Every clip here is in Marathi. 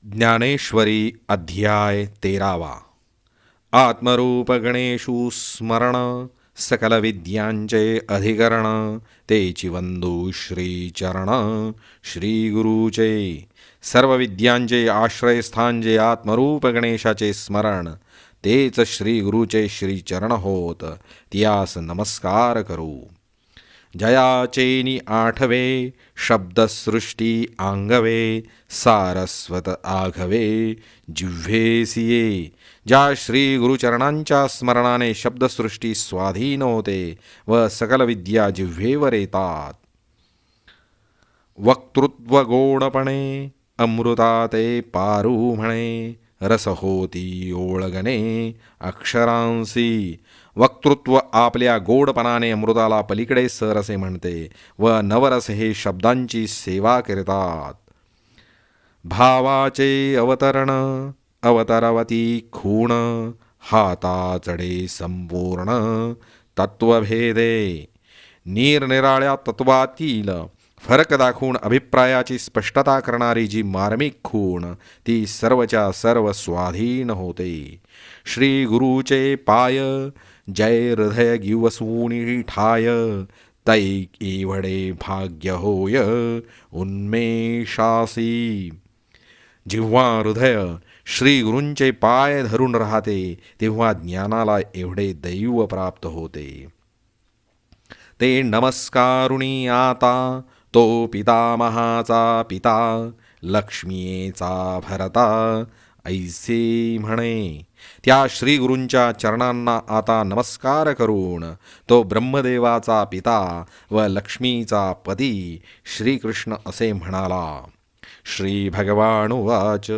ज्ञानेश्वरी अध्याय 13. आत्मरूप गणेशु स्मरण सकल विद्यांचे अधिकरण तेची वंदू श्रीचरण श्री गुरुचे. सर्व विद्यांचे आश्रयस्थान जे आत्मरूप गणेशाचे स्मरण तेच श्री गुरुचे श्रीचरण होत, त्यास नमस्कार करू. जयाचेनी आठवे शब्दसृष्टी आंगवे सारस्वत आघवे जिव्हेसिये. ज्या श्री गुरुचरणांच्या स्मरणाने शब्दसृष्टी स्वाधीन होते व सकल विद्या जिव्हेवर येतात. वक्तृत्व गोडपणे अमृताते पारू म्हणे रस होती ओळगणे अक्षरांसी. वक्तृत्व आपल्या गोडपणाने अमृताला पलीकडे सरसे म्हणते व नवरस हे शब्दांची सेवा करतात. भावाचे अवतरण अवतरवती खूण हाताचडे संपूर्ण तत्वभेदे. निरनिराळ्या तत्वातील फरक दाखवून अभिप्रायाची स्पष्टता करणारी जी मार्मिक खूण ती सर्वच्या सर्व स्वाधीन होते. श्री गुरुचे पाय जय हृदय गिवसूनी ठाय तै एवढे भाग्य होय उन्मेषासी. जेव्हा हृदय श्री गुरूंचे पाय धरून राहते तेव्हा ज्ञानाला एवढे दैव प्राप्त होते. ते नमस्कारुणी आता तो पितामहाचा पिता लक्ष्मीचा भरता ऐसे म्हणे. त्या श्री गुरूंच्या चरणांना आता नमस्कार करून तो ब्रह्मदेवाचा पिता व लक्ष्मीचा पती श्रीकृष्ण असे म्हणाला. श्री भगवानुवाच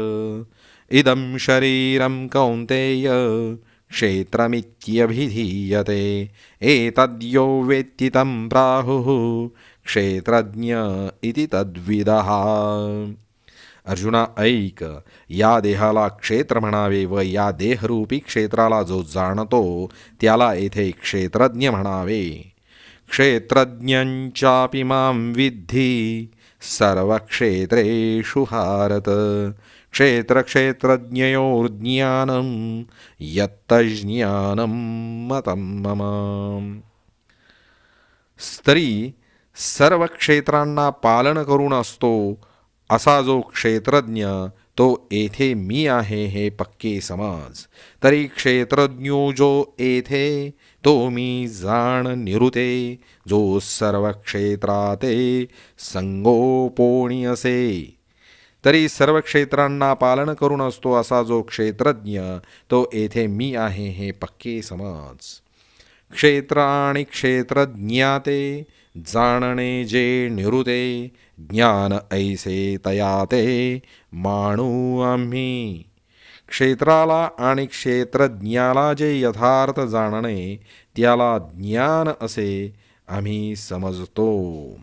इदं शरीरं कौन्तेय क्षेत्रमित्यभिधीयते एतद्यो वेत्ति तं प्राहुः क्षेत्रज्ञ इति तद्विदः. अर्जुना ऐक, या देहाला क्षेत्र म्हणावे व या देहरूपी क्षेत्राला जो जाणतो त्याला येथे क्षेत्रज्ञ म्हणावे. क्षेत्रज्ञांचापि मां विद्धि सर्वक्षेत्रेषु भारत क्षेत्रक्षेत्रज्ञयोर्ज्ञानं यत्तज्ज्ञानं मतं मम. स्त्री सर्व क्षेत्रांना पालन करून असतो असा जो क्षेत्रज्ञ तो येथे मी आहे हे पक्के समज. तरी क्षेत्रज्ञो जो येथे तो मी जाण निरुते जो सर्व क्षेत्राते संगोपोणी असे. तरी सर्व क्षेत्रांना पालन करून असतो असा जो क्षेत्रज्ञ तो येथे मी आहे हे पक्के समज. क्षेत्र आणि क्षेत्रज्ञाते जाणणे जे निरुते ज्ञान ऐसे तयाते माणू आम्ही. क्षेत्राला आणि क्षेत्रज्ञाला जे यथार्थ जाणणे त्याला ज्ञान असे आम्ही समजतो.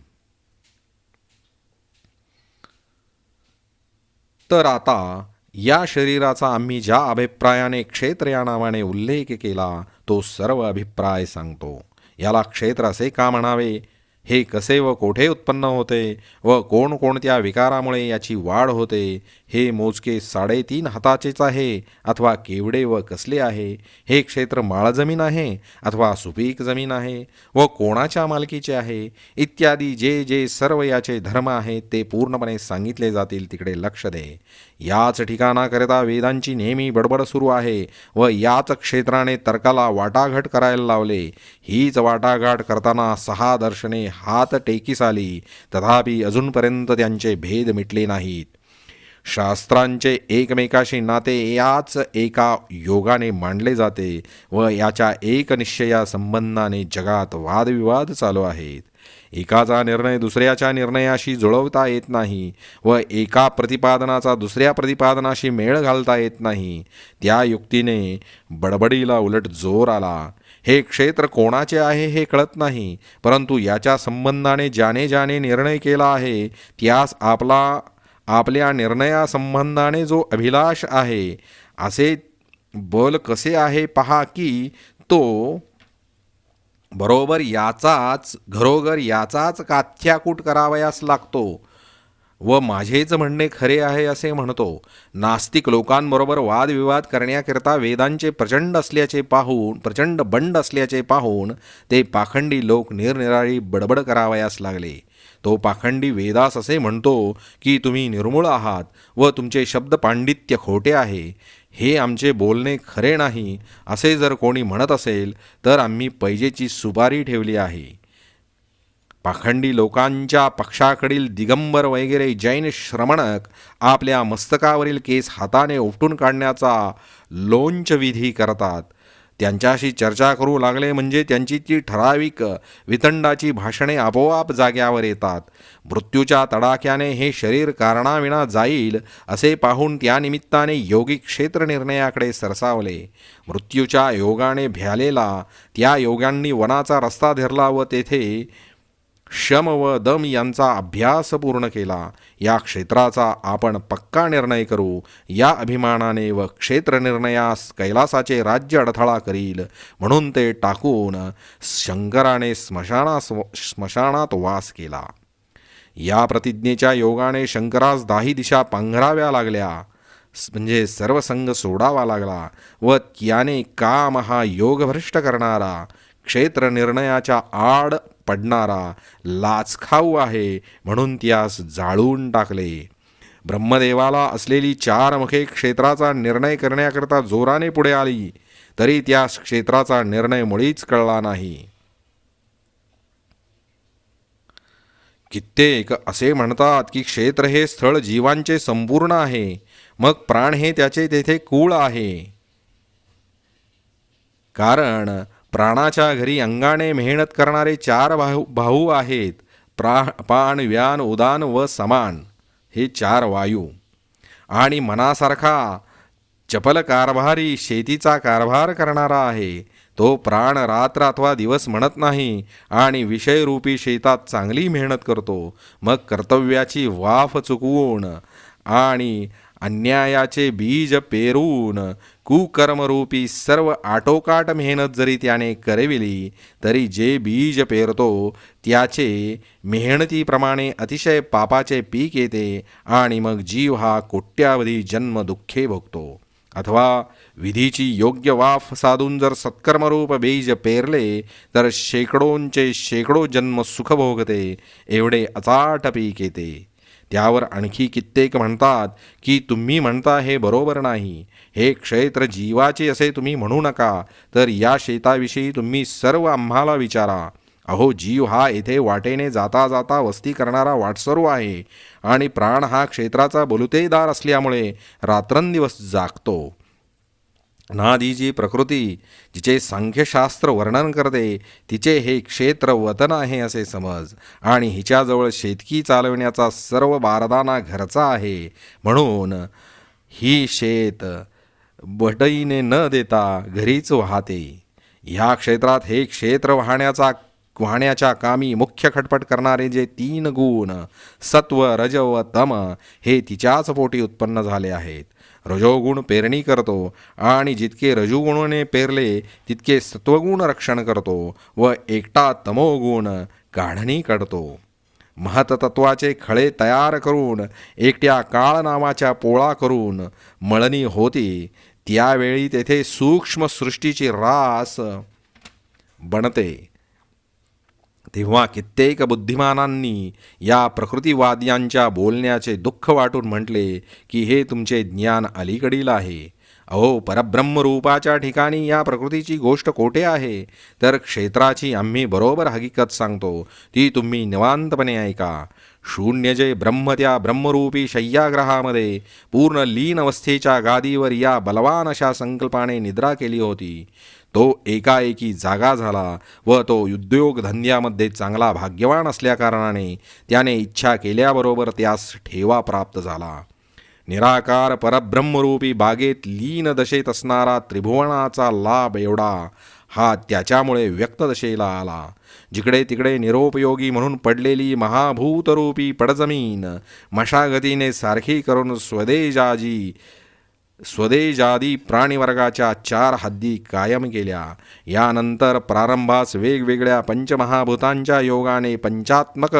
तर आता या शरीराचा आम्ही ज्या अभिप्रायाने क्षेत्र या नावाने उल्लेख केला तो सर्व अभिप्राय सांगतो. याला क्षेत्र असे का म्हणावे, हे कसे व कोठे उत्पन्न होते व कोणकोणत्या विकारामुळे याची वाढ होते, हे मोजके 3.5 हाताचेच आहे अथवा केवढे व कसले आहे, हे क्षेत्र माळजमीन आहे अथवा सुपीक जमीन आहे व कोणाच्या मालकीचे आहे, इत्यादी जे जे सर्व याचे धर्म आहेत ते पूर्णपणे सांगितले जातील तिकडे लक्ष दे. याच ठिकाणाकरिता वेदांची नेहमी बडबड सुरू आहे व याच क्षेत्राने तर्काला वाटाघाट करायला लावले. हीच वाटाघाट करताना 6 दर्शने हात टेकीस आली तथापि अजूनपर्यंत त्यांचे भेद मिटले नाहीत. शास्त्रांचे एकमेकाशी नाते याच एका योगाने मांडले जाते व याच्या एक निश्चया संबंधाने जगात वादविवाद चालू आहेत. एकाचा निर्णय दुसऱ्याच्या निर्णयाशी जुळवता येत नाही व एका प्रतिपादनाचा दुसऱ्या प्रतिपादनाशी मेळ घालता येत नाही. त्या युक्तीने बडबडीला उलट जोर आला. हे क्षेत्र कोणाचे आहे हे कळत नाही, परंतु याच्या संबंधाने ज्याने ज्याने निर्णय केला आहे त्यास आपल्या निर्णयासंबंधाने जो अभिलाष आहे असे बल कसे आहे पहा की तो बरोबर याचाच घरोघर याचाच काथ्याकूट करावयास लागतो. व माझेच म्हणणे खरे आहे असे म्हणतो. नास्तिक लोकांबरोबर वादविवाद करण्याकरिता वेदांचे प्रचंड बंड असल्याचे पाहून ते पाखंडी लोक निरनिराळी बडबड करावयास लागले. तो पाखंडी वेदास असे म्हणतो की तुम्ही निर्मूळ आहात व तुमचे शब्द पांडित्य खोटे आहे. हे आमचे बोलणे खरे नाही असे जर कोणी म्हणत असेल तर आम्ही पैजेची सुपारी ठेवली आहे. पाखंडी लोकांच्या पक्षाकडील दिगंबर वगैरे जैन श्रमणक आपल्या मस्तकावरील केस हाताने उपटून काढण्याचा लोंचविधी करतात. त्यांच्याशी चर्चा करू लागले म्हणजे त्यांची ती ठराविक वितंडाची भाषणे आपोआप जाग्यावर येतात. मृत्यूच्या तडाख्याने हे शरीर कारणाविना जाईल असे पाहून त्यानिमित्ताने योगी क्षेत्र निर्णयाकडे सरसावले. मृत्यूच्या योगाने भ्यालेला त्या योग्यांनी वनाचा रस्ता धरला व तेथे शम व दम यांचा अभ्यास पूर्ण केला. या क्षेत्राचा आपण पक्का निर्णय करू या अभिमानाने व क्षेत्र निर्णयास कैलासाचे राज्य अडथळा करील म्हणून ते टाकून शंकराने स्मशानात वास केला. या प्रतिज्ञेच्या योगाने शंकरास 10 दिशा पांघराव्या लागल्या म्हणजे सर्व संग सोडावा लागला व त्याने काम हा योगभ्रष्ट करणारा क्षेत्र निर्णयाच्या आड पडणारा लाचखाऊ आहे म्हणून त्यास जाळून टाकले. ब्रह्मदेवाला असलेली 4 मुखे क्षेत्राचा निर्णय करण्याकरता जोराने पुढे आली तरी त्यास क्षेत्राचा निर्णय मुळीच कळला नाही. कित्येक असे म्हणतात की क्षेत्र हे स्थळ जीवांचे संपूर्ण आहे, मग प्राण हे त्याचे तेथे कुळ आहे. कारण प्राणाच्या घरी अंगाने मेहनत करणारे 4 भाऊ आहेत. पाण, व्यान, उदान व समान हे 4 वायू. आणि मनासारखा चपल कारभारी शेतीचा कारभार करणारा आहे. तो प्राण रात्र अथवा दिवस म्हणत नाही आणि विषयरूपी शेतात चांगली मेहनत करतो. मग कर्तव्याची वाफ चुकवून आणि अन्यायाचे बीज पेरून कुकर्मरूपी सर्व आटोकाट मेहनत जरी त्याने करविली तरी जे बीज पेरतो त्याचे मेहनतीप्रमाणे अतिशय पापाचे पीक येते आणि मग जीव हा कोट्यावधी जन्म दुःखे भोगतो. अथवा विधीची योग्य वाफ साधून जर सत्कर्मरूप बीज पेरले तर शेकडो जन्म सुख भोगते एवढे अचाट पीक येते. त्यावर आणखी कित्येक म्हणतात की तुम्ही म्हणता हे बरोबर नाही. हे क्षेत्र जीवाचे असे तुम्ही म्हणू नका, तर या शेताविषयी तुम्ही सर्व आम्हाला विचारा. अहो, जीव हा येथे वाटेने जाता जाता वस्ती करणारा वाटसरू आहे आणि प्राण हा क्षेत्राचा बलुतेदार असल्यामुळे रात्रंदिवस जागतो. अनादी जी प्रकृती जिचे सांख्यशास्त्र वर्णन करते तिचे हे क्षेत्र वतन आहे असे समज आणि हिच्याजवळ शेतकी चालविण्याचा सर्व बारदाना घरचा आहे. म्हणून ही शेत बटईने न देता घरीच वाहते. ह्या क्षेत्रात हे क्षेत्र वाहण्याच्या कामी मुख्य खटपट करणारे जे 3 गुण सत्व, रज व तम हे तिच्याच पोटी उत्पन्न झाले आहेत. रजोगुण पेरणी करतो आणि जितके रजोगुणाने पेरले तितके सत्वगुण रक्षण करतो व एकटा तमोगुण काढणी काढतो. महतत्वाचे खळे तयार करून एकट्या काळ नावाच्या पोळा करून मळणी होती. त्यावेळी तेथे सूक्ष्म सृष्टीची रास बनते. तेव्हा कित्येक बुद्धिमानांनी या प्रकृतिवाद्यांच्या बोलण्याचे दुःख वाटून म्हटले की हे तुमचे ज्ञान अलीकडील आहे. अहो, परब्रह्मरूपाच्या ठिकाणी या प्रकृतीची गोष्ट कोठे आहे, तर क्षेत्राची आम्ही बरोबर हकीकत सांगतो, ती तुम्ही निवांतपणे ऐका. शून्य जे ब्रह्म त्या ब्रह्मरूपी शय्याग्रहामध्ये पूर्ण लीन अवस्थेच्या गादीवर या बलवान अशा संकल्पाने निद्रा केली होती. तो एकाएकी जागा झाला व तो उद्योगधंद्यामध्ये चांगला भाग्यवान असल्याकारणाने त्याने इच्छा केल्याबरोबर त्यास ठेवा प्राप्त झाला. निराकार परब्रह्मरूपी बागेत लीन दशेत असणारा त्रिभुवनाचा लाभ एवढा हा त्याच्यामुळे व्यक्त दशेला आला. जिकडे तिकडे निरोपयोगी म्हणून पडलेली महाभूतरूपी पडजमीन मशागतीने सारखी करून स्वदेजाजी स्वदेजादी प्राणीवर्गाच्या 4 हद्दी कायम केल्या. यानंतर प्रारंभास वेगवेगळ्या पंचमहाभूतांच्या योगाने पंचात्मक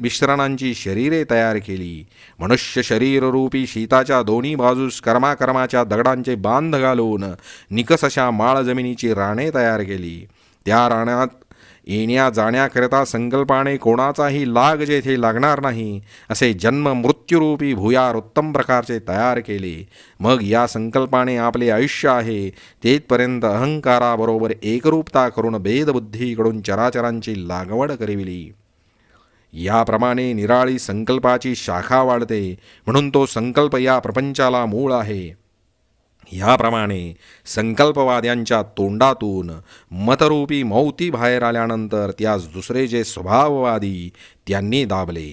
मिश्रणांची शरीरे तयार केली. मनुष्य शरीररूपी शीताच्या दोन्ही बाजूस कर्माच्या दगडांचे बांध घालून निकस अशा माळ जमिनीची राणे तयार केली. त्या राण्यात येण्या जाण्याकरिता संकल्पाने कोणाचाही लाग जेथे लागणार नाही असे जन्म मृत्यूरूपी भुयार उत्तम प्रकारचे तयार केले. मग या संकल्पाने आपले आयुष्य आहे तेथपर्यंत अहंकाराबरोबर एकरूपता करून भेदबुद्धीकडून चराचरांची लागवड करिविली. याप्रमाणे निराळी संकल्पाची शाखा वाढते, म्हणून तो संकल्प या प्रपंचाला मूळ आहे. ह्याप्रमाणे संकल्पवाद्यांच्या तोंडातून मतरूपी मौती बाहेर आल्यानंतर त्यास दुसरे जे स्वभाववादी त्यांनी दाबले.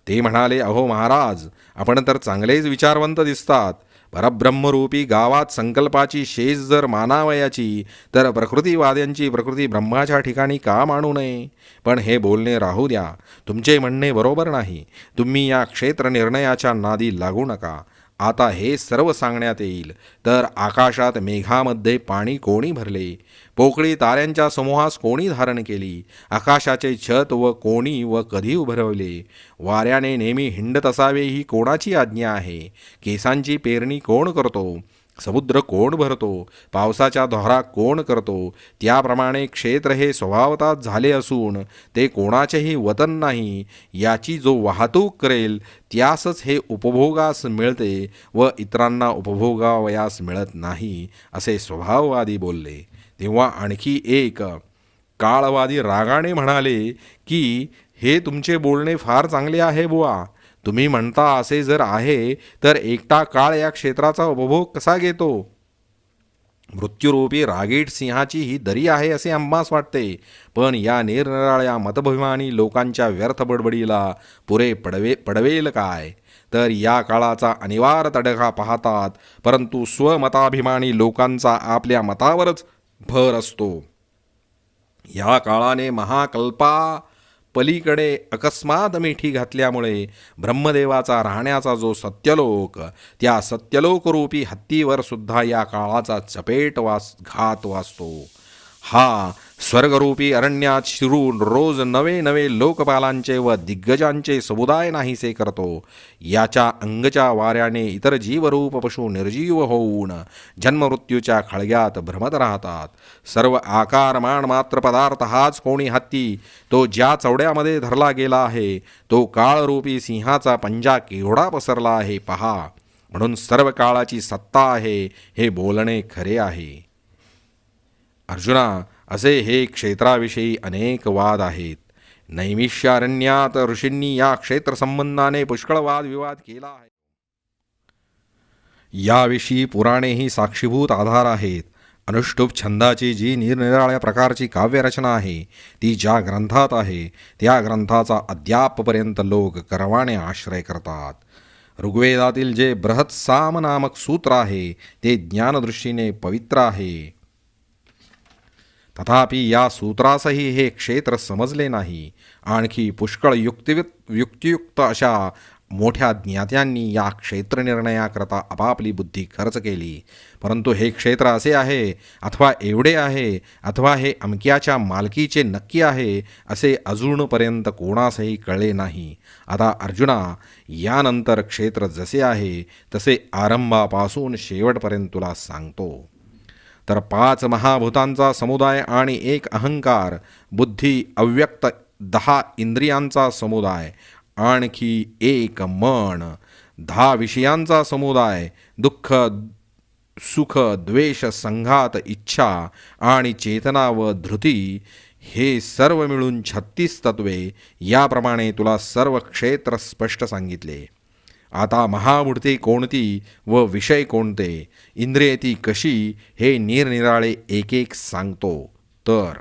ते म्हणाले, अहो महाराज, आपण तर चांगलेच विचारवंत दिसतात. परब्रह्मरूपी गावात संकल्पाची शेज जर मानावयाची तर प्रकृतीवाद्यांची प्रकृती ब्रह्माच्या ठिकाणी का मानू नये? पण हे बोलणे राहू द्या. तुमचे म्हणणे बरोबर नाही. तुम्ही या क्षेत्र निर्णयाच्या नादी लागू नका. आता हे सर्व सांगण्यात येईल. तर आकाशात मेघामध्ये पाणी कोणी भरले? पोकळी ताऱ्यांच्या समूहास कोणी धारण केली? आकाशाचे छत व कोणी व कधी उभरवले? वाऱ्याने नेहमी हिंडत असावे ही कोणाची आज्ञा आहे? केसांची पेरणी कोण करतो? समुद्र कोण भरतो? पावसाच्या धारा कोण करतो? त्याप्रमाणे क्षेत्र हे स्वभावतःच झाले असून ते कोणाचेही वतन नाही. याची जो वाहतूक करेल त्यासच हे उपभोगास मिळते व इतरांना उपभोगावयास मिळत नाही, असे स्वभाववादी बोलले. तेव्हा आणखी एक काळवादी रागाने म्हणाले की हे तुमचे बोलणे फार चांगले आहे बुवा. तुम्ही म्हणता असे जर आहे तर एकटा काळ या क्षेत्राचा उपभोग कसा घेतो? मृत्यूरूपी रागीट सिंहाची ही दरी आहे असे आम्हास वाटते. पण या निरनिराळ्या मतभिमानी लोकांच्या व्यर्थ बडबडीला पुरे पडवेल काय? तर या काळाचा अनिवार्य तडका पाहतात, परंतु स्वमताभिमानी लोकांचा आपल्या मतावरच भर असतो. या काळाने महाकल्पा पलीकडे अकस्मात मिठी घातल्यामुळे ब्रह्मदेवाचा राहण्याचा जो सत्यलोक, त्या सत्यलोकरूपी हत्तीवर सुद्धा या काळाचा घात वाचतो. हा स्वर्गरूपी अरण्यात शिरून रोज नवे नवे लोकपालांचे व दिग्गजांचे समुदाय नाहीसे करतो. याच्या अंगच्या वाऱ्याने इतर जीवरूप पशु निर्जीव होऊन जन्ममृत्यूच्या खळग्यात भ्रमत राहतात. सर्व आकारमान मात्र पदार्थ हाच कोणी हत्ती, तो ज्या चवड्यामध्ये धरला गेला आहे तो काळरूपी सिंहाचा पंजा केवढा पसरला आहे पहा. म्हणून सर्व काळाची सत्ता आहे हे बोलणे खरे आहे. अर्जुना, असे हे क्षेत्राविषयी अनेक वाद आहेत. नैमिष्यारण्यात ऋषींनी या क्षेत्र संबंधाने पुष्कळ वादविवाद केला आहे. याविषयी पुराणेही साक्षीभूत आधार आहेत. अनुष्टुप छंदाची जी निरनिराळ्या प्रकारची काव्यरचना आहे ती ज्या ग्रंथात आहे त्या ग्रंथाचा अद्यापपर्यंत लोक करवाने आश्रय करतात. ऋग्वेदातील जे बृहत्साम नामक सूत्र आहे ते ज्ञानदृष्टीने पवित्र आहे. तथापि या सूत्रासही हे क्षेत्र समजले नाही. आणखी पुष्कळ युक्तियुक्त अशा मोठ्या ज्ञात्यांनी या क्षेत्र निर्णयाकरता आपापली बुद्धी खर्च केली. परंतु हे क्षेत्र असे आहे अथवा एवढे आहे अथवा हे अमक्याच्या मालकीचे नक्की आहे असे अजूनपर्यंत कोणासही कळले नाही. आता अर्जुना, यानंतर क्षेत्र जसे आहे तसे आरंभापासून शेवटपर्यंत तुला सांगतो. तर 5 महाभूतांचा समुदाय आणि 1 अहंकार, बुद्धी, अव्यक्त 10 इंद्रियांचा समुदाय, आणखी 1 मन, 10 विषयांचा समुदाय, दुःख, सुख, द्वेष, संघात, इच्छा आणि चेतना व धृती, हे सर्व मिळून 36 तत्वे. याप्रमाणे तुला सर्व क्षेत्र स्पष्ट सांगितले. आता महामूर्ती कोणती व विषय कोणते, इंद्रिये ती कशी, हे निरनिराळे एक एक सांगतो. तर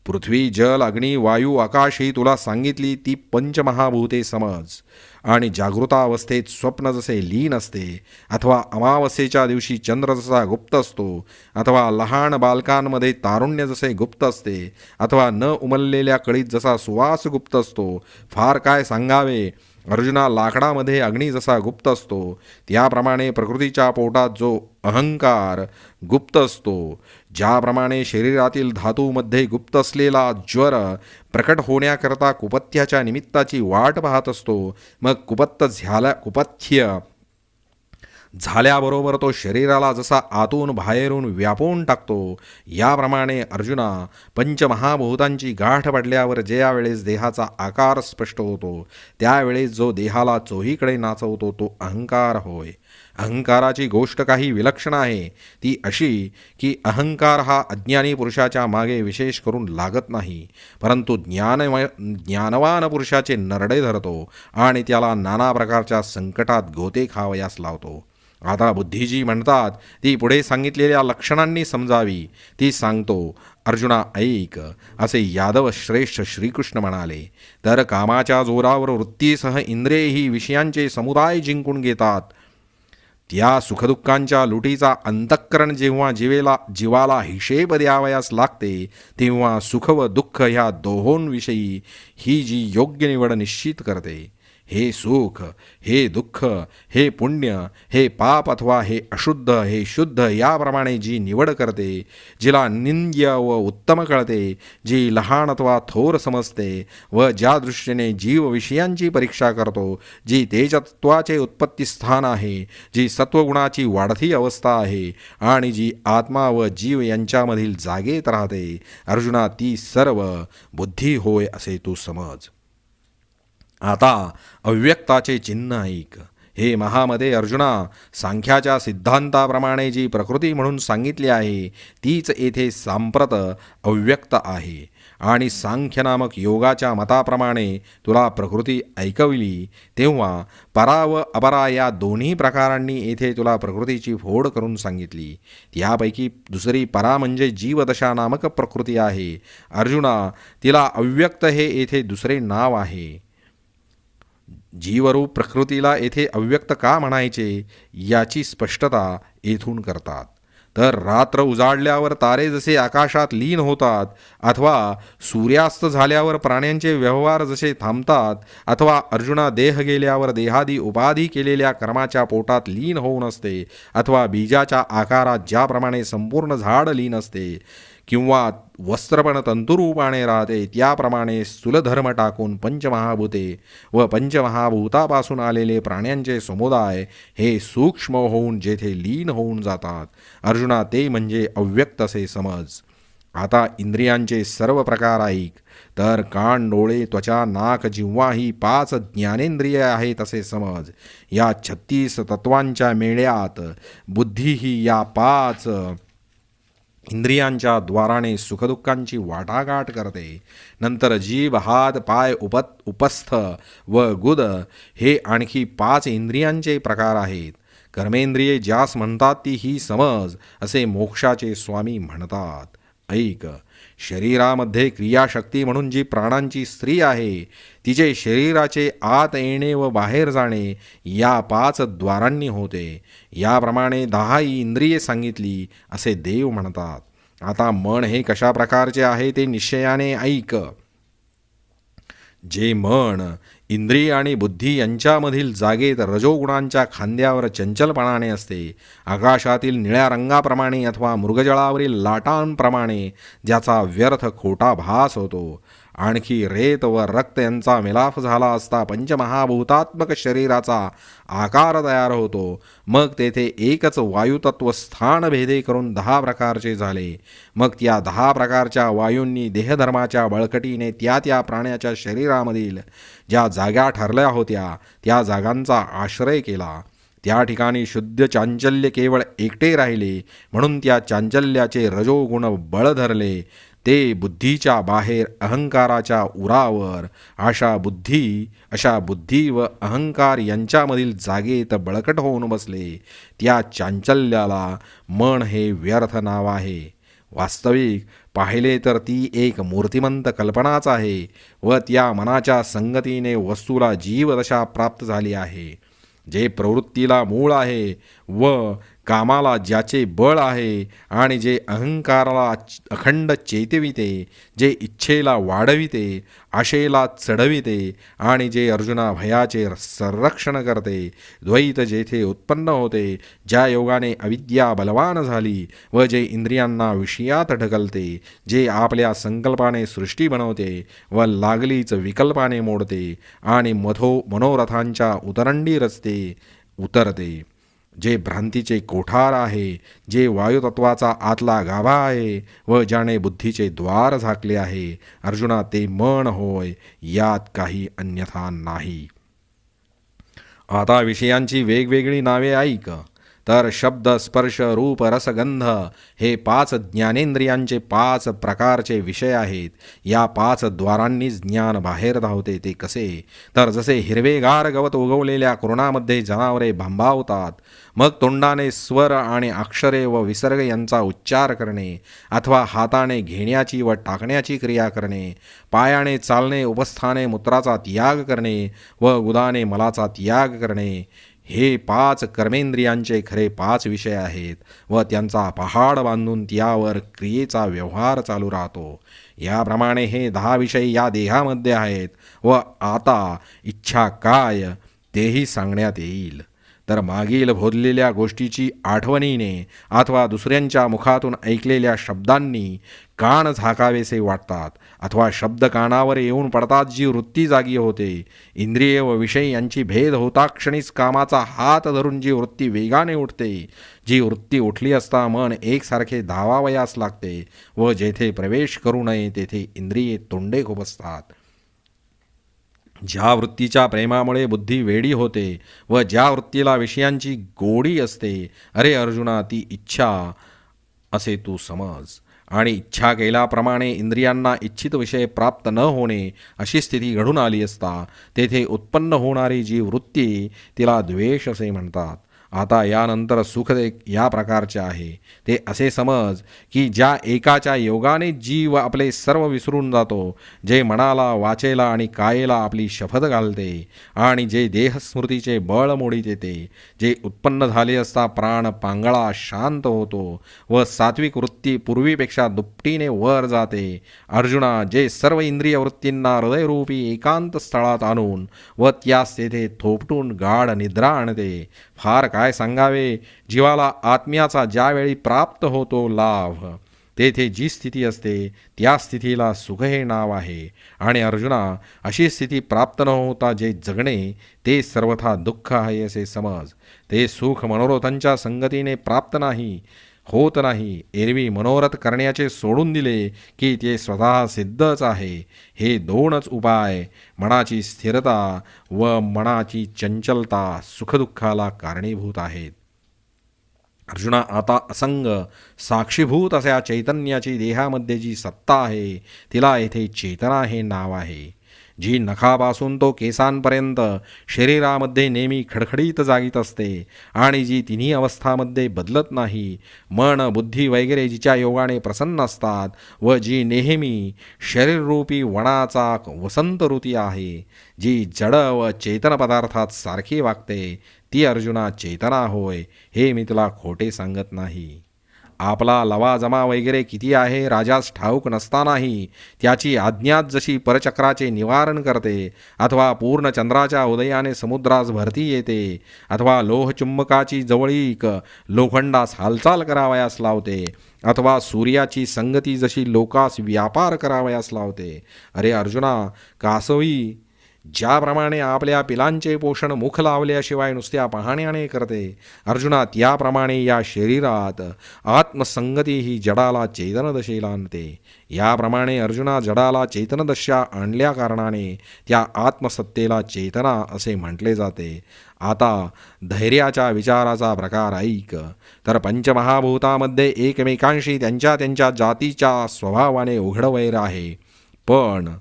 पृथ्वी, जल, अग्नी, वायू, आकाश ही तुला सांगितली ती पंचमहाभूते समज. आणि जागृतावस्थेत स्वप्न जसे लीन असते, अथवा अमावस्येच्या दिवशी चंद्र जसा गुप्त असतो, अथवा लहान बालकांमध्ये तारुण्य जसे गुप्त असते, अथवा न उमललेल्या कळीत जसा सुवास गुप्त असतो, फार काय सांगावे. अर्जुना, लाकडामध्ये अग्नी जसा गुप्त असतो त्याप्रमाणे प्रकृतीच्या पोटात जो अहंकार गुप्त असतो, ज्याप्रमाणे शरीरातील धातूमध्ये गुप्त असलेला ज्वर प्रकट होण्याकरता कुपथ्याच्या निमित्ताची वाट पाहत असतो, मग कुपथ्य झाल्याबरोबर तो शरीराला जसा आतून बाहेरून व्यापून टाकतो, याप्रमाणे अर्जुना, पंचमहाभूतांची गाठ पडल्यावर ज्यावेळेस देहाचा आकार स्पष्ट होतो त्यावेळेस जो देहाला चोहीकडे नाचवतो तो अहंकार होय. अहंकाराची गोष्ट काही विलक्षण आहे. ती अशी की अहंकार हा अज्ञानी पुरुषाच्या मागे विशेष करून लागत नाही, परंतु ज्ञानवान पुरुषाचे नरडे धरतो आणि त्याला नाना प्रकारच्या संकटात गोते खावयास लावतो. आता बुद्धीजी म्हणतात ती पुढे सांगितलेल्या लक्षणांनी समजावी. ती सांगतो, अर्जुना ऐक, असे यादव श्रेष्ठ श्रीकृष्ण म्हणाले. तर कामाच्या जोरावर वृत्तीसह इंद्रिये ही विषयांचे समुदाय जिंकून घेतात. त्या सुखदुःखांच्या लुटीचा अंतःकरण जेव्हा जीवाला हिशेब द्यावयास लागते, तेव्हा सुख व दुःख ह्या दोहोंविषयी ही जी योग्य निवड निश्चित करते. हे सुख, हे दुःख, हे पुण्य, हे पाप अथवा हे अशुद्ध, हे शुद्ध, याप्रमाणे जी निवड करते, जिला निंद्य व उत्तम कळते, जी लहान अथवा थोर समजते व ज्या दृष्टीने जीव विषयांची परीक्षा करतो, जी तेजतत्वाचे उत्पत्तीस्थान आहे, जी सत्वगुणाची वाढती अवस्था आहे आणि जी आत्मा व जीव यांच्यामधील जागेत राहते, अर्जुना ती सर्व बुद्धी होय असे तू समज. आता अव्यक्ताचे चिन्ह ऐक. हे महामते अर्जुना, सांख्याच्या सिद्धांताप्रमाणे जी प्रकृती म्हणून सांगितली आहे तीच येथे सांप्रत अव्यक्त आहे. आणि सांख्य नामक योगाच्या मताप्रमाणे तुला प्रकृती ऐकवली तेव्हा परा व अपरा या दोन्ही प्रकारांनी येथे तुला प्रकृतीची फोड करून सांगितली. त्यापैकी दुसरी परा म्हणजे जीवदशा नामक प्रकृती आहे. अर्जुना, तिला अव्यक्त हे येथे दुसरे नाव आहे. जीवरूप प्रकृतीला येथे अव्यक्त का म्हणायचे याची स्पष्टता येथून करतात. तर रात्र उजाडल्यावर तारे जसे आकाशात लीन होतात, अथवा सूर्यास्त झाल्यावर प्राण्यांचे व्यवहार जसे थांबतात, अथवा अर्जुना देह गेल्यावर देहादी उपाधी केलेल्या कर्माच्या पोटात लीन होऊन असते, अथवा बीजाच्या आकारात ज्याप्रमाणे संपूर्ण झाड लीन असते किंवा वस्त्रपण तंतुरूपाने राहते, त्याप्रमाणे स्थूलधर्म टाकून पंचमहाभूते व पंचमहाभूतापासून आलेले प्राण्यांचे समुदाय हे सूक्ष्म होऊन जेथे लीन होऊन जातात, अर्जुना ते म्हणजे अव्यक्त असे समज. आता इंद्रियांचे सर्व प्रकार ऐक. तर कान, डोळे, त्वचा, नाक, जिव्हा ही 5 ज्ञानेंद्रिये आहेत असे समज. या 36 तत्वांच्या मेळ्यात बुद्धी ही या 5 इंद्रियांच्या द्वाराने सुखदुःखांची वाटाघाट करते. नंतर जीभ, हात, पाय, उपस्थ व गुद हे आणखी 5 इंद्रियांचे प्रकार आहेत. कर्मेंद्रिये ज्यास म्हणतात ती ही समज असे मोक्षाचे स्वामी म्हणतात. ऐक, शरीरामध्ये क्रियाशक्ती म्हणून जी प्राणांची स्त्री आहे तिचे शरीराचे आत येणे व बाहेर जाणे या 5 द्वारांनी होते. याप्रमाणे 10 इंद्रिये सांगितली असे देव म्हणतात. आता मन हे कशा प्रकारचे आहे ते निश्चयाने ऐक. जे मन, इंद्रिय आणि बुद्धी यांच्यामधील जागेत रजोगुणांच्या खांद्यावर चंचलपणाने असते, आकाशातील निळ्या रंगाप्रमाणे अथवा मृगजळावरील लाटांप्रमाणे ज्याचा व्यर्थ खोटा भास होतो, आणखी रेत व रक्त यांचा मिलाफ झाला असता पंचमहाभूतात्मक शरीराचा आकार तयार होतो. मग तेथे एकच वायुतत्व स्थान भेदे करून 10 प्रकारचे झाले. मग त्या 10 प्रकारच्या वायूंनी देहधर्माच्या बळकटीने त्या प्राण्याच्या शरीरामधील ज्या जागा ठरल्या होत्या त्या जागांचा आश्रय केला. त्या ठिकाणी शुद्ध चांचल्य केवळ एकटे राहिले, म्हणून त्या चांचल्याचे रजोगुण बळ धरले. ते बुद्धीच्या बाहेर अहंकाराच्या उरावर अशा बुद्धी व अहंकार यांच्यामधील जागेत बळकट होऊन बसले. त्या चांचल्याला मन हे व्यर्थ नाव आहे. वास्तविक पाहिले तर ती एक मूर्तिमंत कल्पनाच आहे व त्या मनाच्या संगतीने वस्तूला जीवदशा प्राप्त झाली आहे. जे प्रवृत्तीला मूळ आहे व कामाला ज्याचे बळ आहे आणि जे अहंकाराला अखंड चेतविते, जे इच्छेला वाढविते, आशेला चढविते आणि जे अर्जुना भयाचे संरक्षण करते, द्वैत जेथे उत्पन्न होते, ज्या योगाने अविद्या बलवान झाली व जे इंद्रियांना विषयात ढकलते, जे आपल्या संकल्पाने सृष्टी बनवते व लागलीच विकल्पाने मोडते आणि मनोरथांच्या उतरंडी रस्ते उतरते, जे भ्रांतीचे कोठार आहे, जे वायुतत्वाचा आतला गाभा आहे व ज्याने बुद्धीचे द्वार झाकले आहे, अर्जुना ते मन होय, यात काही अन्यथा नाही. आता विषयांची वेगवेगळी नावे ऐक. तर शब्द, स्पर्श, रूप, रसगंध हे 5 ज्ञानेंद्रियांचे 5 प्रकारचे विषय आहेत. या 5 द्वारांनीच ज्ञान बाहेर धावते. ते कसे? तर जसे हिरवेगार गवत उगवलेल्या कुरणामध्ये जनावरे भांबावतात, मग तोंडाने स्वर आणि अक्षरे व विसर्ग यांचा उच्चार करणे, अथवा हाताने घेण्याची व टाकण्याची क्रिया करणे, पायाने चालणे, उपस्थाने मूत्राचा त्याग करणे व गुदाने मलाचा त्याग करणे, हे 5 कर्मेंद्रियांचे खरे 5 विषय आहेत व त्यांचा पहाड बांधून त्यावर क्रियेचा व्यवहार चालू राहतो. याप्रमाणे हे 10 विषय या देहामध्ये आहेत व आता इच्छा काय तेही सांगण्यात येईल. तर मागील बोललेल्या गोष्टीची आठवणीने अथवा दुसऱ्यांच्या मुखातून ऐकलेल्या शब्दांनी कान झाकावेसे वाटतात, अथवा शब्द कानावर येऊन पडतात जी वृत्ती जागी होते. इंद्रिय व विषय यांची भेद होता क्षणीच कामाचा हात धरून जी वृत्ती वेगाने उठते, जी वृत्ती उठली असता मन एकसारखे धावावयास लागते व जेथे प्रवेश करू नये तेथे इंद्रिये तोंडे खुपसतात. ज्या वृत्तीच्या प्रेमामुळे बुद्धी वेडी होते व ज्या वृत्तीला विषयांची गोडी असते, अरे अर्जुना, ती इच्छा असे तू समज. आणि इच्छा केल्याप्रमाणे इंद्रियांना इच्छित विषय प्राप्त न होणे अशी स्थिती घडून आली असता तेथे उत्पन्न होणारी जी वृत्ती तिला द्वेष असे म्हणतात. आता यानंतर सुख या प्रकारचे आहे. ते असे समज की ज्या एकाच्या योगाने जीव आपले सर्व विसरून जातो, जे मनाला, वाचेला आणि कायेला आपली शपथ घालते आणि जे देहस्मृतीचे बळ मोडीत येते, जे उत्पन्न झाले असता प्राण पांगळा शांत होतो व सात्विक वृत्ती पूर्वीपेक्षा दुपटीने वर जाते. अर्जुना, जे सर्व इंद्रिय वृत्तींना हृदयरूपी एकांत स्थळात आणून व त्यास तेथे थोपटून गाढ निद्रा आणते. फार काय सांगावे, जीवाला आत्म्याचा ज्यावेळी प्राप्त होतो लाभ, तेथे जी स्थिती असते त्या स्थितीला सुख हे नाव आहे. आणि अर्जुना, अशी स्थिती प्राप्त न होता जे जगणे ते सर्वथा दुःख आहे असे समज. ते सुख मनोरथांच्या संगतीने प्राप्त होत नाही. एरवी मनोरथ करण्याचे सोडून दिले की ते स्वतः सिद्धच आहे. हे 2च उपाय, मनाची स्थिरता व मनाची चंचलता, सुखदुःखाला कारणीभूत आहेत. अर्जुना, आता असंग साक्षीभूत अशा चैतन्याची देहामध्ये जी सत्ता आहे तिला येथे चेतना हे नाव आहे. जी नखापासून तो केसांपर्यंत शरीरामध्ये नेहमी खडखडीत जागीत असते आणि जी तिन्ही अवस्थामध्ये बदलत नाही, मन, बुद्धी वगैरे जिच्या योगाने प्रसन्न असतात व जी नेहमी शरीररूपी वनाचा वसंत ऋती आहे, जी जड व चेतन पदार्थात सारखी वागते, ती अर्जुना चेतना होय. हे मी तुला खोटे सांगत नाही. आपला लवाजमा वगैरे किती आहे राजास ठाऊक नसतानाही त्याची आज्ञात जशी परचक्राचे निवारण करते, अथवा पूर्ण चंद्राच्या उदयाने समुद्रास भरती येते, अथवा लोहचुंबकाची जवळीक लोखंडास हालचाल करावयास लावते, अथवा सूर्याची संगती जशी लोकास व्यापार करावयास लावते. अरे अर्जुना, कासवी ज्याप्रमाणे आपल्या पिलांचे पोषण मुख लावल्याशिवाय नुसत्या पाहण्याने करते, अर्जुना, त्याप्रमाणे या शरीरात आत्मसंगती ही जडाला चेतनदशेला आणते. याप्रमाणे अर्जुना, जडाला चेतनदशा आणल्या कारणाने त्या आत्मसत्तेला चेतना असे म्हटले जाते. आता धैर्याच्या विचाराचा प्रकार ऐक. तर पंचमहाभूतामध्ये एकमेकांशी त्यांच्या त्यांच्या जातीच्या स्वभावाने उघड वैर आहे. पण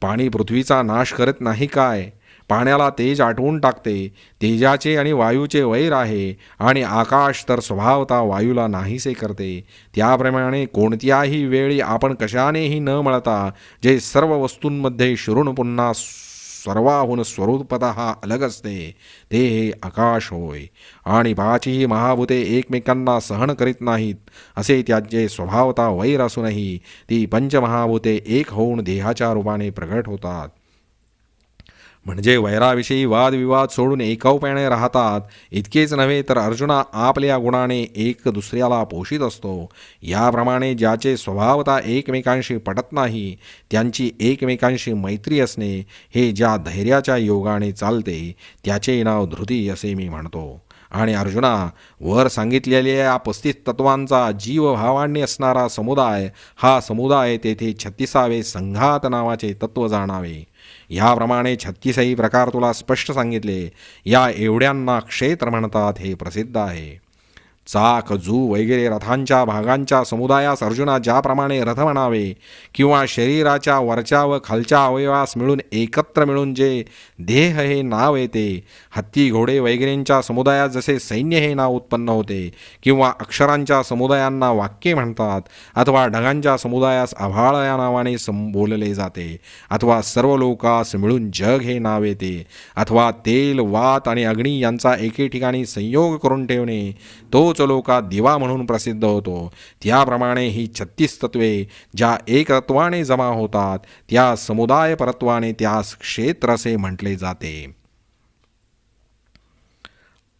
पाणी पृथ्वीचा नाश करत नाही काय? पाण्याला तेज आटवून टाकते. तेजाचे आणि वायूचे वैर आहे आणि आकाश तर स्वभावता वायूला नाहीसे करते. त्याप्रमाणे कोणत्याही वेळी आपण कशानेही न मळता जे सर्व वस्तूंमध्ये शिरून पुन्हा सर्वाहून स्वरूपतः अलग असते ते हे आकाश होय. आणि पाचही महाभूते एकमेकांना सहन करीत नाहीत असे त्याचे स्वभावता वैर असूनही ती पंचमहाभूते एक होऊन देहाच्या रूपाने प्रगट होतात. म्हणजे वैराविषयी वादविवाद सोडून एकाऊपणे राहतात. इतकेच नव्हे तर अर्जुना आपल्या गुणाने एक दुसऱ्याला पोषित असतो. याप्रमाणे ज्याचे स्वभावता एकमेकांशी पटत नाही त्यांची एकमेकांशी मैत्री असणे हे ज्या धैर्याच्या योगाने चालते त्याचे नाव धृती असे मी म्हणतो. आणि अर्जुना, वर सांगितलेल्या या 35 तत्वांचा जीवभावांनी असणारा समुदाय, हा समुदाय तेथे 36वे संघात नावाचे तत्व जाणावे. याप्रमाणे 36ही प्रकार तुला स्पष्ट सांगितले. या एवढ्यांना क्षेत्र म्हणतात हे प्रसिद्ध आहे. चाक, जू वगैरे रथांच्या भागांच्या समुदायास अर्जुना ज्याप्रमाणे रथ म्हणावे किंवा शरीराच्या वरच्या व खालच्या अवयवास मिळून एकत्र मिळून जे देह हे नाव येते, हत्ती घोडे वगैरेंच्या समुदायात जसे सैन्य हे नाव उत्पन्न होते किंवा अक्षरांच्या समुदायांना वाक्ये म्हणतात अथवा ढगांच्या समुदायास आभाळ या नावाने बोलले जाते अथवा सर्व लोकास मिळून जग हे नाव येते अथवा तेल, वात आणि अग्नी यांचा एके ठिकाणी संयोग करून ठेवणे तोच लोकात दिवा म्हणून प्रसिद्ध होतो. त्याप्रमाणे ही 36 तत्वे ज्या एकत्वाने जमा होतात त्या समुदाय परत्वाने त्यास क्षेत्र असे म्हटले जाते.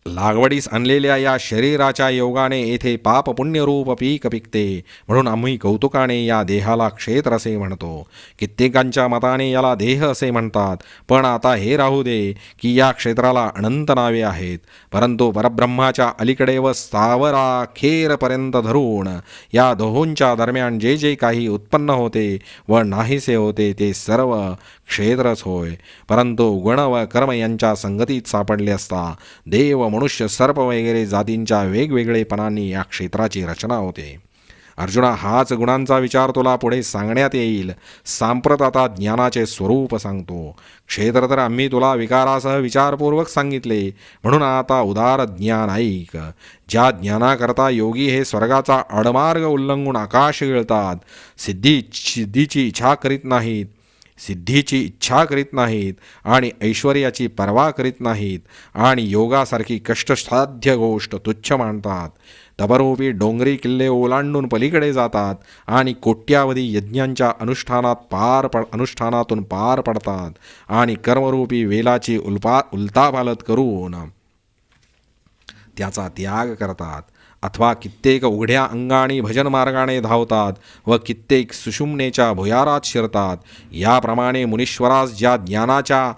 लागवडीस आणलेल्या या शरीराच्या योगाने येथे पाप पुण्यरूप पीक पिकते म्हणून आम्ही कौतुकाने या देहाला क्षेत्र असे म्हणतो. कित्येकांच्या मताने याला देह असे म्हणतात. पण आता हे राहू दे की या क्षेत्राला अनंत नावे आहेत. परंतु परब्रह्माच्या अलीकडे व स्थावराखेरपर्यंत धरून या दोहोंच्या दरम्यान जे जे काही उत्पन्न होते व नाहीसे होते ते सर्व क्षेत्रच होय. परंतु गुण व कर्म यांच्या संगतीत सापडले असता देव, मनुष्य, सर्प वगैरे जातींच्या वेगवेगळेपणांनी या क्षेत्राची रचना होते. अर्जुना, हाच गुणांचा विचार तुला पुढे सांगण्यात येईल. सांप्रत आता ज्ञानाचे स्वरूप सांगतो. क्षेत्र तर आम्ही तुला विकारासह विचारपूर्वक सांगितले, म्हणून आता उदार ज्ञान ऐक. ज्या ज्ञानाकरता योगी हे स्वर्गाचा आडमार्ग उल्लंघून आकाश गिळतात, सिद्धीची इच्छा करीत नाहीत आणि ऐश्वर्याची पर्वा करीत नाहीत आणि योगासारखी कष्टसाध्य गोष्ट तुच्छ मानतात, तपरूपी डोंगरी किल्ले ओलांडून पलीकडे जातात आणि कोट्यावधी यज्ञांच्या अनुष्ठानातून पार पडतात आणि कर्मरूपी वेलाची उलतापालत करून त्याचा त्याग करतात अथवा कित्येक उघड्या अंगाने भजन मार्गाने धावतात व कित्येक सुषुम्नेच्या भुयारात शिरतात. याप्रमाणे मुनीश्वरास ज्या ज्ञानाच्या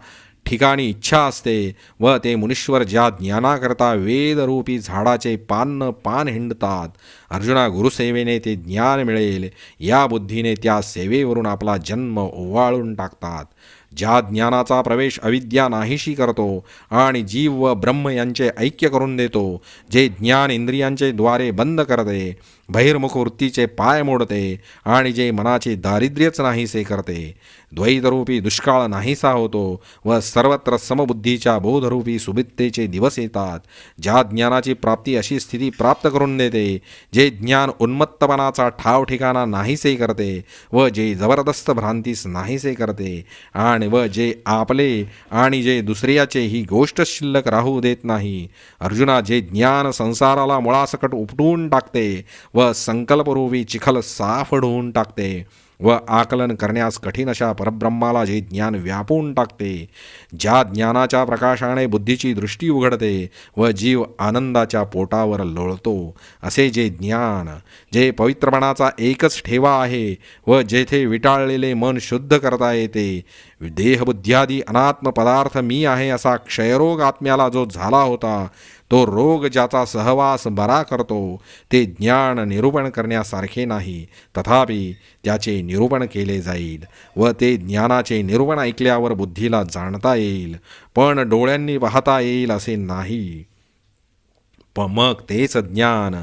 ठिकाणी इच्छा असते व ते मुनीश्वर ज्या ज्ञानाकरता वेदरूपी झाडाचे पान हिंडतात, अर्जुना, गुरुसेवेने ते ज्ञान मिळेल या बुद्धीने त्या सेवेवरून आपला जन्म ओवाळून टाकतात. ज्या ज्ञानाचा प्रवेश अविद्या नाहीशी करतो आणि जीव व ब्रह्म यांचे ऐक्य करून देतो, जे ज्ञान इंद्रियांचे द्वारे बंद करते, बहिर्मुख वृत्तीचे पाय मोडते आणि जे मनाचे दारिद्र्यच नाहीसे करते, द्वैतरूपी दुष्काळ नाहीसा होतो व सर्वत्र समबुद्धीच्या बोधरूपी सुबित्तेचे दिवस येतात. ज्या ज्ञानाची प्राप्ती अशी स्थिती प्राप्त करून देते, जे ज्ञान उन्मत्तपणाचा ठाव ठिकाणा नाहीसे करते व जे जबरदस्त भ्रांतीस नाहीसे करते आणि व जे आपले आणि जे दुसऱ्याचे ही गोष्ट शिल्लक राहू देत नाही. अर्जुना, जे ज्ञान संसाराला मुळासकट उपटून टाकते व संकल्परूपी चिखल साफ ढवून टाकते व आकलन करण्यास कठीण अशा परब्रह्माला जे ज्ञान व्यापून टाकते, ज्या ज्ञानाच्या प्रकाशाने बुद्धीची दृष्टी उघडते व जीव आनंदाच्या पोटावर लोळतो, असे जे ज्ञान, जे पवित्रपणाचा एकच ठेवा आहे व जेथे विटाळलेले मन शुद्ध करता येते, देहबुद्ध्यादी अनात्म पदार्थ मी आहे असा क्षयरोग आत्म्याला जो झाला होता, तो रोग ज्याचा सहवास बरा करतो, ते ज्ञान निरूपण करण्यासारखे नाही. तथापि त्याचे निरूपण केले जाईल व ते ज्ञानाचे निरूपण ऐकल्यावर बुद्धीला जाणता येईल, पण डोळ्यांनी पाहता येईल असे नाही. मग तेच ज्ञान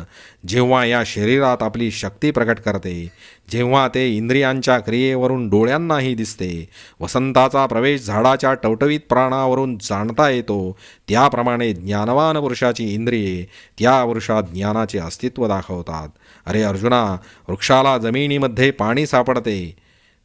जेव्हा या शरीरात आपली शक्ती प्रकट करते, जेव्हा ते इंद्रियांच्या क्रियेवरून डोळ्यांनाही दिसते, वसंताचा प्रवेश झाडाच्या टवटवीत प्राणावरून जाणता येतो, त्याप्रमाणे ज्ञानवान पुरुषाची इंद्रिये त्या पुरुषात ज्ञानाचे अस्तित्व दाखवतात. अरे अर्जुना, वृक्षाला जमिनीमध्ये पाणी सापडते,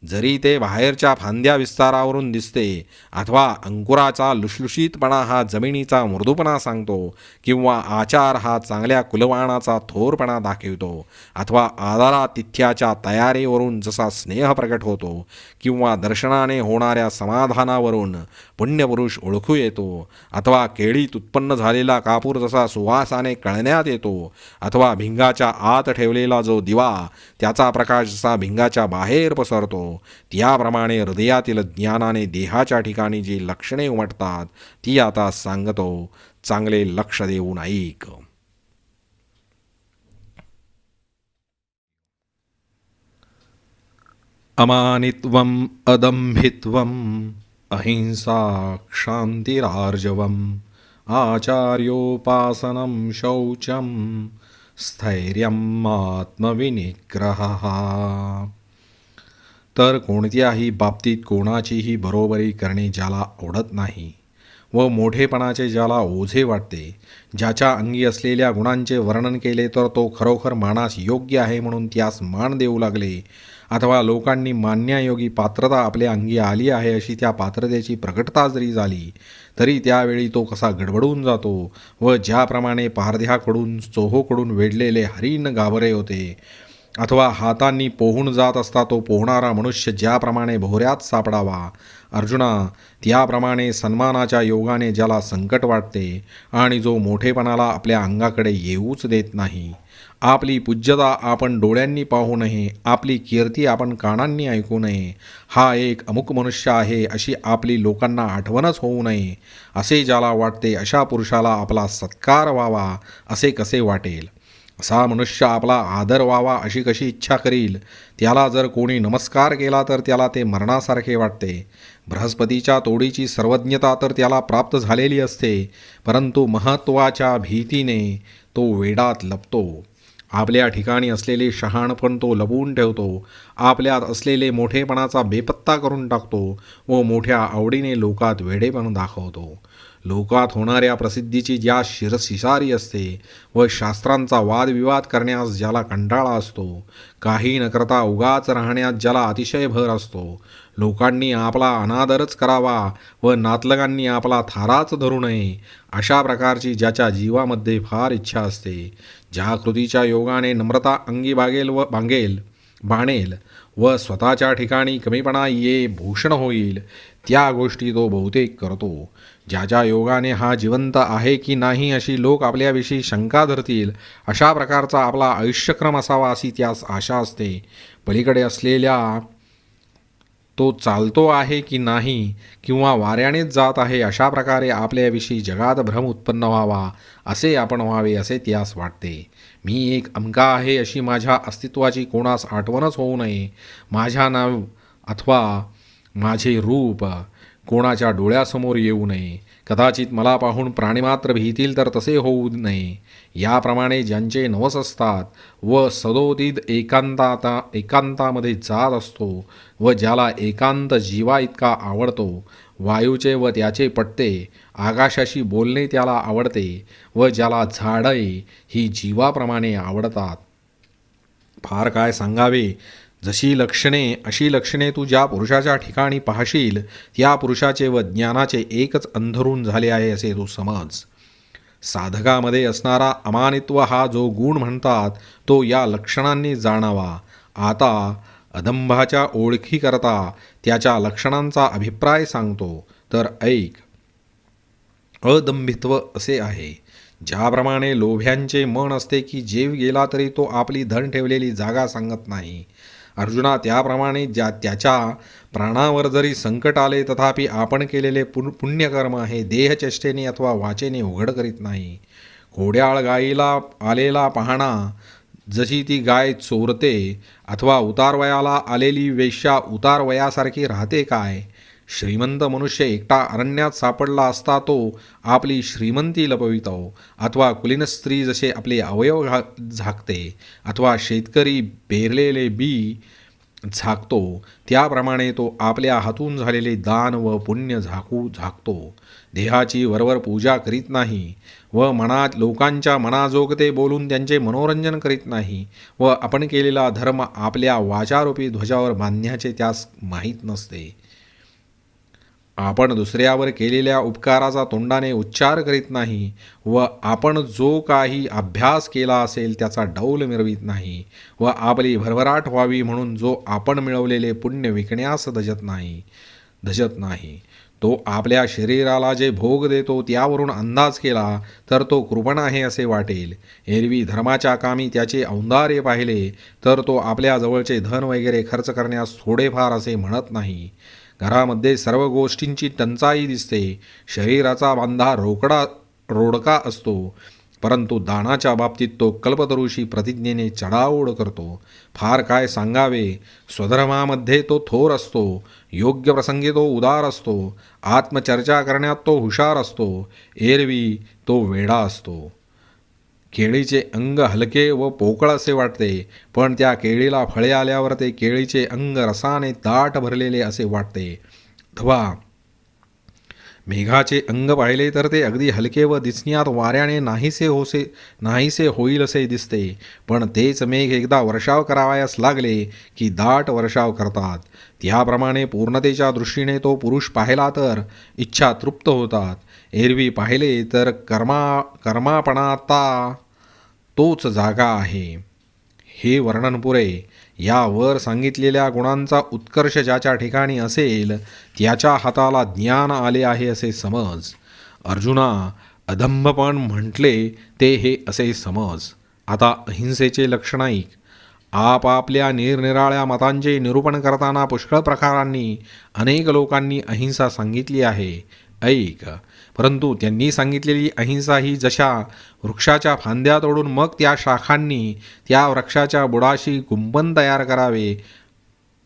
जरी ते बाहेरच्या फांद्या विस्तारावरून दिसते अथवा अंकुराचा लुसलुशीतपणा हा जमिनीचा मृदूपणा सांगतो, किंवा आचार हा चांगल्या कुलवाणाचा थोरपणा दाखवितो, अथवा आदरातिथ्याच्या तयारीवरून जसा स्नेह प्रकट होतो, किंवा दर्शनाने होणाऱ्या समाधानावरून पुण्यपुरुष ओळखू येतो, अथवा केळीत उत्पन्न झालेला कापूर जसा सुवासाने कळण्यात येतो, अथवा भिंगाच्या आत ठेवलेला जो दिवा त्याचा प्रकाश जसा भिंगाच्या बाहेर पसरतो, त्याप्रमाणे हृदयातील ज्ञानाने देहाच्या ठिकाणी जी लक्षणे उमटतात ती आता सांगतो. चांगले लक्ष देऊन ऐक. अमानित्वम अदंभित्वम अहिंसा क्षांतिरार्जवम आचार्योपासनं शौचं स्थैर्यम् आत्मविनिग्रहः. तर कोणत्याही बाबतीत कोणाचीही बरोबरी करणे ज्याला आवडत नाही व मोठेपणाचे ज्याला ओझे वाटते, ज्याच्या अंगी असलेल्या गुणांचे वर्णन केले तर तो खरोखर मानास योग्य आहे म्हणून त्यास मान देऊ लागले, अथवा लोकांनी मानण्यायोगी पात्रता आपल्या अंगी आली आहे अशी त्या पात्रतेची प्रकटता जरी झाली तरी त्यावेळी तो कसा गडबडून जातो व ज्याप्रमाणे पारध्याकडून चोहोकडून वेढलेले हरिण गाभरे होते, अथवा हातांनी पोहून जात असता तो पोहणारा मनुष्य ज्याप्रमाणे भोवऱ्यात सापडावा, अर्जुना, त्याप्रमाणे सन्मानाच्या योगाने ज्याला संकट वाटते आणि जो मोठेपणाला आपल्या अंगाकडे येऊच देत नाही, आपली पूज्यता आपण डोळ्यांनी पाहू नये, आपली कीर्ती आपण कानांनी ऐकू नये, हा एक अमुक मनुष्य आहे अशी आपली लोकांना आठवणच होऊ नये असे ज्याला वाटते, अशा पुरुषाला आपला सत्कार व्हावा असे कसे वाटेल? असा मनुष्य आपला आदर व्हावा अशी कशी इच्छा करील? त्याला जर कोणी नमस्कार केला तर त्याला ते मरणासारखे वाटते. बृहस्पतीच्या तोडीची सर्वज्ञता तर त्याला प्राप्त झालेली असते, परंतु महत्त्वाच्या भीतीने तो वेडात लपतो. आपल्या ठिकाणी असलेले शहाणपण तो लपवून ठेवतो, आपल्यात असलेले मोठेपणाचा बेपत्ता करून टाकतो व मोठ्या आवडीने लोकात वेडेपण दाखवतो. लोकात होणाऱ्या प्रसिद्धीची ज्या शिरशिसारी असते व शास्त्रांचा वादविवाद करण्यास ज्याला कंटाळा असतो, काही न करता उगाच राहण्यात ज्याला अतिशय भर असतो, लोकांनी आपला अनादरच करावा व नातलगांनी आपला थाराच धरू नये अशा प्रकारची ज्याच्या जीवामध्ये फार इच्छा असते, ज्या कृतीच्या योगाने नम्रता अंगी बाणेल व स्वतःच्या ठिकाणी कमीपणा ये भूषण होईल, त्या गोष्टी तो बहुतेक करतो. ज्याच्या योगाने हा जिवंत आहे की नाही अशी लोक आपल्याविषयी शंका धरतील, अशा प्रकारचा आपला आयुष्यक्रम असावा अशी त्यास आशा असते. पलीकडे असलेल्या तो चालतो आहे की नाही किंवा वाऱ्यानेच जात आहे अशा प्रकारे आपल्याविषयी जगात भ्रम उत्पन्न व्हावा, असे आपण व्हावे असे त्यास वाटते. मी एक अमका आहे अशी माझ्या अस्तित्वाची कोणास आठवणच होऊ नये, माझ्या नाव अथवा माझे रूप कोणाच्या डोळ्यासमोर येऊ नये. कदाचित मला पाहून प्राणीमात्र भीतील तर तसे होऊ नये. याप्रमाणे ज्यांचे नवस असतात व सदोदित एकांतामध्ये जात असतो व ज्याला एकांत जीवा इतका आवडतो, वायूचे व त्याचे पट्टे, आकाशाशी बोलणे त्याला आवडते व ज्याला झाडे ही जीवाप्रमाणे आवडतात. फार काय सांगावे, जशी लक्षणे अशी लक्षणे तू ज्या पुरुषाच्या ठिकाणी पाहशील त्या पुरुषाचे व ज्ञानाचे एकच अंधरून झाले आहे असे तू समज. साधकामध्ये असणारा अमानित्व हा जो गुण म्हणतात तो या लक्षणांनी जाणावा. आता अदंभाच्या ओळखीकरता त्याच्या लक्षणांचा अभिप्राय सांगतो, तर ऐक. अदंभित्व असे आहे, ज्याप्रमाणे लोभ्यांचे मन असते की जीव गेला तरी तो आपली धन ठेवलेली जागा सांगत नाही. अर्जुना, त्याप्रमाणे त्याच्या प्राणावर जरी संकट आले तथापि आपण केलेले पुण्यकर्म हे देहचेष्टेने अथवा वाचेने उघड करीत नाही. घोड्याळ गायीला आलेला पाहणा, जशी ती गाय चोरते, अथवा उतारवयाला आलेली वेश्या उतारवयासारखी राहते काय? श्रीमंत मनुष्य एकटा अरण्यात सापडला असता तो आपली श्रीमंती लपवितो, अथवा कुलीन स्त्री जसे आपले अवयव झाकते, अथवा शेतकरी पेरलेले बी झाकतो, त्याप्रमाणे तो आपल्या हातून झालेले दान व पुण्य झाकतो. देहाची वरवर पूजा करीत नाही व मनात लोकांच्या मनाजोगते बोलून त्यांचे मनोरंजन करीत नाही व आपण केलेला धर्म आपल्या वाचारूपी ध्वजावर बांधण्याचे त्यास माहीत नसते. आपण दुसऱ्यावर केलेल्या उपकाराचा तोंडाने उच्चार करीत नाही व आपण जो काही अभ्यास केला असेल त्याचा डौल मिरवित नाही व आपली भरभराट व्हावी म्हणून जो आपण मिळवलेले पुण्य विकण्यास धजत नाही. तो आपल्या शरीराला जे भोग देतो त्यावरून अंदाज केला तर तो कृपण आहे असे वाटेल. एरवी धर्माच्या कामी त्याचे औंदार्य पाहिले तर तो आपल्या जवळचे धन वगैरे खर्च करण्यास थोडेफार असे म्हणत नाही. घरामध्ये सर्व गोष्टींची टंचाई दिसते. शरीराचा बांधा रोडका असतो, परंतु दानाच्या बाबतीत तो कल्पतरुषी प्रतिज्ञेने चढाओढ करतो. फार काय सांगावे, स्वधर्मामध्ये तो थोर असतो, योग्य प्रसंगी तो उदार असतो, आत्मचर्चा करण्यात तो हुशार असतो, एरवी तो वेडा असतो. केळीचे अंग हलके व पोकळ असे वाटते, पण त्या केळीला फळे आल्यावर ते केळीचे अंग रसाने दाट भरलेले असे वाटते. अथवा मेघाचे अंग पाहिले तर ते अगदी हलके व दिसण्यात वाऱ्याने नाहीसे होईल असे दिसते, पण तेच मेघ एकदा वर्षाव करावयास लागले की दाट वर्षाव करतात. त्याप्रमाणे पूर्णतेच्या दृष्टीने तो पुरुष पाहिला तर इच्छा तृप्त होतात, एरवी पाहिले तर कर्मापणाता तोच जागा आहे. हे वर्णन पुरे. यावर सांगितलेल्या गुणांचा उत्कर्ष ज्याच्या ठिकाणी असेल त्याच्या हाताला ज्ञान आले आहे असे समज. अर्जुना, अधम्मपण म्हटले ते हे असे समज. आता अहिंसेचे लक्षण ऐक. आपापल्या निरनिराळ्या मतांचे निरूपण करताना पुष्कळ प्रकारांनी अनेक लोकांनी अहिंसा सांगितली आहे. ऐक. परंतु त्यांनी सांगितलेली अहिंसा ही जशा वृक्षाच्या फांद्या तोडून मग त्या शाखांनी त्या वृक्षाच्या बुडाशी कुंपण तयार करावे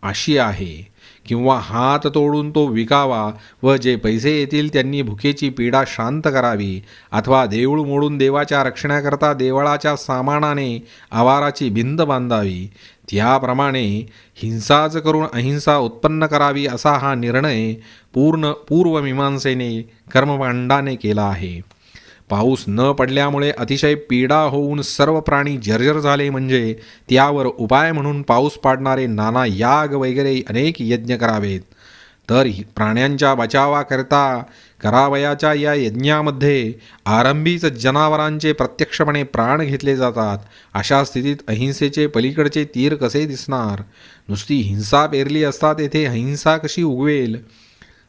अशी आहे, किंवा हात तोडून तो विकावा व जे पैसे येतील त्यांनी भुकेची पीडा शांत करावी, अथवा देऊळ मोडून देवाच्या रक्षणाकरता देवळाच्या सामानाने आवाराची भिंत बांधावी. त्याप्रमाणे हिंसाच करून अहिंसा उत्पन्न करावी असा हा निर्णय पूर्वमीमांसेने कर्मकांडाने केला आहे. पाऊस न पडल्यामुळे अतिशय पीडा होऊन सर्व प्राणी जर्जर झाले म्हणजे त्यावर उपाय म्हणून पाऊस पाडणारे नाना याग वगैरे अनेक यज्ञ करावेत. तर प्राण्यांच्या बचावाकरता करावयाच्या या यज्ञामध्ये आरंभीच जनावरांचे प्रत्यक्षपणे प्राण घेतले जातात. अशा स्थितीत अहिंसेचे पलीकडचे तीर कसे दिसणार? नुसती हिंसा पेरली असता तेथे अहिंसा कशी उगवेल?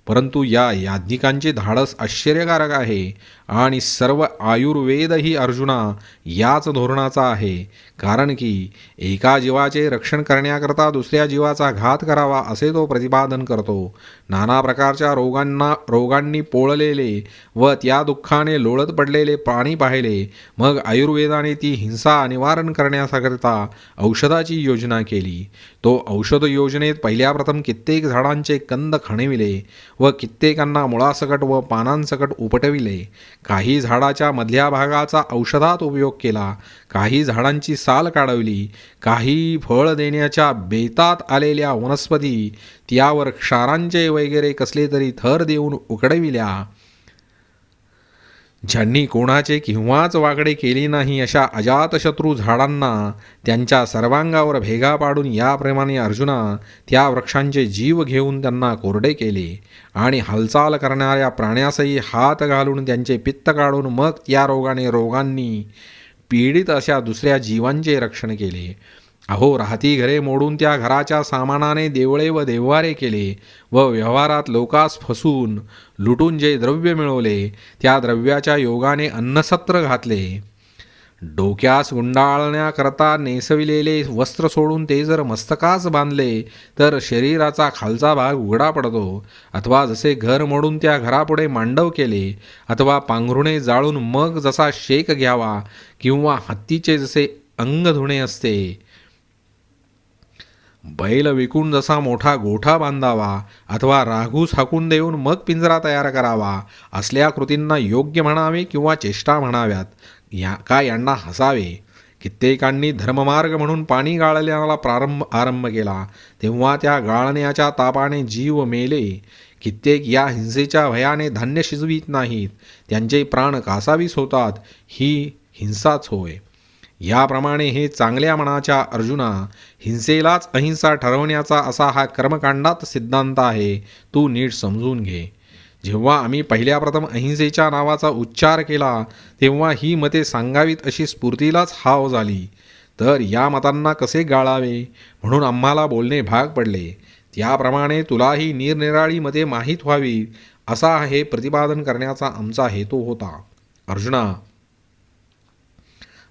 परंतु या याज्ञिकांचे धाडस आश्चर्यकारक आहे आणि सर्व आयुर्वेदही अर्जुना याच धोरणाचा आहे. कारण की एका जीवाचे रक्षण करण्याकरता दुसऱ्या जीवाचा घात करावा असे तो प्रतिपादन करतो. नाना प्रकारच्या रोगांनी पोळलेले व त्या दुःखाने लोळत पडलेले प्राणी पाहिले. मग आयुर्वेदाने ती हिंसा निवारण करण्याकरता औषधाची योजना केली. तो औषध योजनेत पहिल्या प्रथम कित्येक झाडांचे कंद खणविले व कित्येकांना मुळासकट व पानांसकट उपटविले. काही झाडाच्या मधल्या भागाचा औषधात उपयोग केला, काही झाडांची साल काढवली, काही फळ देण्याच्या बेतात आलेल्या वनस्पती त्यावर क्षारांचे वगैरे कसले तरी थर देऊन उकडविल्या. ज्यांनी कोणाचे किंवाच वागडे केले नाही अशा अजातशत्रू झाडांना त्यांच्या सर्वांगावर भेगा पाडून याप्रमाणे अर्जुना त्या वृक्षांचे जीव घेऊन त्यांना कोरडे केले आणि हालचाल करणाऱ्या प्राण्यासही हात घालून त्यांचे पित्त काढून मग त्या रोगांनी पीडित अशा दुसऱ्या जीवांचे रक्षण केले. अहो, राहती घरे मोडून त्या घराच्या सामानाने देवळे व देव्हारे केले व व्यवहारात लोकास फसून लुटून जे द्रव्य मिळवले त्या द्रव्याच्या योगाने अन्नसत्र घातले. डोक्यास गुंडाळण्याकरता नेसविलेले वस्त्र सोडून ते जर मस्तकास बांधले तर शरीराचा खालचा भाग उघडा पडतो. अथवा जसे घर मोडून त्या घरापुढे मांडव केले, अथवा पांघरुणे जाळून मग जसा शेक घ्यावा, किंवा हत्तीचे जसे अंग धुणे असते, बैल विकून जसा मोठा गोठा बांधावा, अथवा राघूस हाकून देऊन मग पिंजरा तयार करावा, असल्या कृतींना योग्य म्हणावे किंवा चेष्टा म्हणाव्यात, यांना हसावे. कित्येकांनी धर्ममार्ग म्हणून पाणी गाळण्याला आरंभ केला, तेव्हा त्या गाळण्याच्या तापाने जीव मेले. कित्येक या हिंसेच्या भयाने धान्य शिजवीत नाहीत, त्यांचे प्राण कासावीस होतात. ही हिंसाच होय. याप्रमाणे हे चांगल्या मनाच्या अर्जुना, हिंसेलाच अहिंसा ठरवण्याचा असा हा कर्मकांडात सिद्धांत आहे. तू नीट समजून घे. जेव्हा आम्ही पहिल्या प्रथम अहिंसेच्या नावाचा उच्चार केला, तेव्हा ही मते सांगावीत अशी स्फूर्तीलाच हाव झाली. तर या मतांना कसे गाळावे म्हणून आम्हाला बोलणे भाग पडले. त्याप्रमाणे तुलाही निरनिराळी मते माहीत व्हावी, असा हे प्रतिपादन करण्याचा आमचा हेतू होता. अर्जुना,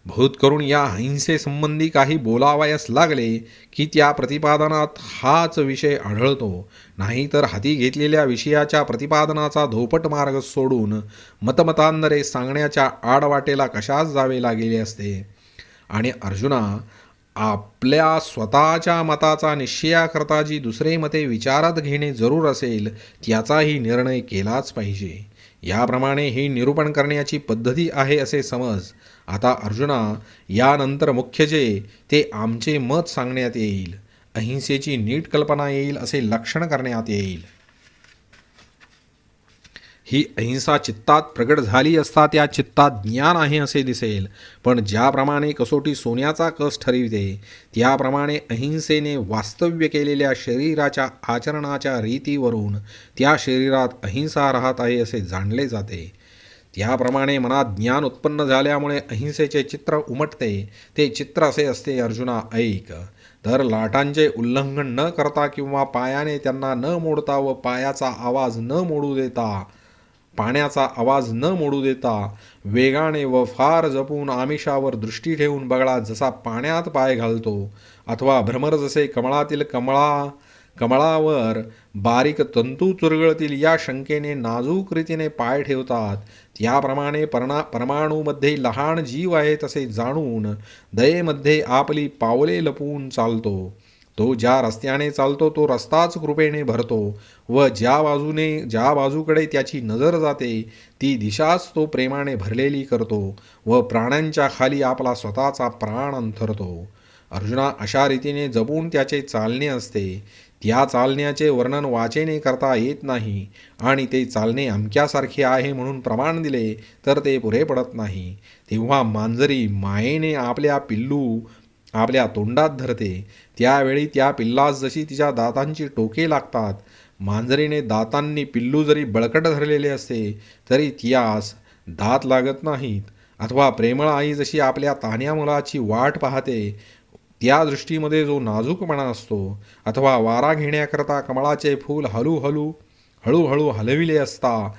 बहुत करून या अहिंसेसंबंधी काही बोलावयास लागले की त्या प्रतिपादनात हाच विषय आढळतो. नाहीतर हाती घेतलेल्या विषयाच्या प्रतिपादनाचा धोपट मार्ग सोडून मतमतांतरे सांगण्याच्या आडवाटेला कशास जावे लागले असते. आणि अर्जुना, आपल्या स्वतःच्या मताचा निश्चयाकरता जी दुसरे मते विचारात घेणे जरूर असेल, त्याचाही निर्णय केलाच पाहिजे. याप्रमाणे ही निरूपण करण्याची पद्धती आहे असे समज. आता अर्जुना, यानंतर मुख्य जे ते आमचे मत सांगण्यात येईल. अहिंसेची नीट कल्पना येईल असे लक्षण करण्यात येईल. ही अहिंसा चित्तात प्रगट झाली असता त्या चित्तात ज्ञान आहे असे दिसेल. पण ज्याप्रमाणे कसोटी सोन्याचा कस ठरविते, त्याप्रमाणे अहिंसेने वास्तव्य केलेल्या शरीराच्या आचरणाच्या रीतीवरून त्या शरीरात अहिंसा राहत आहे असे जाणले जाते. त्याप्रमाणे मनात ज्ञान उत्पन्न झाल्यामुळे अहिंसेचे चित्र उमटते. ते चित्र असे असते. अर्जुना, ऐक. तर लाटांचे उल्लंघन न करता किंवा पायाने त्यांना न मोडता व पायाचा आवाज न मोडू देता, पाण्याचा आवाज न मोडू देता, वेगाने व फार जपून आमिषावर दृष्टी ठेवून बगळा जसा पाण्यात पाय घालतो, अथवा भ्रमर जसे कमळातील कमळावर बारीक तंतू चुरगळतील या शंकेने नाजूक रीतीने पाय ठेवतात, त्याप्रमाणे परमाणूमध्ये लहान जीव आहे तसे जाणून दयेमध्ये आपली पावले लपवून चालतो. तो ज्या रस्त्याने चालतो तो रस्ताच कृपेने भरतो व ज्या बाजूकडे त्याची नजर जाते ती दिशाच तो प्रेमाने भरलेली करतो व प्राण्यांच्या खाली आपला स्वतःचा प्राण अंथरतो. अर्जुना, अशा रीतीने जपून त्याचे चालणे असते. त्या चालण्याचे वर्णन वाचेने करता येत नाही आणि ते चालणे अमक्यासारखे आहे म्हणून प्रमाण दिले तर ते पुरे पडत नाही. तेव्हा मांजरी मायेने आपल्या तोंडात धरते, त्यावेळी त्या पिल्लास जशी तिच्या दातांची टोके लागतात, मांजरीने दातांनी पिल्लू जरी बळकट धरलेले असते तरी तियास दात लागत नाहीत. अथवा प्रेमळ आई जशी आपल्या तान्ह्या मुलाची वाट पाहते, त्या दृष्टीमध्ये जो नाजूकपणा असतो, अथवा वारा घेण्याकरता कमळाचे फूल हळूहळू हलविले असता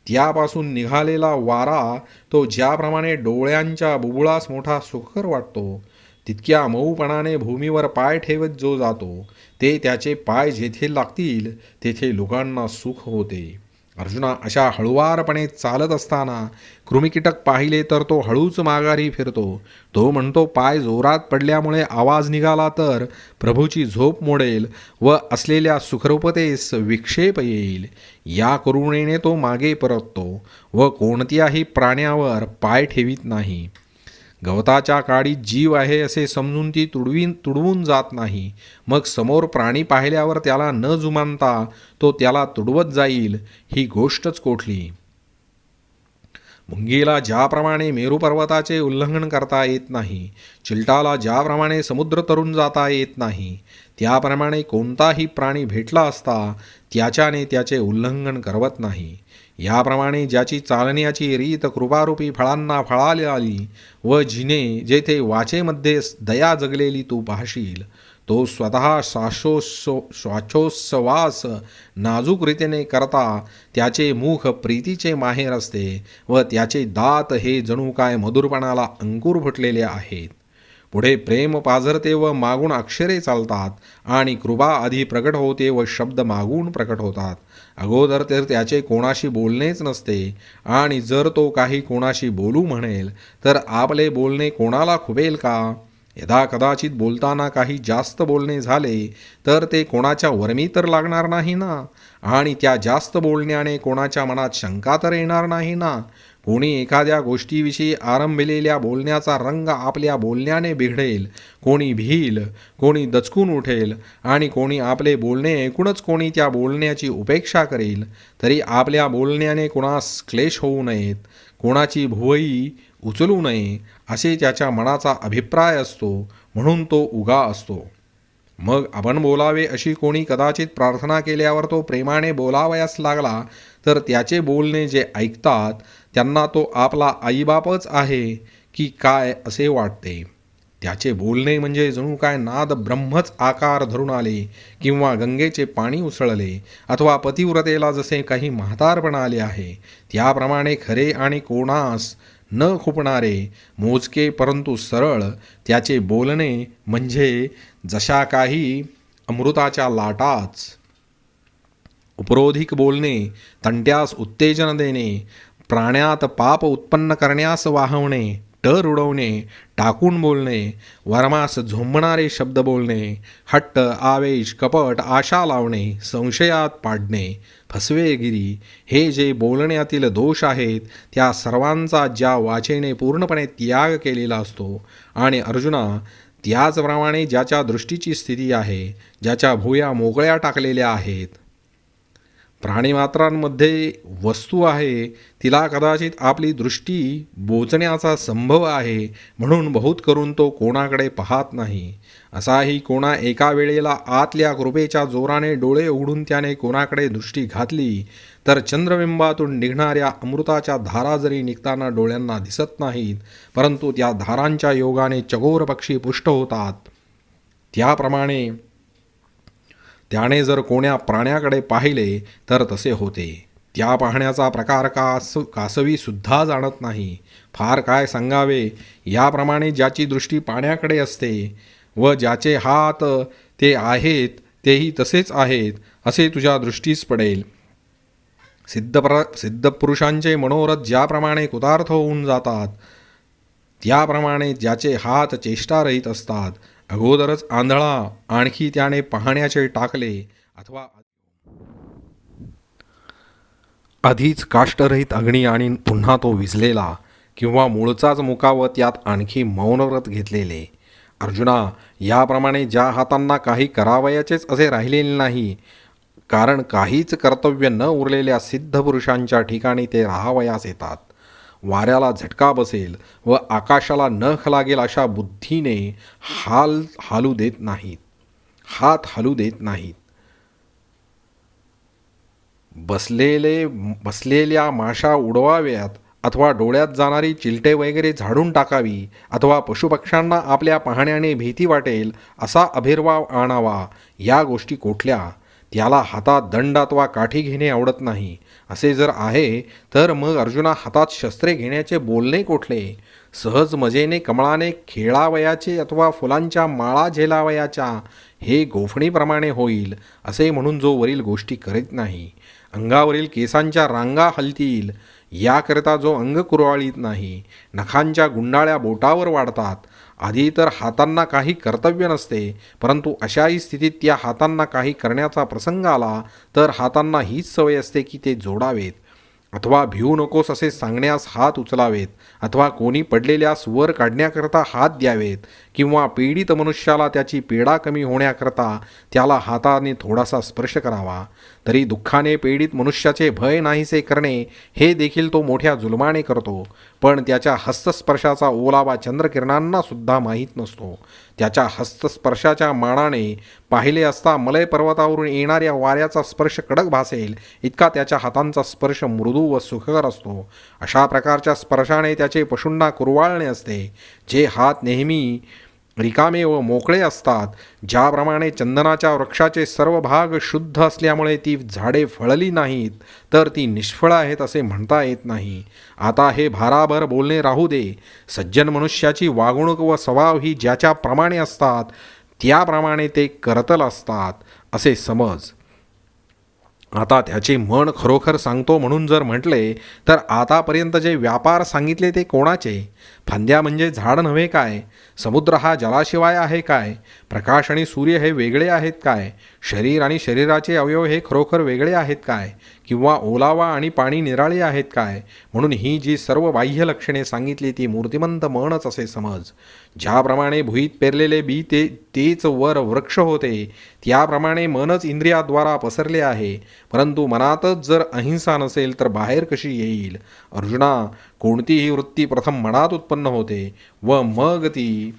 त्यापासून निघालेला वारा तो ज्याप्रमाणे डोळ्यांच्या बुबुळास मोठा सुखकर वाटतो, तितक्या मऊपणाने भूमीवर पाय ठेवत जो जातो, ते त्याचे पाय जेथे लागतील तेथे लोकांना सुख होते. अर्जुना, अशा हळुवारपणे चालत असताना कृमिकीटक पाहिले तर तो हळूच माघारी फिरतो. तो म्हणतो, पाय जोरात पडल्यामुळे आवाज निघाला तर प्रभूची झोप मोडेल व असलेल्या सुखरूपतेस विक्षेप येईल. या करुणेने तो मागे परततो व कोणत्याही प्राण्यावर पाय ठेवीत नाही. गवताच्या काडीत जीव आहे असे समजून ती तुडवून जात नाही. मग समोर प्राणी पाहिल्यावर त्याला न जुमानता तो त्याला तुडवत जाईल, ही गोष्टच कोठली. मुंगीला ज्याप्रमाणे मेरू पर्वताचे उल्लंघन करता येत नाही, चिलटाला ज्याप्रमाणे समुद्र तरून जाता येत नाही, त्याप्रमाणे कोणताही प्राणी भेटला असता त्याच्याने त्याचे उल्लंघन करवत नाही. याप्रमाणे ज्याची चालण्याची रीत कृपारूपी फळांना फळाली व जिने जेथे वाचेमध्ये दया जगलेली तू पाहशील, तो स्वतः श्वासोच्छवास नाजूक रीतीने करता त्याचे मुख प्रीतीचे माहेर असते व त्याचे दात हे जणू काय मधुरपणाला अंकुर फुटलेले आहेत. पुढे प्रेम पाझरते व मागून अक्षरे चालतात आणि कृपा आधी प्रकट होते व शब्द मागून प्रकट होतात. अगोदर तर त्याचे कोणाशी बोलणेच नसते आणि जर तो काही कोणाशी बोलू म्हणेल तर आपले बोलणे कोणाला खुपेल का? यदा कदाचित बोलताना काही जास्त बोलणे झाले तर ते कोणाच्या वर्मी तर लागणार नाही ना, आणि त्या जास्त बोलण्याने कोणाच्या मनात शंका तर येणार नाही ना. कोणी एखाद्या गोष्टीविषयी आरंभिलेल्या बोलण्याचा रंग आपल्या बोलण्याने बिघडेल, कोणी भिईल, कोणी दचकून उठेल आणि कोणी आपले बोलणे ऐकूनच कोणी त्या बोलण्याची उपेक्षा करेल, तरी आपल्या बोलण्याने कोणास क्लेश होऊ नयेत, कोणाची भुवई उचलू नये असे त्याच्या मनाचा अभिप्राय असतो, म्हणून तो उगा असतो. मग आपण बोलावे अशी कोणी कदाचित प्रार्थना केल्यावर तो प्रेमाने बोलावयास लागला, तर त्याचे बोलणे जे ऐकतात त्यांना तो आपला आईबापच आहे की काय असे वाटते. त्याचे बोलणे म्हणजे जणू काय नाद ब्रह्मच आकार धरून आले, किंवा गंगेचे पाणी उसळले, अथवा पतिव्रतेला जसे काही म्हातारपण आले आहे त्याप्रमाणे खरे आणि कोणास न खुपणारे, मोजके परंतु सरळ त्याचे बोलणे म्हणजे जशा काही अमृताच्या लाटाच. उपरोधिक बोलणे, तंट्यास उत्तेजन देणे, प्राण्यात पाप उत्पन्न करण्यास वाहवणे, टर उडवणे, टाकून बोलणे, वर्मास झोंबणारे शब्द बोलणे, हट्ट, आवेश, कपट, आशा लावणे, संशयात पाडणे, फसवेगिरी, हे जे बोलण्यातील दोष आहेत त्या सर्वांचा ज्या वाचेने पूर्णपणे त्याग केलेला असतो. आणि अर्जुना, त्याचप्रमाणे ज्याच्या दृष्टीची स्थिती आहे, ज्याच्या भुया मोकळ्या टाकलेल्या आहेत, प्राणीमात्रांमध्ये वस्तू आहे, तिला कदाचित आपली दृष्टी बोचण्याचा संभव आहे, म्हणून बहुत करून तो कोणाकडे पाहत नाही. असाही कोणा एका वेळेला आतल्या कृपेच्या जोराने डोळे उघडून त्याने कोणाकडे दृष्टी घातली, तर चंद्रबिंबातून निघणाऱ्या अमृताच्या धारा जरी निघताना डोळ्यांना दिसत नाहीत, परंतु त्या धारांच्या योगाने चकोर पक्षी पुष्ट होतात, त्याप्रमाणे त्याने जर कोण्या प्राण्याकडे पाहिले तर तसे होते. त्या पाहण्याचा प्रकार कासवी सुद्धा जाणत नाही. फार काय सांगावे, याप्रमाणे ज्याची दृष्टी पाण्याकडे असते व ज्याचे हात ते आहेत तेही तसेच आहेत असे तुझ्या दृष्टीस पडेल. सिद्धपुरुषांचे मनोरथ ज्याप्रमाणे कृतार्थ होऊन जातात, त्याप्रमाणे ज्याचे हात चेष्टारहित असतात, अगोदरच आंधळा आणखी त्याने पाहण्याचे टाकले, अथवा आधीच काष्टरहित अग्नी आणि पुन्हा तो विझलेला, किंवा मूळचाच मुका व त्यात आणखी मौनव्रत घेतलेले. अर्जुना, याप्रमाणे ज्या हातांना काही करावयाचेच असे राहिलेले नाही, कारण काहीच कर्तव्य न उरलेल्या सिद्धपुरुषांच्या ठिकाणी ते राहावयास येतात. वाऱ्याला झटका बसेल व आकाशाला नख लागेल अशा बुद्धीने हालू देत नाहीत, हात हालू देत नाहीत. बसलेल्या माशा उडवाव्यात, अथवा डोळ्यात जाणारी चिलटे वगैरे झाडून टाकावी, अथवा पशुपक्ष्यांना आपल्या पाहण्याने भीती वाटेल असा अभिर्भाव आणावा, या गोष्टी कोठल्या? त्याला हातात दंड अथवा काठी घेणे आवडत नाही. असे जर आहे तर मग अर्जुना, हातात शस्त्रे घेण्याचे बोलणे कोठले? सहज मजेने कमळाने खेळावयाचे अथवा फुलांच्या माळा झेलावयाच्या, हे गोफणीप्रमाणे होईल असे म्हणून जो वरील गोष्टी करीत नाही. अंगावरील केसांच्या रांगा हलतील याकरिता जो अंग कुरवाळीत नाही. नखांच्या गुंडाळ्या बोटावर वाढतात. आधी तर हातांना काही कर्तव्य नसते, परंतु अशाही स्थितीत त्या हातांना काही करण्याचा प्रसंग आला तर हातांना हीच सवय असते की ते जोडावेत, अथवा भिवू नकोस असे सांगण्यास हात उचलावेत, अथवा कोणी पडलेल्यास वर काढण्याकरता हात द्यावेत, किंवा पीडित मनुष्याला त्याची पीडा कमी होण्याकरता त्याला हाताने थोडासा स्पर्श करावा. तरी दुःखाने पीडित मनुष्याचे भय नाहीसे करणे हे देखील तो मोठ्या जुलमाने करतो, पण त्याच्या हस्तस्पर्शाचा ओलावा चंद्रकिरणांना सुद्धा माहीत नसतो. त्याच्या हस्तस्पर्शाच्या मानाने पाहिले असता मलय पर्वतावरून येणाऱ्या वाऱ्याचा स्पर्श कडक भासेल इतका त्याच्या हातांचा स्पर्श मृदू व सुखकर असतो. अशा प्रकारच्या स्पर्शाने त्याचे पशूंना कुरवाळणे असते. जे हात नेहमी रिकामे व मोकळे असतात, ज्याप्रमाणे चंदनाच्या वृक्षाचे सर्व भाग शुद्ध असल्यामुळे ती झाडे फळली नाहीत, तर ती निष्फळ आहेत असे म्हणता येत नाही. आता हे भाराभर बोलणे राहू दे. सज्जन मनुष्याची वागणूक व स्वभाव ही ज्याच्या प्रमाणे असतात त्याप्रमाणे ते करतल असतात असे समज. आता त्याचे मन खरोखर सांगतो म्हणून जर म्हटले तर आतापर्यंत जे व्यापार सांगितले ते कोणाचे? फांद्या म्हणजे झाड नव्हे काय? समुद्र हा जलाशिवाय आहे काय? प्रकाश आणि सूर्य हे वेगळे आहेत काय? शरीर आणि शरीराचे अवयव हे खरोखर वेगळे आहेत काय? किंवा ओलावा आणि पाणी निराळी आहेत काय? म्हणून ही जी सर्व बाह्य लक्षणे सांगितली ती मूर्तिमंत मनच असे समज. ज्याप्रमाणे भुईत पेरलेले बी तेच वर वृक्ष होते, त्याप्रमाणे मनच इंद्रियाद्वारा पसरले आहे. परंतु मनातच जर अहिंसा नसेल तर बाहेर कशी येईल? अर्जुना, कोणतीही वृत्ती प्रथम मनात उत्पन्न होते व मग ती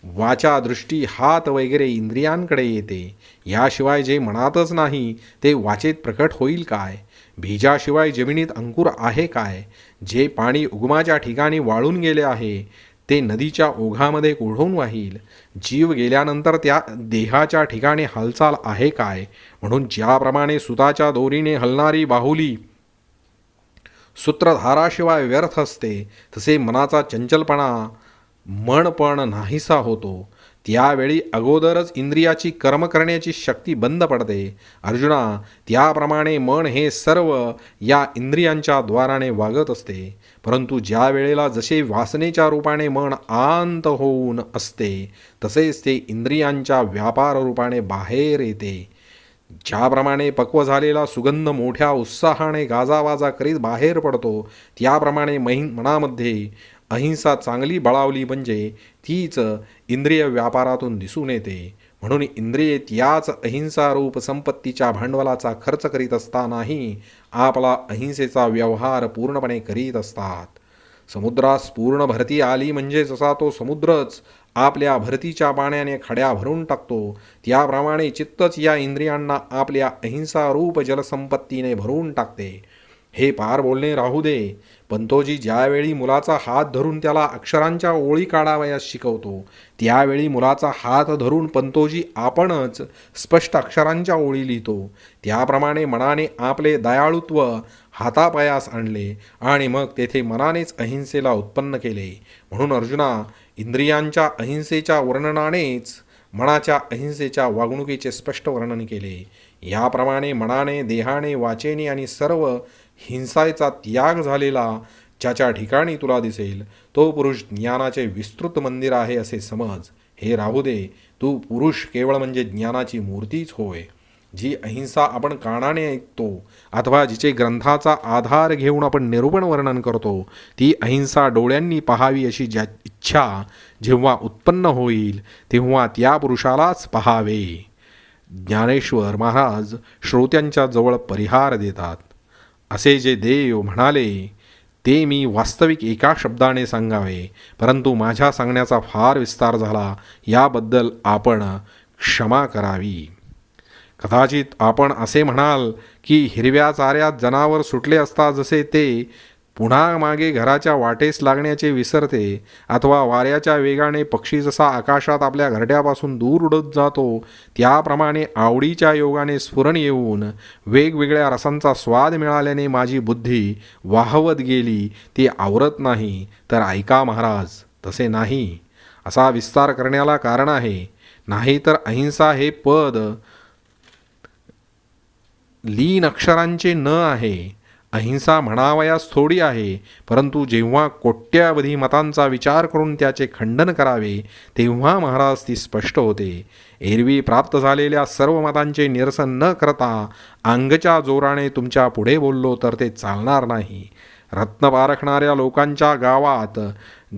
वाचा, दृष्टी, हात वगैरे इंद्रियांकडे येते. याशिवाय जे मनातच नाही ते वाचेत प्रकट होईल काय? बीजाशिवाय जमिनीत अंकुर आहे काय? जे पाणी उगमाच्या ठिकाणी वाळून गेले आहे ते नदीच्या ओघामध्ये कुठून वाहील? जीव गेल्यानंतर त्या देहाच्या ठिकाणी हालचाल आहे काय? म्हणून ज्याप्रमाणे सुताच्या दोरीने हलणारी बाहुली सूत्रधाराशिवाय व्यर्थ असते, तसे मनाचा चंचलपणा मनपण नाहीसा होतो. त्यावेळी अगोदरच इंद्रियाची कर्म करण्याची शक्ती बंद पडते. अर्जुना, त्याप्रमाणे मन हे सर्व या इंद्रियांच्या द्वाराने वागत असते. परंतु ज्या वेळेला जसे वासनेच्या रूपाने मन आंत होऊन असते, तसेच ते इंद्रियांच्या व्यापार रूपाने बाहेर येते. ज्याप्रमाणे पक्व झालेला सुगंध मोठ्या उत्साहाने गाजावाजा करीत बाहेर पडतो, त्याप्रमाणे मनामध्ये अहिंसा चांगली बळावली म्हणजे तीच इंद्रिय व्यापारातून दिसून येते. म्हणून इंद्रिये त्याच अहिंसारूप संपत्तीच्या भांडवलाचा खर्च करीत असतानाही आपला अहिंसेचा व्यवहार पूर्णपणे करीत असतात. समुद्रास पूर्ण भरती आली म्हणजे जसा तो समुद्रच आपल्या भरतीच्या पाण्याने खड्या भरून टाकतो, त्याप्रमाणे चित्तच या इंद्रियांना आपल्या अहिंसारूप जलसंपत्तीने भरून टाकते. हे पार बोलणे राहू दे. पंतोजी ज्यावेळी मुलाचा हात धरून त्याला अक्षरांच्या ओळी काढावयास शिकवतो, त्यावेळी मुलाचा हात धरून पंतोजी आपणच स्पष्ट अक्षरांच्या ओळी लिहितो. त्याप्रमाणे मनाने आपले दयाळुत्व हातापायास आणले आणि मग तेथे मनानेच अहिंसेला उत्पन्न केले. म्हणून अर्जुना, इंद्रियांच्या अहिंसेच्या वर्णनानेच मनाच्या अहिंसेच्या वागणुकीचे स्पष्ट वर्णन केले. याप्रमाणे मनाने, देहाने, वाचेने आणि सर्व हिंसाचा त्याग झालेला ज्याच्या ठिकाणी तुला दिसेल, तो पुरुष ज्ञानाचे विस्तृत मंदिर आहे असे समज. हे राहू दे, तू पुरुष केवळ म्हणजे ज्ञानाची मूर्तीच होय. जी अहिंसा आपण कानाने ऐकतो अथवा जिचे ग्रंथाचा आधार घेऊन आपण निरूपण वर्णन करतो, ती अहिंसा डोळ्यांनी पहावी अशी ज्या इच्छा जेव्हा उत्पन्न होईल तेव्हा त्या पुरुषालाच पहावे. ज्ञानेश्वर महाराज श्रोत्यांच्या जवळ परिहार देतात. असे जे देव म्हणाले ते मी वास्तविक एका शब्दाने सांगावे, परंतु माझ्या सांगण्याचा फार विस्तार झाला, याबद्दल आपण क्षमा करावी. कदाचित आपण असे म्हणाल की हिरव्या चाऱ्यात जनावर सुटले असता जसे ते पुन्हा मागे घराच्या वाटेस लागण्याचे विसरते, अथवा वाऱ्याच्या वेगाने पक्षी जसा आकाशात आपल्या घरट्यापासून दूर उडत जातो, त्याप्रमाणे आवडीच्या योगाने स्फुरण येऊन वेगवेगळ्या रसांचा स्वाद मिळाल्याने माझी बुद्धी वाहवत गेली, ती आवरत नाही. तर ऐका महाराज, तसे नाही. असा विस्तार करण्याला कारण आहे. नाहीतर अहिंसा हे पद लीन अक्षरांचे न आहे. अहिंसा म्हणावयास थोडी आहे, परंतु जेव्हा कोट्यावधी मतांचा विचार करून त्याचे खंडन करावे तेव्हा महाराज ती स्पष्ट होते. एरवी प्राप्त झालेल्या सर्व मतांचे निरसन न करता अंगच्या जोराने तुमच्या पुढे बोललो तर ते चालणार नाही. रत्न पारखणाऱ्या लोकांच्या गावात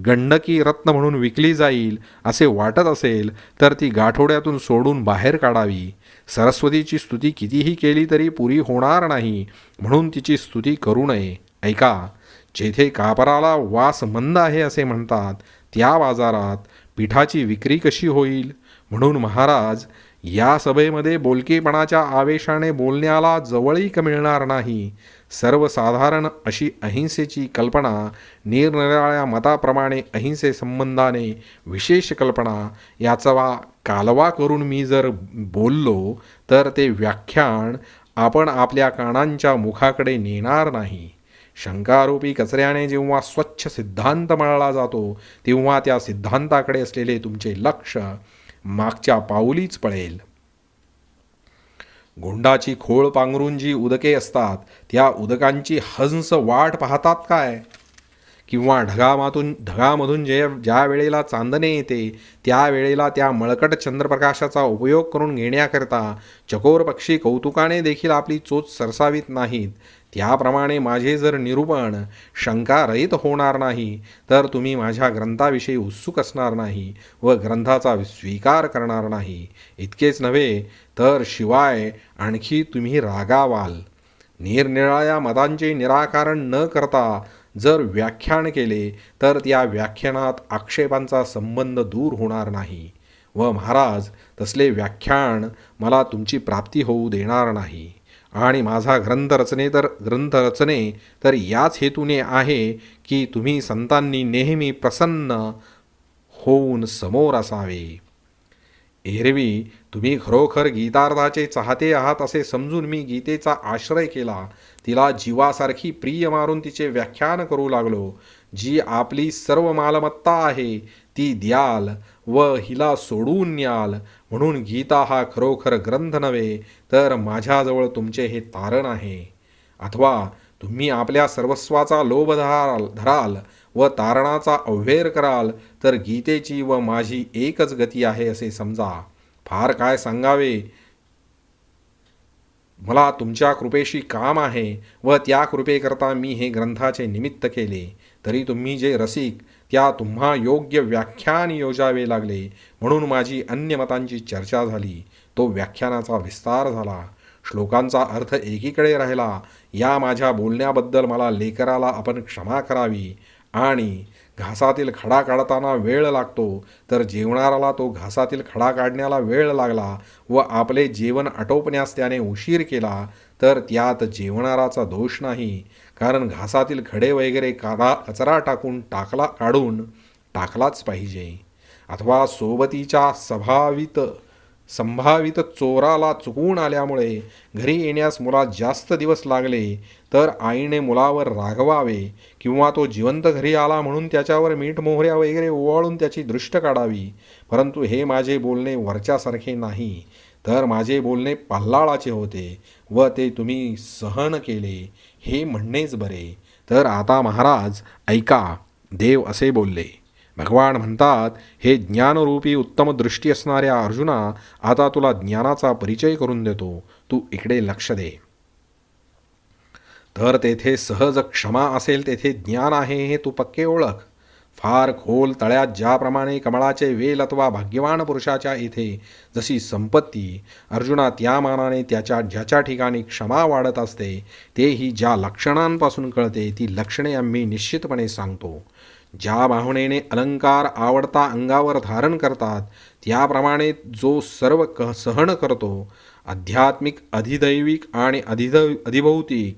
गंडकी रत्न म्हणून विकली जाईल असे वाटत असेल तर ती गाठोड्यातून सोडून बाहेर काढावी. सरस्वतीची स्तुती कितीही केली तरी पुरी होणार नाही, म्हणून तिची स्तुती करू नये. ऐका, जेथे कापराला वास मंद आहे असे म्हणतात, त्या बाजारात पिठाची विक्री कशी होईल? म्हणून महाराज, या सभेमध्ये बोलकेपणाच्या आवेशाने बोलण्याला जवळीक मिळणार नाही. सर्वसाधारण अशी अहिंसेची कल्पना, निरनिराळ्या मताप्रमाणे अहिंसे संबंधाने विशेष कल्पना याचा कालवा करून मी जर बोललो तर ते व्याख्यान आपण आपल्या कानांच्या मुखाकडे नेणार नाही. शंकारूपी कचऱ्याने जेव्हा स्वच्छ सिद्धांत मळला जातो तेव्हा त्या सिद्धांताकडे असलेले तुमचे लक्ष मागच्या पाऊलीच पळेल. गोंडाची खोळ पांघरून जी उदके असतात त्या उदकांची हंस वाट पाहतात काय? किंवा ढगामधून ज्या वेळेला चांदणे येते त्या वेळेला त्या मळकट चंद्रप्रकाशाचा उपयोग करून घेण्याकरता चकोर पक्षी कौतुकाने देखील आपली चोच सरसावीत नाहीत, त्याप्रमाणे माझे जर निरूपण शंकारहित होणार नाही तर तुम्ही माझ्या ग्रंथाविषयी उत्सुक असणार नाही व ग्रंथाचा स्वीकार करणार नाही. इतकेच नव्हे तर शिवाय आणखी तुम्ही रागावाल. निरनिराळ्या मतांचे निराकरण न करता जर व्याख्यान केले तर त्या व्याख्यानात आक्षेपांचा संबंध दूर होणार नाही व महाराज तसले व्याख्यान मला तुमची प्राप्ती होऊ देणार नाही. आणि माझा ग्रंथरचने तर याच हेतूने आहे की तुम्ही संतांनी नेहमी प्रसन्न होऊन समोर असावे. एरवी तुम्ही खरोखर गीतार्थाचे चाहते आहात असे समजून मी गीतेचा आश्रय केला, तिला जीवासारखी प्रिय मारून तिचे व्याख्यान करू लागलो. जी आपली सर्व मालमत्ता आहे ती द्याल व हिला सोडून न्याल, म्हणून गीता हा खरोखर ग्रंथ नव्हे तर माझ्याजवळ तुमचे हे तारण आहे. अथवा तुम्ही आपल्या सर्वस्वाचा लोभ धराल व तारणाचा अव्हेर कराल तर गीतेची व माझी एकच गती आहे असे समजा. फार काय सांगावे, मला तुमच्या कृपेशी काम आहे व त्या कृपेकरता मी हे ग्रंथाचे निमित्त केले. तरी तुम्ही जे रसिक त्या तुम्हा योग्य व्याख्यान योजावे लागले, म्हणून माझी अन्य मतांची चर्चा झाली. तो व्याख्यानाचा विस्तार झाला. श्लोकांचा अर्थ एकीकडे राहिला. या माझ्या बोलण्याबद्दल मला लेकराला आपण क्षमा करावी. आणि घासातील खडा काढताना वेळ लागतो तर जेवणाराला तो घासातील खडा काढण्याला वेळ लागला व आपले जेवण आटोपण्यास त्याने उशीर केला तर त्यात जेवणाराचा दोष नाही, कारण घासातील खडे वगैरे कचरा काढून टाकलाच पाहिजे. अथवा सोबतीच्या संभावित चोराला चुकून आल्यामुळे घरी येण्यास मुला जास्त दिवस लागले तर आईने मुलावर रागवावे, किंवा तो जिवंत घरी आला म्हणून त्याच्यावर मीठ मोहऱ्या वगैरे ओवाळून त्याची दृष्ट काढावी. परंतु हे माझे बोलणे वरच्यासारखे नाही, तर माझे बोलणे पल्हाळाचे होते व ते तुम्ही सहन केले हे म्हणणेच बरे. तर आता महाराज ऐका, देव असे बोलले. भगवान म्हणतात, हे ज्ञानरूपी उत्तम दृष्टी असणाऱ्या अर्जुना, आता तुला ज्ञानाचा परिचय करून देतो, तू इकडे लक्ष दे. तर तेथे सहज क्षमा असेल तेथे ज्ञान आहे हे तू पक्के ओळख. फार खोल तळ्यात ज्याप्रमाणे कमळाचे वेल अथवा भाग्यवान पुरुषाच्या इथे जशी संपत्ती, अर्जुना त्या मानाने ज्याच्या ठिकाणी क्षमा वाढत असते तेही ज्या लक्षणांपासून कळते ती लक्षणे आम्ही निश्चितपणे सांगतो. ज्या भावनेने अलंकार आवडता अंगावर धारण करतात त्याप्रमाणे जो सर्व सहन करतो, आध्यात्मिक, अधिदैविक आणि अधिभौतिक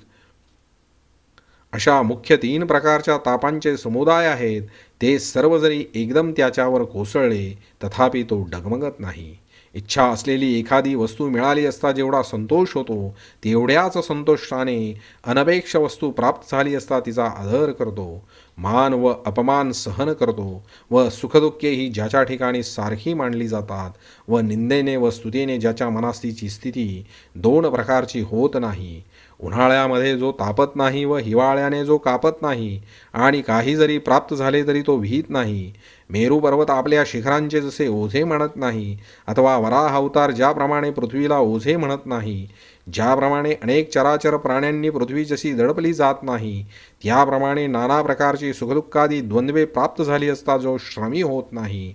अशा मुख्य 3 प्रकारच्या तापांचे समुदाय आहेत, ते सर्व जरी एकदम त्याच्यावर कोसळले तथापि तो डगमगत नाही. इच्छा असलेली एखादी वस्तू मिळाली असता जेवढा संतोष होतो तेवढ्याच संतोषाने अनपेक्ष वस्तू प्राप्त झाली असता तिचा आदर करतो. मान व अपमान सहन करतो व सुखदुःखे ही ज्याच्या ठिकाणी सारखी मांडली जातात व निंदेने व स्तुतीने ज्याच्या मनास तिची स्थिती 2 प्रकारची होत नाही. उन्हाळ्यामध्ये जो तापत नाही व हिवाळ्याने जो कापत नाही, आणि काही जरी प्राप्त झाले तरी तो भीत नाही. मेरू पर्वत आपल्या शिखरांचे जसे ओझे म्हणत नाही, अथवा वराह अवतार ज्याप्रमाणे पृथ्वीला ओझे म्हणत नाही, ज्याप्रमाणे अनेक चराचर प्राण्यांनी पृथ्वी जशी दडपली जात नाही, त्याप्रमाणे नाना प्रकारची सुखदुःखादी द्वंद्वे प्राप्त झाली असता जो श्रमी होत नाही.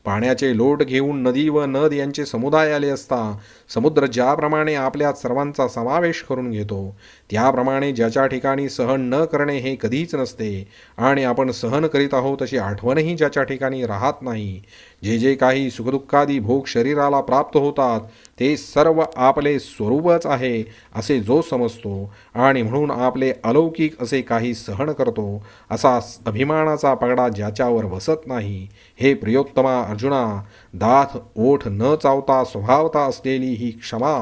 पाण्याचे लोट घेऊन नदी व नद यांचे समुदाय आले असता समुद्र ज्याप्रमाणे आपल्या सर्वांचा समावेश करून घेतो, त्याप्रमाणे ज्याच्या ठिकाणी सहन न करणे हे कधीच नसते आणि आपण सहन करीत आहोत अशी आठवणही ज्याच्या ठिकाणी राहत नाही. जे जे काही सुखदुःखादी भोग शरीराला प्राप्त होतात ते सर्व आपले स्वरूपच आहे असे जो समजतो आणि म्हणून आपले अलौकिक असे काही सहन करतो, असा अभिमानाचा पगडा ज्याच्यावर बसत नाही. हे प्रियोत्तमा अर्जुना, दात ओठ न चावता स्वभावता असलेली ही क्षमा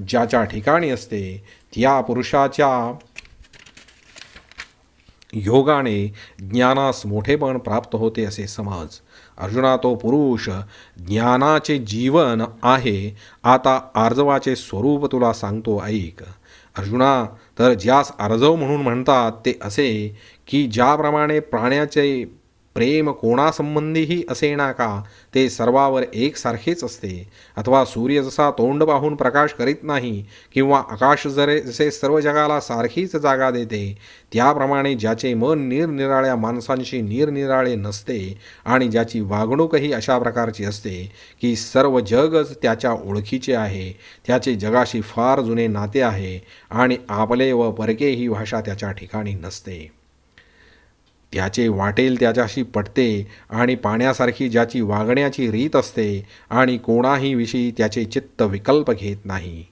ज्याच्या ठिकाणी असते त्या पुरुषाच्या योगाने ज्ञानास मोठेपण प्राप्त होते असे समज. अर्जुना, तो पुरुष ज्ञानाचे जीवन आहे. आता आर्जवाचे स्वरूप तुला सांगतो, ऐक. अर्जुना, तर ज्यास आर्जव म्हणून म्हणतात ते असे की ज्याप्रमाणे प्राण्याचे प्रेम कोणासंबंधीही असेना का ते सर्वावर एकसारखेच असते, अथवा सूर्य जसा तोंड पाहून प्रकाश करीत नाही किंवा आकाश जसे सर्व जगाला सारखीच जागा देते, त्याप्रमाणे ज्याचे मन निरनिराळ्या माणसांशी निरनिराळे नसते आणि ज्याची वागणूकही अशा प्रकारची असते की सर्व जगच त्याच्या ओळखीचे आहे, त्याचे जगाशी फार जुने नाते आहे आणि आपले व परके ही भाषा त्याच्या ठिकाणी नसते. त्याचे वाटेल त्याच्याशी पटते आणि पाण्यासारखी ज्याची वागण्याची रीत असते आणि कोणाही विषयी त्याचे चित्त विकल्प घेत नाही.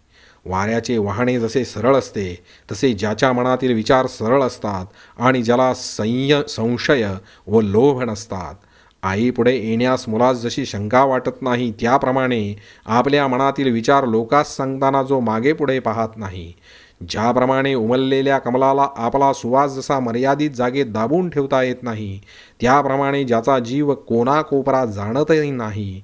वाऱ्याचे वाहणे जसे सरळ असते तसे ज्याच्या मनातील विचार सरळ असतात आणि ज्याला संशय व लोभ नसतात. आईपुढे येण्यास मुलास जशी शंका वाटत नाही त्याप्रमाणे आपल्या मनातील विचार लोकास सांगताना जो मागे पुढे पाहत नाही. ज्याप्रमाणे उमललेल्या कमलाला आपला सुवास जसा मर्यादित जागेत दाबून ठेवता येत नाही, त्याप्रमाणे ज्याचा जीव कोनाकोपरा जाणतही नाही.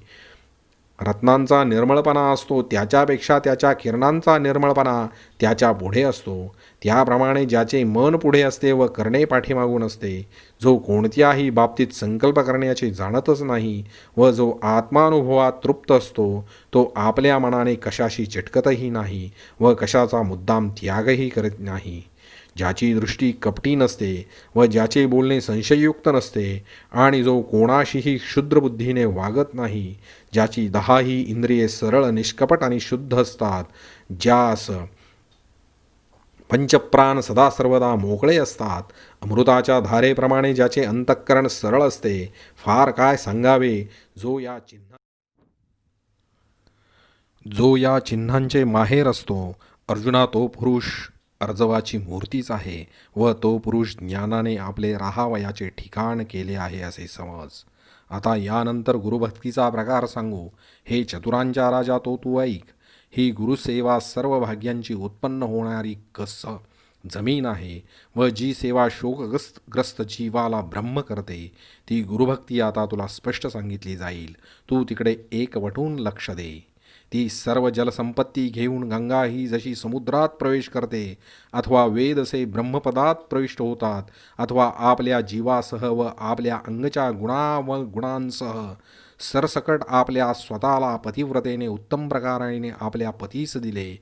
रत्नांचा निर्मळपणा असतो त्याच्यापेक्षा त्याच्या किरणांचा निर्मळपणा त्याच्या पुढे असतो. त्याप्रमाणे ज्याचे मन पुढे असते व करणे पाठीमागून असते, जो कोणत्याही बाबतीत संकल्प करण्याचे जाणतच नाही व जो आत्मानुभवात तृप्त असतो, तो आपल्या मनाने कशाशी चिटकतही नाही व कशाचा मुद्दाम त्यागही करत नाही. ज्याची दृष्टी कपटी नसते व ज्याचे बोलणे संशययुक्त नसते आणि जो कोणाशीही क्षुद्रबुद्धीने वागत नाही, ज्याची 10ही इंद्रिये सरळ निष्कपट आणि शुद्ध असतात, ज्यास पंचप्राण सदा सर्वदा मोकळे असतात, अमृताच्या धारेप्रमाणे ज्याचे अंतःकरण सरळ असते, फार काय सांगावे. जो या चिन्हांचे माहेर असतो, अर्जुना, तो पुरुष अर्जवाची मूर्तीच आहे व तो पुरुष ज्ञानाने आपले राहावयाचे ठिकाण केले आहे असे समज. आता यानंतर गुरुभक्तीचा प्रकार सांगू. हे चतुरांच्या राजा, तो तू ऐक. ही गुरुसेवा सर्व भाग्यांची उत्पन्न होणारी जमीन आहे व जी सेवा शोकग्रस्त जीवाला ब्रह्म करते, ती गुरुभक्ती आता तुला स्पष्ट सांगितली जाईल. तू तिकडे एकवटून लक्ष दे. ती सर्व जलसंपत्ती घेऊन गंगा ही जशी समुद्रात प्रवेश करते, अथवा वेद असे ब्रह्मपदात प्रविष्ट होतात, अथवा आपल्या जीवासह व आपल्या अंगच्या गुणांसह सरसकट आपल्या स्वतःला पतिव्रतेने उत्तम प्रकाराने आपल्या पतीस दिले,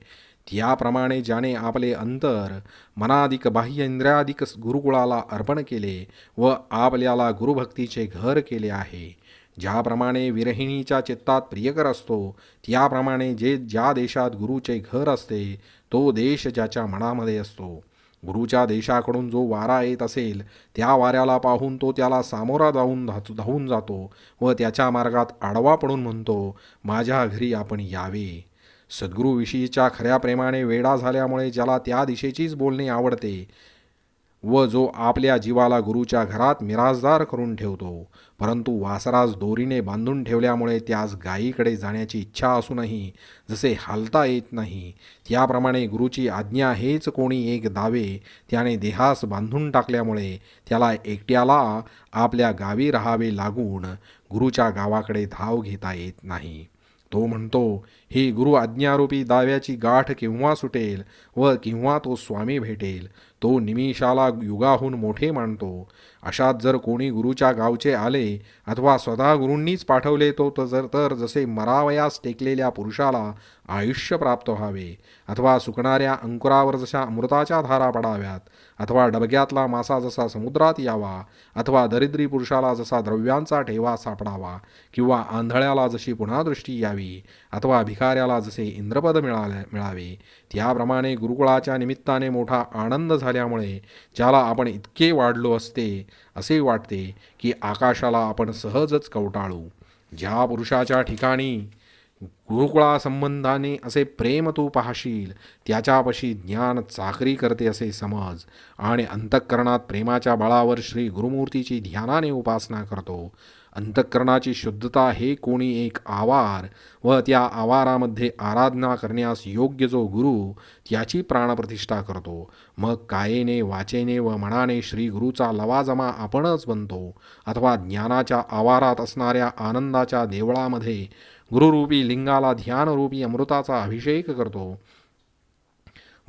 त्याप्रमाणे ज्याने आपले अंतर मनाधिक बाह्य इंद्रियाधिक गुरुकुळाला अर्पण केले व आपल्याला गुरुभक्तीचे घर केले आहे, ज्याप्रमाणे विरहिणीच्या चित्तात प्रियकर असतो, त्याप्रमाणे ज्या देशात गुरुचे घर असते, तो देश ज्याच्या मनामध्ये असतो. गुरुच्या देशाकडून जो वारा येत असेल, त्या वाऱ्याला पाहून तो त्याला सामोरा धावून जातो व त्याच्या मार्गात आडवा पडून म्हणतो, माझ्या घरी आपण यावे. सद्गुरूविषयीच्या खऱ्या प्रेमाने वेडा झाल्यामुळे ज्याला त्या दिशेचीच बोलणे आवडते व जो आपल्या जीवाला गुरुच्या घरात मिराजदार करून ठेवतो, परंतु वासरास दोरीने बांधून ठेवल्यामुळे त्यास गायीकडे जाण्याची इच्छा असूनही जसे हालता येत नाही, त्याप्रमाणे गुरुची आज्ञा हेच कोणी एक दावे त्याने देहास बांधून टाकल्यामुळे त्याला एकट्याला आपल्या गावी राहावे लागून गुरुच्या गावाकडे धाव घेता येत नाही. तो म्हणतो, ही गुरु आज्ञारूपी दाव्याची गाठ केव्हा सुटेल व केव्हा तो स्वामी भेटेल. तो निमिषाला युगाहून मोठे मानतो. अशात जर कोणी गुरुच्या गावचे आले अथवा स्वतः गुरूंनीच पाठवले तर जसे मरावयास टेकलेल्या पुरुषाला आयुष्य प्राप्त व्हावे, अथवा सुकणाऱ्या अंकुरावर जशा अमृताच्या धारा पडाव्यात, अथवा डबक्यातला मासा जसा समुद्रात यावा, अथवा दरिद्री पुरुषाला जसा द्रव्यांचा ठेवा सापडावा, किंवा आंधळ्याला जशी पुन्हा दृष्टी यावी, अथवा भिकाऱ्याला जसे इंद्रपद मिळावे, त्याप्रमाणे गुरुकुळाच्या निमित्ताने मोठा आनंद झाल्यामुळे ज्याला आपण इतके वाढलो असते असे वाटते की आकाशाला आपण सहजच कवटाळू. ज्या पुरुषाच्या ठिकाणी गुरुकुळासंबंधाने असे प्रेम तू पाहशील, त्याच्यापाशी ज्ञान चाकरी करते असे समज आणि अंतःकरणात प्रेमाच्या बळावर श्री गुरुमूर्तीची ध्यानाने उपासना करतो. अंतःकरणाची शुद्धता हे कोणी एक आवार व त्या आवारामध्ये आराधना करण्यास योग्य जो गुरु त्याची प्राणप्रतिष्ठा करतो. मग कायेने वाचेने व मनाने श्री गुरुचा लवाजमा आपणच बनतो, अथवा ज्ञानाच्या आवारात असणाऱ्या आनंदाच्या देवळामध्ये गुरुरूपी लिंगाला ध्यानरूपी अमृताचा अभिषेक करतो.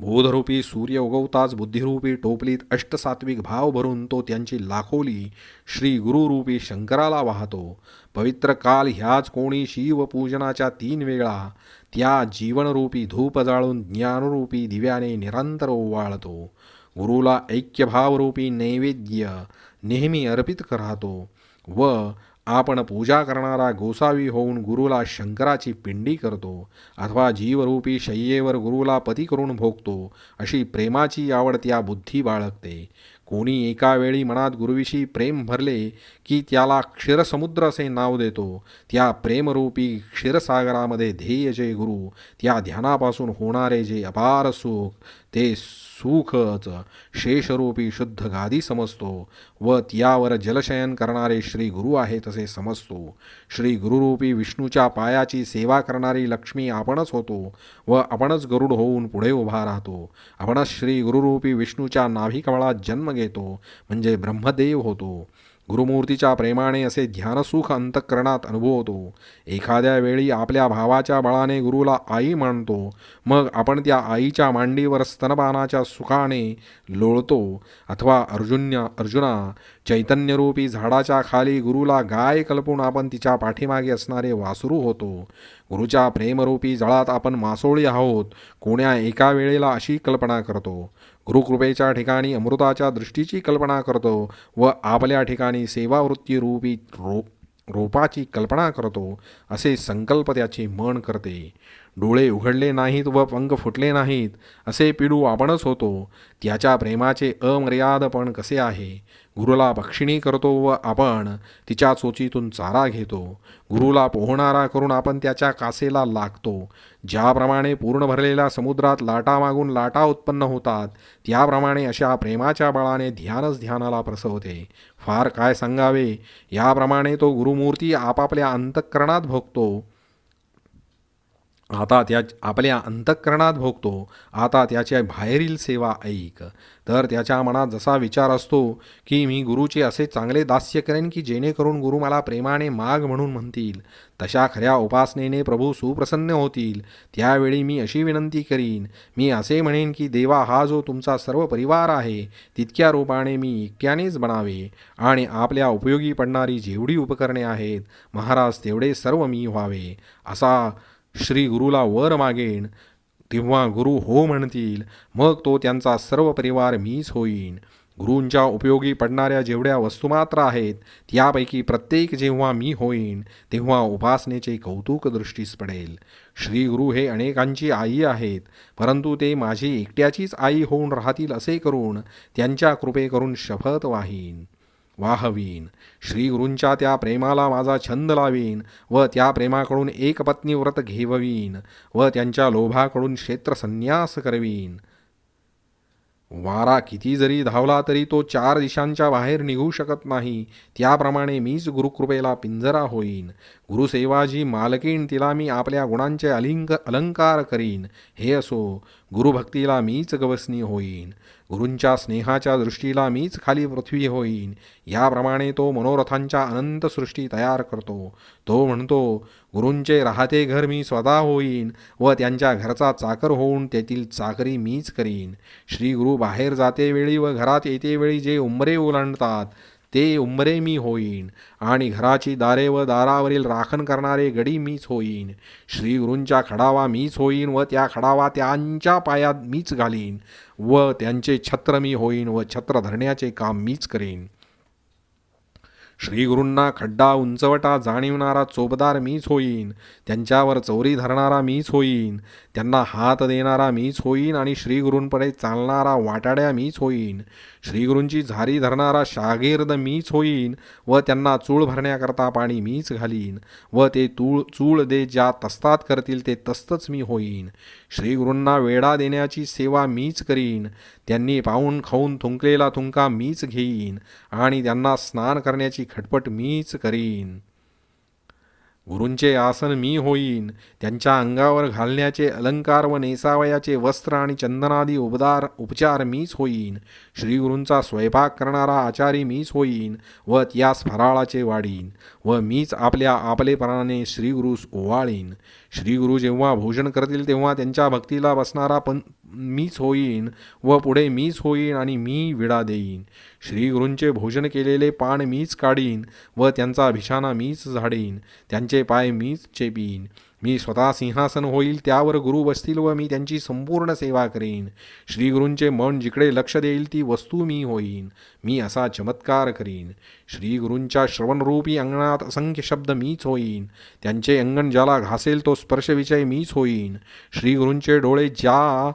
बोधरूपी सूर्य उगवताच बुद्धिरूपी टोपलीत अष्टसात्विक भाव भरून तो त्यांची लाखोली श्री गुरुरूपी शंकराला वाहतो. पवित्र काल ह्याच कोणी शिवपूजनाच्या 3 वेळा त्या जीवनरूपी धूप जाळून ज्ञानरूपी दिव्याने निरंतर ओवाळतो. गुरुला ऐक्यभावरूपी नैवेद्य नेहमी अर्पित राहतो व आपण पूजा करणारा गोसावी होऊन गुरुला शंकराची पिंडी करतो अथवा जीवरूपी शय्येवर गुरुला पती करून भोगतो. अशी प्रेमाची आवड त्या बुद्धी बाळगते. कोणी एका वेळी मनात गुरुविषयी प्रेम भरले की त्याला क्षीरसमुद्र असे नाव देतो. त्या प्रेमरूपी क्षीरसागरामध्ये ध्येय जे गुरु, त्या ध्यानापासून होणारे जे अपार सुख, ते सुखच शेषरूपी शुद्ध गादी समजतो व त्यावर जलशयन करणारे श्री गुरु आहेत असे समजतो. श्री गुरुरूपी विष्णूच्या पायाची सेवा करणारी लक्ष्मी आपणच होतो व आपणच गरुड होऊन पुढे उभा राहतो. आपणच श्री गुरुरूपी विष्णूच्या नाभिकमळात जन्म घेतो म्हणजे ब्रह्मदेव होतो. गुरुमूर्तीच्या प्रेमाने असे ध्यानसुख अंतःकरणात अनुभवतो. एखाद्या वेळी आपल्या भावाच्या बळाने गुरुला आई मानतो. मग आपण त्या आईच्या मांडीवर स्तनपानाच्या सुखाने लोळतो. अथवा अर्जुना चैतन्यरूपी झाडाच्या खाली गुरुला गाय कल्पून आपण तिच्या पाठीमागे असणारे वासरू होतो. गुरुच्या प्रेमरूपी जळात आपण मासोळी आहोत. कोण्या एका वेळेला अशी कल्पना करतो. गुरुकृपेच्या ठिकाणी अमृताच्या दृष्टीची कल्पना करतो व आपल्या ठिकाणी सेवावृत्ती रूपी रोपाची कल्पना करतो. असे संकल्प त्याचे मन करते. डोळे उघडले नाहीत व पंख फुटले नाहीत असे पिडू आपणच होतो. त्याच्या प्रेमाचे अमर्यादपण कसे आहे. गुरुला भक्षिणी करतो व आपण तिच्या चोचीतून चारा घेतो. गुरुला पोहणारा करून आपण त्याच्या कासेला लागतो. ज्याप्रमाणे पूर्ण भरलेल्या समुद्रात लाटा मागून लाटा उत्पन्न होतात, त्याप्रमाणे अशा प्रेमाच्या बळाने ध्यानच ध्यानाला प्रसवते. फार काय सांगावे. याप्रमाणे तो गुरुमूर्ती आपापल्या अंतःकरणात भोगतो. आता त्याच्या बाहेरील सेवा ऐक. तर त्याच्या मनात जसा विचार असतो की मी गुरुचे असे चांगले दास्य करेन की जेणेकरून गुरु मला प्रेमाने माग म्हणून म्हणतील, तशा खऱ्या उपासनेने प्रभू सुप्रसन्न होतील. त्यावेळी मी अशी विनंती करीन, मी असे म्हणेन की देवा, हा जो तुमचा सर्व परिवार आहे तितक्या रूपाने मी एकट्यानेच बनावे आणि आपल्या उपयोगी पडणारी जेवढी उपकरणे आहेत महाराज तेवढे सर्व मी व्हावे. असा श्री गुरुला वर मागेन. तेव्हा गुरु हो म्हणतील. मग तो त्यांचा सर्व परिवार मीच होईन. गुरूंच्या उपयोगी पडणाऱ्या जेवढ्या वस्तुमात्र आहेत त्यापैकी प्रत्येक जेव्हा मी होईन तेव्हा उपासनेचे कौतुक दृष्टीस पडेल. श्री गुरु हे अनेकांची आई आहेत, परंतु ते माझी एकट्याचीच आई होऊन राहतील असे करून त्यांच्या कृपे करून शपथ वाहवीन. श्री गुरूंच्या त्या प्रेमाला माझा छंद लावीन व त्या प्रेमाकडून एक पत्नी व्रत घेववीन व त्यांच्या लोभाकडून क्षेत्रसन्यास करवीन. वारा किती जरी धावला तरी तो 4 दिशांच्या बाहेर निघू शकत नाही. त्याप्रमाणे मीच गुरुकृपेला पिंजरा होईन. गुरुसेवा जी मालकीण तिला मी आपल्या गुणांचे अलंकार करीन. हे असो, गुरुभक्तीला मीच गवसणी होईन. गुरूंच्या स्नेहाच्या दृष्टीला मीच खाली पृथ्वी होईन. याप्रमाणे तो मनोरथांच्या अनंत सृष्टी तयार करतो. तो म्हणतो, गुरूंचे राहते घर मी स्वतः होईन व त्यांच्या घरचा चाकर होऊन तेथील चाकरी मीच करीन. श्री गुरु बाहेर जाते वेळी व घरात येते वेळी जे उंबरे ओलांडतात ते उंबरे मी होईन आणि घराची दारे व दारावरील राखण करणारे गडी मीच होईन. श्री गुरूंच्या खडावा मीच होईन व त्या खडावा त्यांच्या पायात मीच घालीन व त्यांचे छत्र मी होईन व छत्र धरण्याचे काम मीच करीन. श्री गुरूंना खड्डा उंचवटा जाणीवणारा चोपदार मीच होईन. त्यांच्यावर चौरी धरणारा मीच होईन. त्यांना हात देणारा मीच होईन आणि श्री गुरूंकडे चालणारा वाटाड्या मीच होईन. श्री गुरूंची झारी धरणारा शागीर्द मीच होईन व त्यांना चूळ भरण्याकरता पाणी मीच घालीन व ते चूळ दे ज्या तस्तात करतील ते तस्तच मी होईन. श्री गुरूंना वेढा देण्याची सेवा मीच करीन. त्यांनी पाहून खाऊन थुंकलेला थुंका मीच घेईन आणि त्यांना स्नान करण्याची खटपट मीच करीन. गुरूंचे आसन मी होईन. त्यांच्या अंगावर घालण्याचे अलंकार व नेसावयाचे वस्त्र आणि चंदनादी उपचार मीच होईन. श्रीगुरूंचा स्वयंपाक करणारा आचारी मीच होईन व त्यास फराळाचे वाढीन व मीच आपल्या आपलेपणाने श्रीगुरूस ओवाळीन. श्रीगुरू जेव्हा भोजन करतील तेव्हा त्यांच्या भक्तीला मीच होईन व पुढे मीच होईन आणि मी विडा देईन. श्रीगुरूंचे भोजन केलेले पान मीच काढीन व त्यांचा बिछाना मीच झाडीन. त्यांचे पाय मीच चेपीन. मी स्वतः सिंहासन होईल, त्यावर गुरु बसतील व मी त्यांची संपूर्ण सेवा करीन. श्रीगुरूंचे मन जिकडे लक्ष देईल ती वस्तू मी होईन. मी असा चमत्कार करीन. श्रीगुरूंच्या श्रवणरूपी अंगणात असंख्य शब्द मीच होईन. त्यांचे अंगण ज्याला घासेल तो स्पर्शविषय मीच होईन. श्रीगुरूंचे डोळे ज्या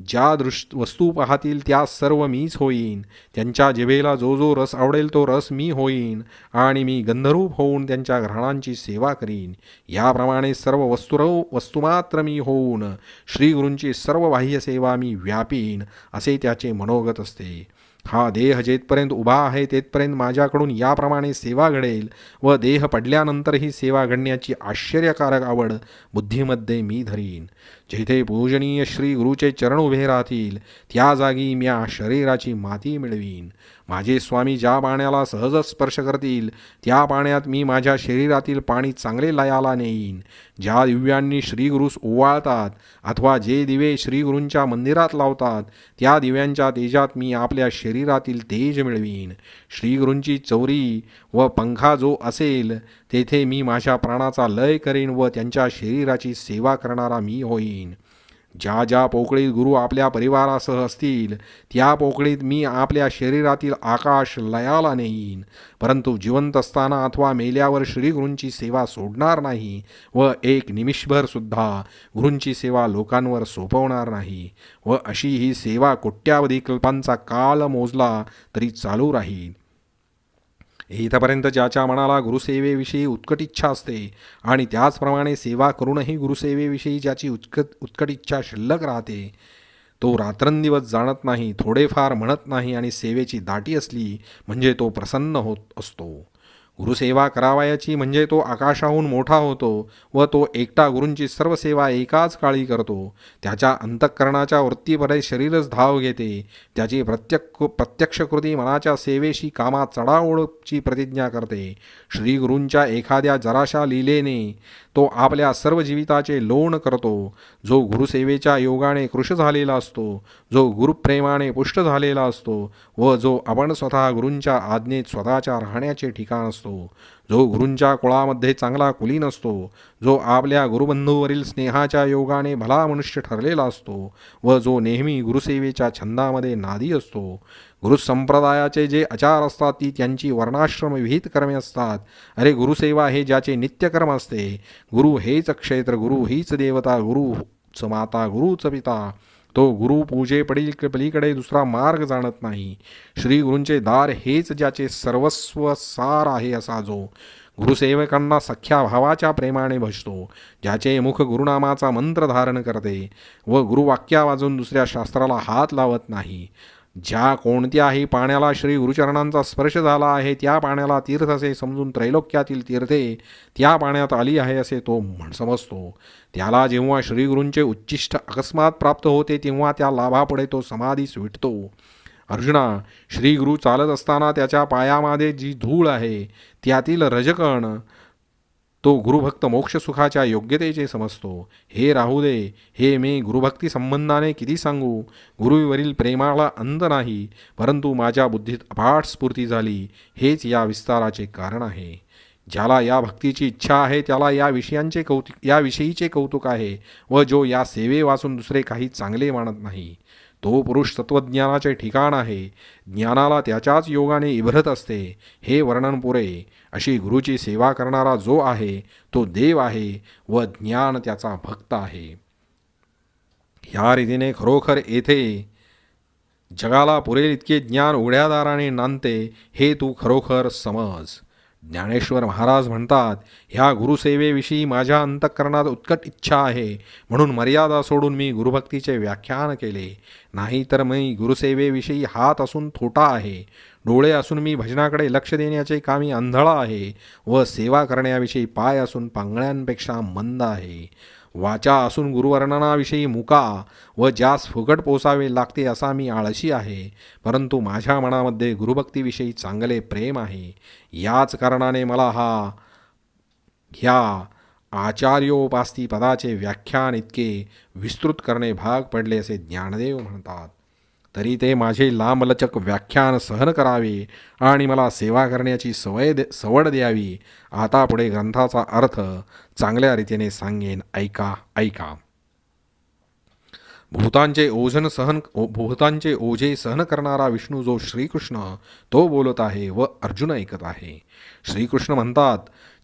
ज्या वस्तू पाहतील त्या सर्व मीच होईन. त्यांच्या जिभेला जो जो रस आवडेल तो रस मी होईन आणि मी गंधरूप होऊन त्यांच्या घराणांची सेवा करीन. याप्रमाणे सर्व वस्तुमात्र मी होऊन श्रीगुरूंची सर्व बाह्य सेवा मी व्यापीन, असे त्याचे मनोगत असते. हा देह जेथपर्यंत उभा आहे तेथपर्यंत माझ्याकडून याप्रमाणे सेवा घडेल व देह पडल्यानंतरही सेवा घडण्याची आश्चर्यकारक आवड बुद्धीमध्ये मी धरीन. जेथे पूजनीय श्री गुरुचे चरण उभे राहतील त्या जागी म्या शरीराची माती मिळवीन. माझे स्वामी ज्या पाण्याला सहजच स्पर्श करतील त्या पाण्यात मी माझ्या शरीरातील पाणी चांगले लयाला नेईन. ज्या दिव्यांनी श्रीगुरूस ओवाळतात अथवा जे दिवे श्रीगुरूंच्या मंदिरात लावतात त्या दिव्यांच्या तेजात मी आपल्या शरीरातील तेज मिळवीन. श्रीगुरूंची चौरी व पंखा जो असेल तेथे मी माझ्या प्राणाचा लय करीन व त्यांच्या शरीराची सेवा करणारा मी होईन. ज्या ज्या पोकळीत गुरु आपल्या परिवारासह असतील त्या पोकळीत मी आपल्या शरीरातील आकाश लयाला नेईन. परंतु जिवंत असताना अथवा मेल्यावर श्रीगुरूंची सेवा सोडणार नाही व एक निमिषभर सुद्धा गुरूंची सेवा लोकांवर सोपवणार नाही. व अशी ही सेवा कोट्यावधी कल्पांचा काल मोजला तरी चालू राहील. इथपर्यंत ज्याच्या मनाला गुरुसेवेविषयी उत्कट इच्छा असते आणि त्याचप्रमाणे सेवा करूनही गुरुसेवेविषयी ज्याची उत्कट इच्छा शिल्लक राहते तो रात्रंदिवस जाणत नाही, थोडेफार म्हणत नाही आणि सेवेची दाटी असली म्हणजे तो प्रसन्न होत असतो. गुरुसेवा करावयाची म्हणजे तो आकाशाहून मोठा होतो व तो एकटा गुरूंची सर्व सेवा एकाच काळी करतो. त्याच्या अंतःकरणाच्या वृत्तीपरे शरीरच धाव घेते. त्याची प्रत्यक्ष कृती मनाच्या सेवेशी कामात चढाओढची प्रतिज्ञा करते. श्रीगुरूंच्या एखाद्या जराशा लीलेने तो आपल्या सर्व जीविताचे लोण करतो. जो गुरुसेवेच्या योगाने कृश झालेला असतो, जो गुरुप्रेमाने पुष्ट झालेला असतो व जो आपण स्वतः गुरूंच्या आज्ञेत स्वतःच्या राहण्याचे ठिकाण असतो, जो गुरूंच्या कुळामध्ये चांगला कुलीन असतो, जो आपल्या गुरुबंधूवरील स्नेहाच्या योगाने भला मनुष्य ठरलेला असतो व जो नेहमी गुरुसेवेच्या छंदामध्ये नादी असतो. गुरुसंप्रदायाचे जे आचार असतात ती त्यांची वर्णाश्रम विहित कर्मे असतात. अरे गुरुसेवा हे ज्याचे नित्यकर्म असते. गुरु हेच क्षेत्र, गुरु हीच देवता, गुरुच माता, गुरुच पिता. तो गुरु पूजे पलीकडे दुसरा मार्ग जाणत नाही. श्री गुरूंचे दार हेच ज्याचे सर्वस्व सार आहे असा जो गुरुसेवकांना सख्या भावाच्या प्रेमाने भजतो, ज्याचे मुख गुरुनामाचा मंत्र धारण करते व गुरुवाक्या वाजून दुसऱ्या शास्त्राला हात लावत नाही. ज्या कोणत्याही पाण्याला श्री गुरुचरणांचा स्पर्श झाला आहे त्या पाण्याला तीर्थ असे समजून त्रैलोक्यातील तीर्थे त्या पाण्यात आली आहे असे तो समजतो. त्याला जेव्हा श्रीगुरूंचे उच्चिष्ट अकस्मात प्राप्त होते तेव्हा त्या लाभापुढे तो समाधीस विटतो. अर्जुना, श्रीगुरू चालत असताना त्याच्या पायामध्ये जी धूळ आहे त्यातील रजकण तो गुरुभक्त मोक्षसुखाच्या योग्यतेचे समजतो. हे राहू दे, हे मी गुरुभक्ती संबंधाने किती सांगू. गुरुवरील प्रेमाला अंत नाही, परंतु माझ्या बुद्धीत अपाट स्फूर्ती झाली, हेच या विस्ताराचे कारण आहे. ज्याला या भक्तीची इच्छा आहे त्याला याविषयीचे कौतुक आहे व जो या सेवे वाचून दुसरे काही चांगले मानत नाही तो पुरुष तत्त्वज्ञानाचे ठिकाण आहे. ज्ञानाला त्याच्याच योगाने इभरत असते, हे वर्णन पुरे. अशी गुरुची सेवा करणारा जो आहे तो देव आहे व ज्ञान त्याचा भक्त आहे. ह्या रीतीने खरोखर येथे जगाला पुरेल इतके ज्ञान उघड्या दाराने नांदते, हे तू खरोखर समज. ज्ञानेश्वर महाराज म्हणतात, ह्या गुरुसेवेविषयी माझ्या अंतःकरणात उत्कट इच्छा आहे म्हणून मर्यादा सोडून मी गुरुभक्तीचे व्याख्यान केले. नाही तर मी गुरुसेवेविषयी हात असून थोटा आहे, डोळे असून मी भजनाकडे लक्ष देण्याचे कामी आंधळा आहे व सेवा करण्याविषयी पाय असून पांगळ्यांपेक्षा मंद आहे. वाचा असून गुरुवर्णनाविषयी मुका व ज्यास फुकट पोसावे लागते असा मी आळशी आहे. परंतु माझ्या मनामध्ये गुरुभक्तीविषयी चांगले प्रेम आहे. याच कारणाने मला ह्या आचार्योपास्ती पदाचे व्याख्यान इतके विस्तृत करणे भाग पडले असे ज्ञानदेव म्हणतात. तरी ते माझे लांबलचक व्याख्यान सहन करावे आणि मला सेवा करण्याची सवड द्यावी. आता पुढे ग्रंथाचा अर्थ चांगल्या रीतीने सांगेन, ऐका ऐका. भूतांचे ओझे सहन करणारा विष्णू जो श्रीकृष्ण तो बोलत आहे व अर्जुन ऐकत आहे. श्रीकृष्ण म्हणतात,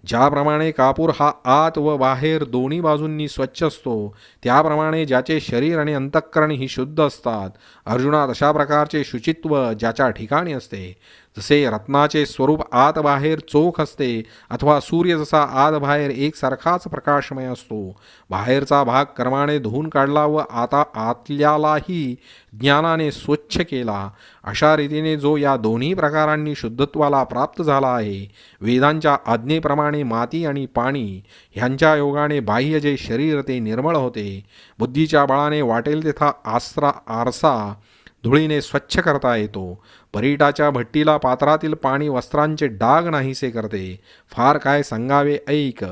ज्याप्रमाणे कापूर हा आत व बाहेर दोन्ही बाजूंनी स्वच्छ असतो, त्याप्रमाणे ज्याचे शरीर आणि अंतःकरण ही शुद्ध असतात, अर्जुना तशा प्रकारचे शुचित्व ज्याच्या ठिकाणी असते. जसे रत्नाचे स्वरूप आत बाहेर चोख असते, अथवा सूर्य जसा आत बाहेर एकसारखाच प्रकाशमय असतो, बाहेरचा भाग कर्माने धुवून काढला व आता आतल्यालाही ज्ञानाने स्वच्छ केला, अशा रीतीने जो या दोन्ही प्रकारांनी शुद्धत्वाला प्राप्त झाला आहे, वेदांच्या आज्ञेप्रमाणे माती आणि पाणी ह्यांच्या योगाने बाह्य जे शरीर ते निर्मळ होते, बुद्धीच्या बळाने वाटेल तेथा आरसा धुळीने स्वच्छ करता येतो, परीटाच्या भट्टीला पात्रातील पाणी वस्त्रांचे डाग नाहीसे करते, फार काय सांगावे ऐक.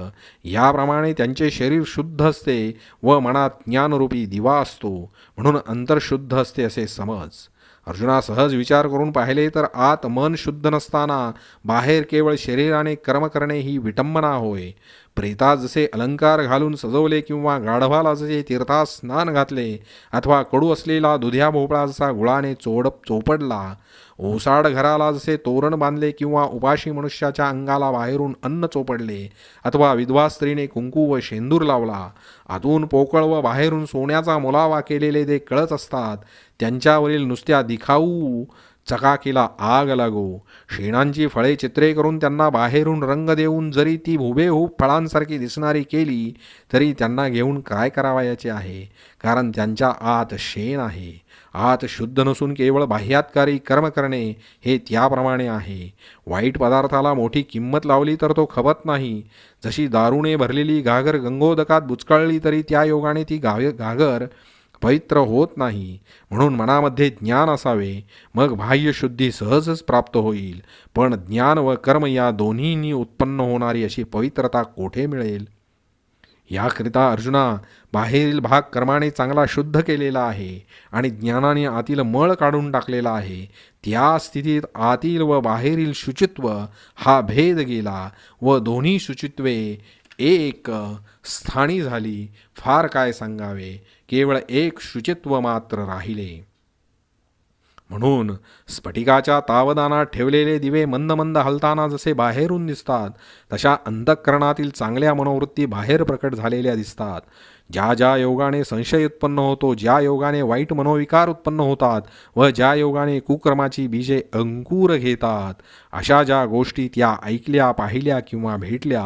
याप्रमाणे त्यांचे शरीर शुद्ध असते व मनात ज्ञानरूपी दिवा असतो, म्हणून अंतर्शुद्ध असते असे समज. अर्जुना, सहज विचार करून पाहिले तर आत मन शुद्ध नसताना बाहेर केवळ शरीराने कर्म करणे ही विटंबना होय. प्रेतात जसे अलंकार घालून सजवले किंवा गाढवाला जसे तीर्थात स्नान घातले, अथवा कडू असलेला दुध्या भोपळा जसा गुळाने चोपडला, ओसाड घराला जसे तोरण बांधले किंवा उपाशी मनुष्याच्या अंगाला बाहेरून अन्न चोपडले, अथवा विधवा स्त्रीने कुंकू व शेंदूर लावला, आतून पोकळ व बाहेरून सोन्याचा मुलावा केलेले ते कळत असतात, त्यांच्यावरील नुसत्या दिखाऊ चकाकीला आग लागो. शेणांची फळे चित्रे करून त्यांना बाहेरून रंग देऊन जरी ती हुबेहूब फळांसारखी दिसणारी केली, तरी त्यांना घेऊन काय करावयाचे आहे, कारण त्यांच्या आत शेण आहे. आत शुद्ध नसून केवळ बाह्यात्कारी कर्म करणे हे त्याप्रमाणे आहे. वाईट पदार्थाला मोठी किंमत लावली तर तो खपत नाही. जशी दारूने भरलेली घागर गंगोदकात बुचकळली तरी त्या योगाने ती घागर पवित्र होत नाही. म्हणून मनामध्ये ज्ञान असावे, मग बाह्यशुद्धी सहजच प्राप्त होईल. पण ज्ञान व कर्म या दोन्हींनी उत्पन्न होणारी अशी पवित्रता कोठे मिळेल? याकरिता अर्जुना, बाहेरील भाग कर्माने चांगला शुद्ध केलेला आहे आणि ज्ञानाने आतील मळ काढून टाकलेला आहे. त्या स्थितीत आतील व बाहेरील शुचित्व हा भेद गेला व दोन्ही शुचित्वे एक स्थानी झाली. फार काय सांगावे, केवळ एक शुचित्व मात्र राहिले. म्हणून स्फटिकाच्या तावदानात ठेवलेले दिवे मंद मंद हलताना जसे बाहेरून दिसतात, तशा अंतःकरणातील चांगल्या मनोवृत्ती बाहेर प्रकट झालेल्या दिसतात. ज्या ज्या योगाने संशय उत्पन्न होतो, ज्या योगाने वाईट मनोविकार उत्पन्न होतात व ज्या योगाने कुकर्माची बीजे अंकुर घेतात, अशा ज्या गोष्टी त्या ऐकल्या, पाहिल्या किंवा भेटल्या,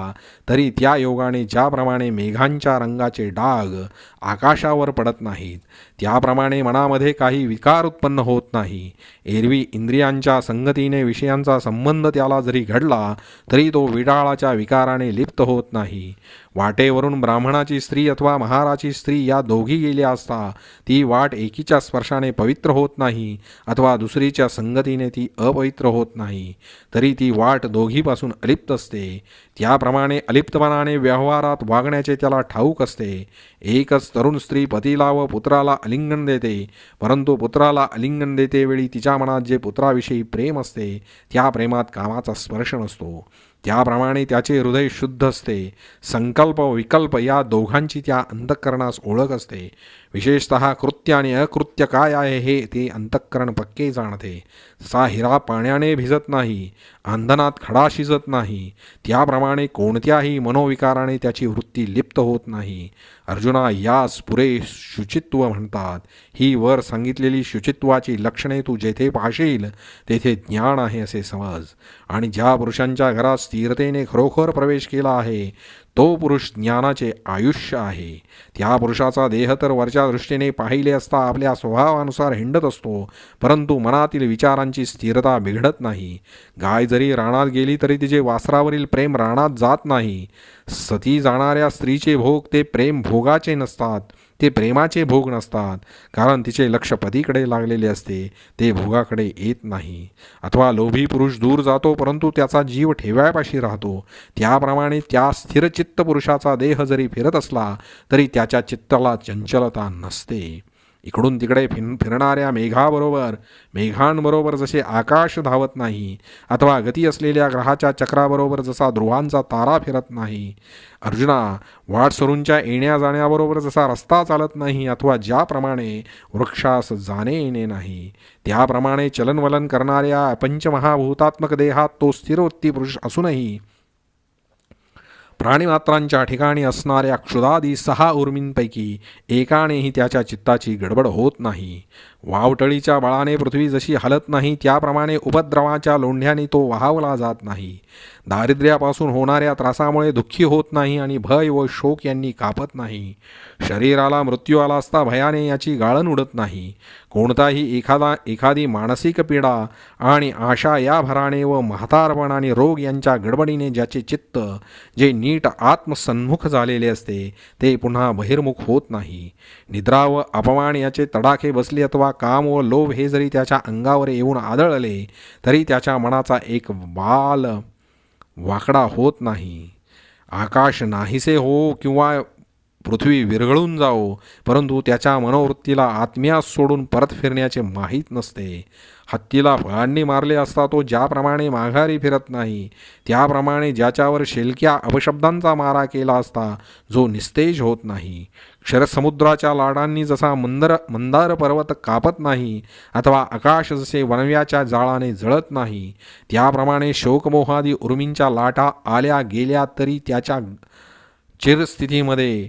तरी त्या योगाने ज्याप्रमाणे मेघांच्या रंगाचे डाग आकाशावर पडत नाहीत, त्याप्रमाणे मनामध्ये काही विकार उत्पन्न होत नाही. एरवी इंद्रियांच्या संगतीने विषयांचा संबंध त्याला जरी घडला, तरी तो विडाळाच्या विकाराने लिप्त होत नाही. वाटेवरून ब्राह्मणाची स्त्री अथवा महाराची स्त्री या दोघी गेल्या असता ती वाट एकीच्या स्पर्शाने पवित्र होत नाही, अथवा दुसरीच्या संगतीने ती अपवित्र होत नाही, तरी ती वाट दोघीपासून अलिप्त असते. त्याप्रमाणे अलिप्तपणाने व्यवहारात वागण्याचे त्याला ठाऊक असते. एकच तरुण स्त्री पतीला व पुत्राला आलिंगन देते, परंतु पुत्राला आलिंगन देते वेळी तिच्या मनात जे पुत्राविषयी प्रेम असते, त्या प्रेमात कामाचा स्पर्श नसतो. त्याप्रमाणे त्याचे हृदय शुद्ध असते. संकल्प व विकल्प या दोघांची त्या अंतःकरणास ओळख असते. विशेषतः कृत्य आणि अकृत्य काय आहे हे ते अंतःकरण पक्के जाणते. तसा हिरा पाण्याने भिजत नाही, आंधनात खडा शिजत नाही, त्याप्रमाणे कोणत्याही मनोविकाराने त्याची वृत्ती लिप्त होत नाही. अर्जुना, यास पुरे शुचित्व म्हणतात. ही वर सांगितलेली शुचित्वाची लक्षणे तू जेथे पाहशील तेथे ज्ञान आहे असे समज. आणि ज्या पुरुषांच्या घरात स्थिरतेने खरोखर प्रवेश केला आहे, तो पुरुष ज्ञानाचे आयुष्य आहे. त्या पुरुषाचा देह तर वरच्या दृष्टीने पाहिले असता आपल्या स्वभावानुसार हिंडत असतो, परंतु मनातील विचारांची स्थिरता बिघडत नाही. गाय जरी रानात गेली तरी तिचे वासरावरील प्रेम रानात जात नाही. सती जाणाऱ्या स्त्रीचे भोग ते प्रेम भोगाचे नसतात, ते प्रेमाचे भोग नसतात, कारण तिचे लक्ष पतीकडे लागलेले असते, ते भोगाकडे येत नाही. अथवा लोभी पुरुष दूर जातो, परंतु त्याचा जीव ठेवायपाशी राहतो. त्याप्रमाणे त्या स्थिरचित्त पुरुषाचा देह जरी फिरत असला तरी त्याच्या चित्ताला चंचलता नसते. इकडून तिकडे फिरणाऱ्या मेघांबरोबर जसे आकाश धावत नाही, अथवा गती असलेल्या ग्रहाच्या चक्राबरोबर जसा ध्रुवांचा तारा फिरत नाही. अर्जुना, वाटसरूंच्या येण्या जाण्याबरोबर जसा रस्ता चालत नाही, अथवा ज्याप्रमाणे वृक्षास जाणे येणे नाही, त्याप्रमाणे चलनवलन करणाऱ्या पंचमहाभूतात्मक देहात तो स्थिरवृत्ती पुरुष असूनही प्राणिमात्रांच्या ठिकाणी असणाऱ्या क्षुधादी 6 उर्मींपैकी एकानेही त्याच्या चित्ताची गडबड होत नाही. वावटळीच्या बळाने पृथ्वी जशी हलत नाही, त्याप्रमाणे उपद्रवाच्या लोंढ्याने तो वाहवला जात नाही. दारिद्र्यापासून होणाऱ्या त्रासामुळे दुःखी होत नाही आणि भय व शोक यांनी कापत नाही. शरीराला मृत्यू आला असता भयाने याची गाळण उडत नाही. कोणताही एखादी मानसिक पीडा आणि आशा या भराने व म्हातारपण आणि रोग यांच्या गडबडीने ज्याचे चित्त जे नीट आत्मसन्मुख झालेले असते, ते पुन्हा बहिर्मुख होत नाही. निद्रा व अपमान याचे तडाखे बसले, अथवा काम व लोभ हे जरी त्याच्या अंगावर येऊन आदळले, तरी त्याच्या मनाचा एक बाल वाकडा होत नाही. आकाश नाहीसे हो किंवा पृथ्वी विरघळून जाओ, परंतु त्याच्या मनोवृत्तीला आत्म्यास सोडून परत फिरण्याचे माहीत नसते. हत्तीला फळांनी मारले असता तो ज्याप्रमाणे माघारी फिरत नाही, त्याप्रमाणे ज्याच्यावर शेलक्या अपशब्दांचा मारा केला असता जो निस्तेज होत नाही. क्षरसमुद्राच्या लाडांनी जसा मंदार पर्वत कापत नाही, अथवा आकाश जसे वणव्याच्या जाळाने जळत नाही, त्याप्रमाणे शोकमोहादी उर्मींच्या लाटा आल्या गेल्या तरी त्याच्या चिरस्थितीमध्ये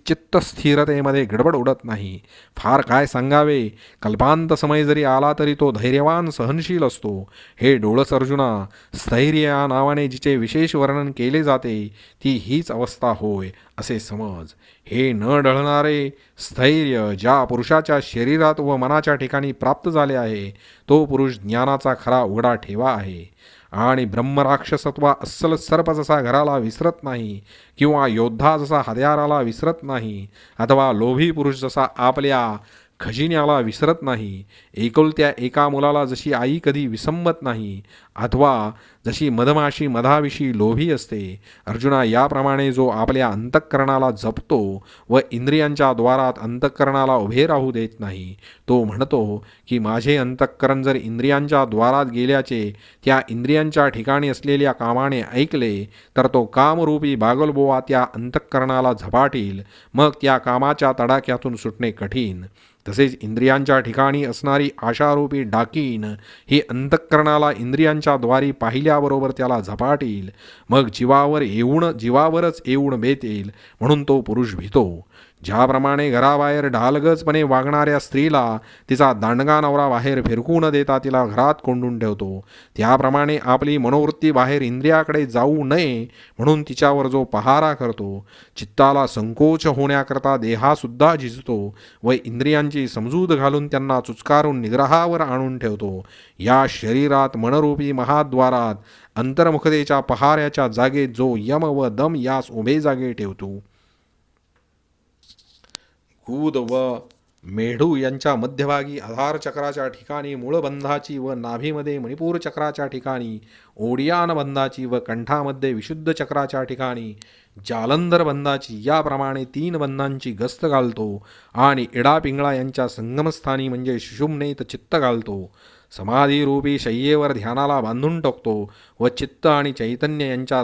चित्तस्थिरतेमध्ये गडबड उडत नाही. फार काय सांगावे, कल्पांत समय जरी आला तरी तो धैर्यवान सहनशील असतो. हे डोळस अर्जुना, स्थैर्य या नावाने जिचे विशेष वर्णन केले जाते, ती हीच अवस्था होय असे समज. हे न ढळणारे स्थैर्य ज्या पुरुषाच्या शरीरात व मनाच्या ठिकाणी प्राप्त झाले आहे, तो पुरुष ज्ञानाचा खरा उघडा ठेवा आहे. आणि ब्रह्मराक्षसत्वा अस्सल सर्प जसा घराला विसरत नाही, किंवा योद्धा जसा हत्याराला विसरत नाही, अथवा लोभी पुरुष जसा आपल्या खजिन्याला विसरत नाही, एकुलत्या एका मुलाला जशी आई कधी विसंबत नाही, अथवा जशी मधमाशी मधाविषयी लोभी असते, अर्जुना, याप्रमाणे जो आपल्या अंतःकरणाला जपतो व इंद्रियांच्या द्वारात अंतःकरणाला उभे राहू देत नाही, तो म्हणतो की माझे अंतःकरण जर इंद्रियांच्या द्वारात गेल्याचे त्या इंद्रियांच्या ठिकाणी असलेल्या कामाने ऐकले, तर तो कामरूपी बागलबोवा त्या अंतःकरणाला झपाटील, मग त्या कामाच्या तडाख्यातून सुटणे कठीण. तसेच इंद्रियांच्या ठिकाणी असणारी आशारूपी डाकीन ही अंतःकरणाला इंद्रियांच्या द्वारी पाहिल्याबरोबर त्याला झपाटील, मग जीवावरच येऊन बेतेल, म्हणून तो पुरुष भीतो. ज्याप्रमाणे घराबाहेर ढालगजपणे वागणाऱ्या स्त्रीला तिचा दांडगा नवरा बाहेर फिरकू न देता तिला घरात कोंडून ठेवतो, त्याप्रमाणे आपली मनोवृत्ती बाहेर इंद्रियाकडे जाऊ नये म्हणून तिच्यावर जो पहारा करतो, चित्ताला संकोच होण्याकरता देहासुद्धा झिजतो व इंद्रियांची समजूत घालून त्यांना चुचकारून निग्रहावर आणून ठेवतो, या शरीरात मनरूपी महाद्वारात अंतर्मुखतेच्या पहाऱ्याच्या जागेत जो यम व दम यास उभे जागे ठेवतो, गुद व मेढू यांच्या मध्यभागी आधार चक्राच्या ठिकाणी मूळबंधाची व नाभीमध्ये मणिपूर चक्राच्या ठिकाणी ओडियान बंधाची व कंठामध्ये विशुद्ध चक्राच्या ठिकाणी जालंधर बंधाची, याप्रमाणे 3 बंधांची गस्त घालतो आणि इडा पिंगळा यांच्या संगमस्थानी म्हणजे सुषुम्नेत चित्त घालतो. समाधीरूपी शय्येवर ध्यानाला बांधून टाकतो व चित्त आणि चैतन्य यांच्या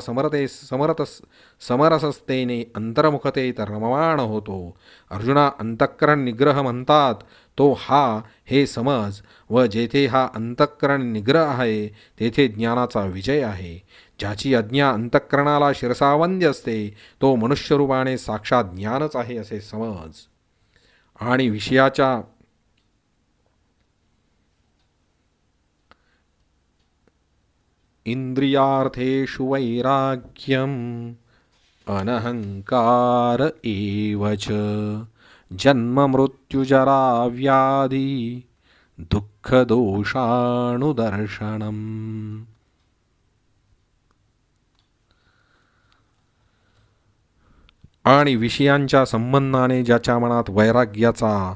समरसतेने अंतर्मुखतेत रममाण होतो. अर्जुना, अंतःकरण निग्रह म्हणतात तो हा हे समज, व जेथे हा अंतःकरण निग्रह आहे तेथे ज्ञानाचा विजय आहे. ज्याची आज्ञा अंतःकरणाला शिरसावंद्य असते, तो मनुष्यरूपाने साक्षात ज्ञानच आहे असे समज. आणि विषयाच्या इंद्रियार्थेषु वैराग्यम अनहंकार एव च जन्म मृत्युजरा व्याधी दुःख दोषाणुदर्शनम. आणि विषयांच्या संबंधाने ज्याच्या मनात वैराग्याचा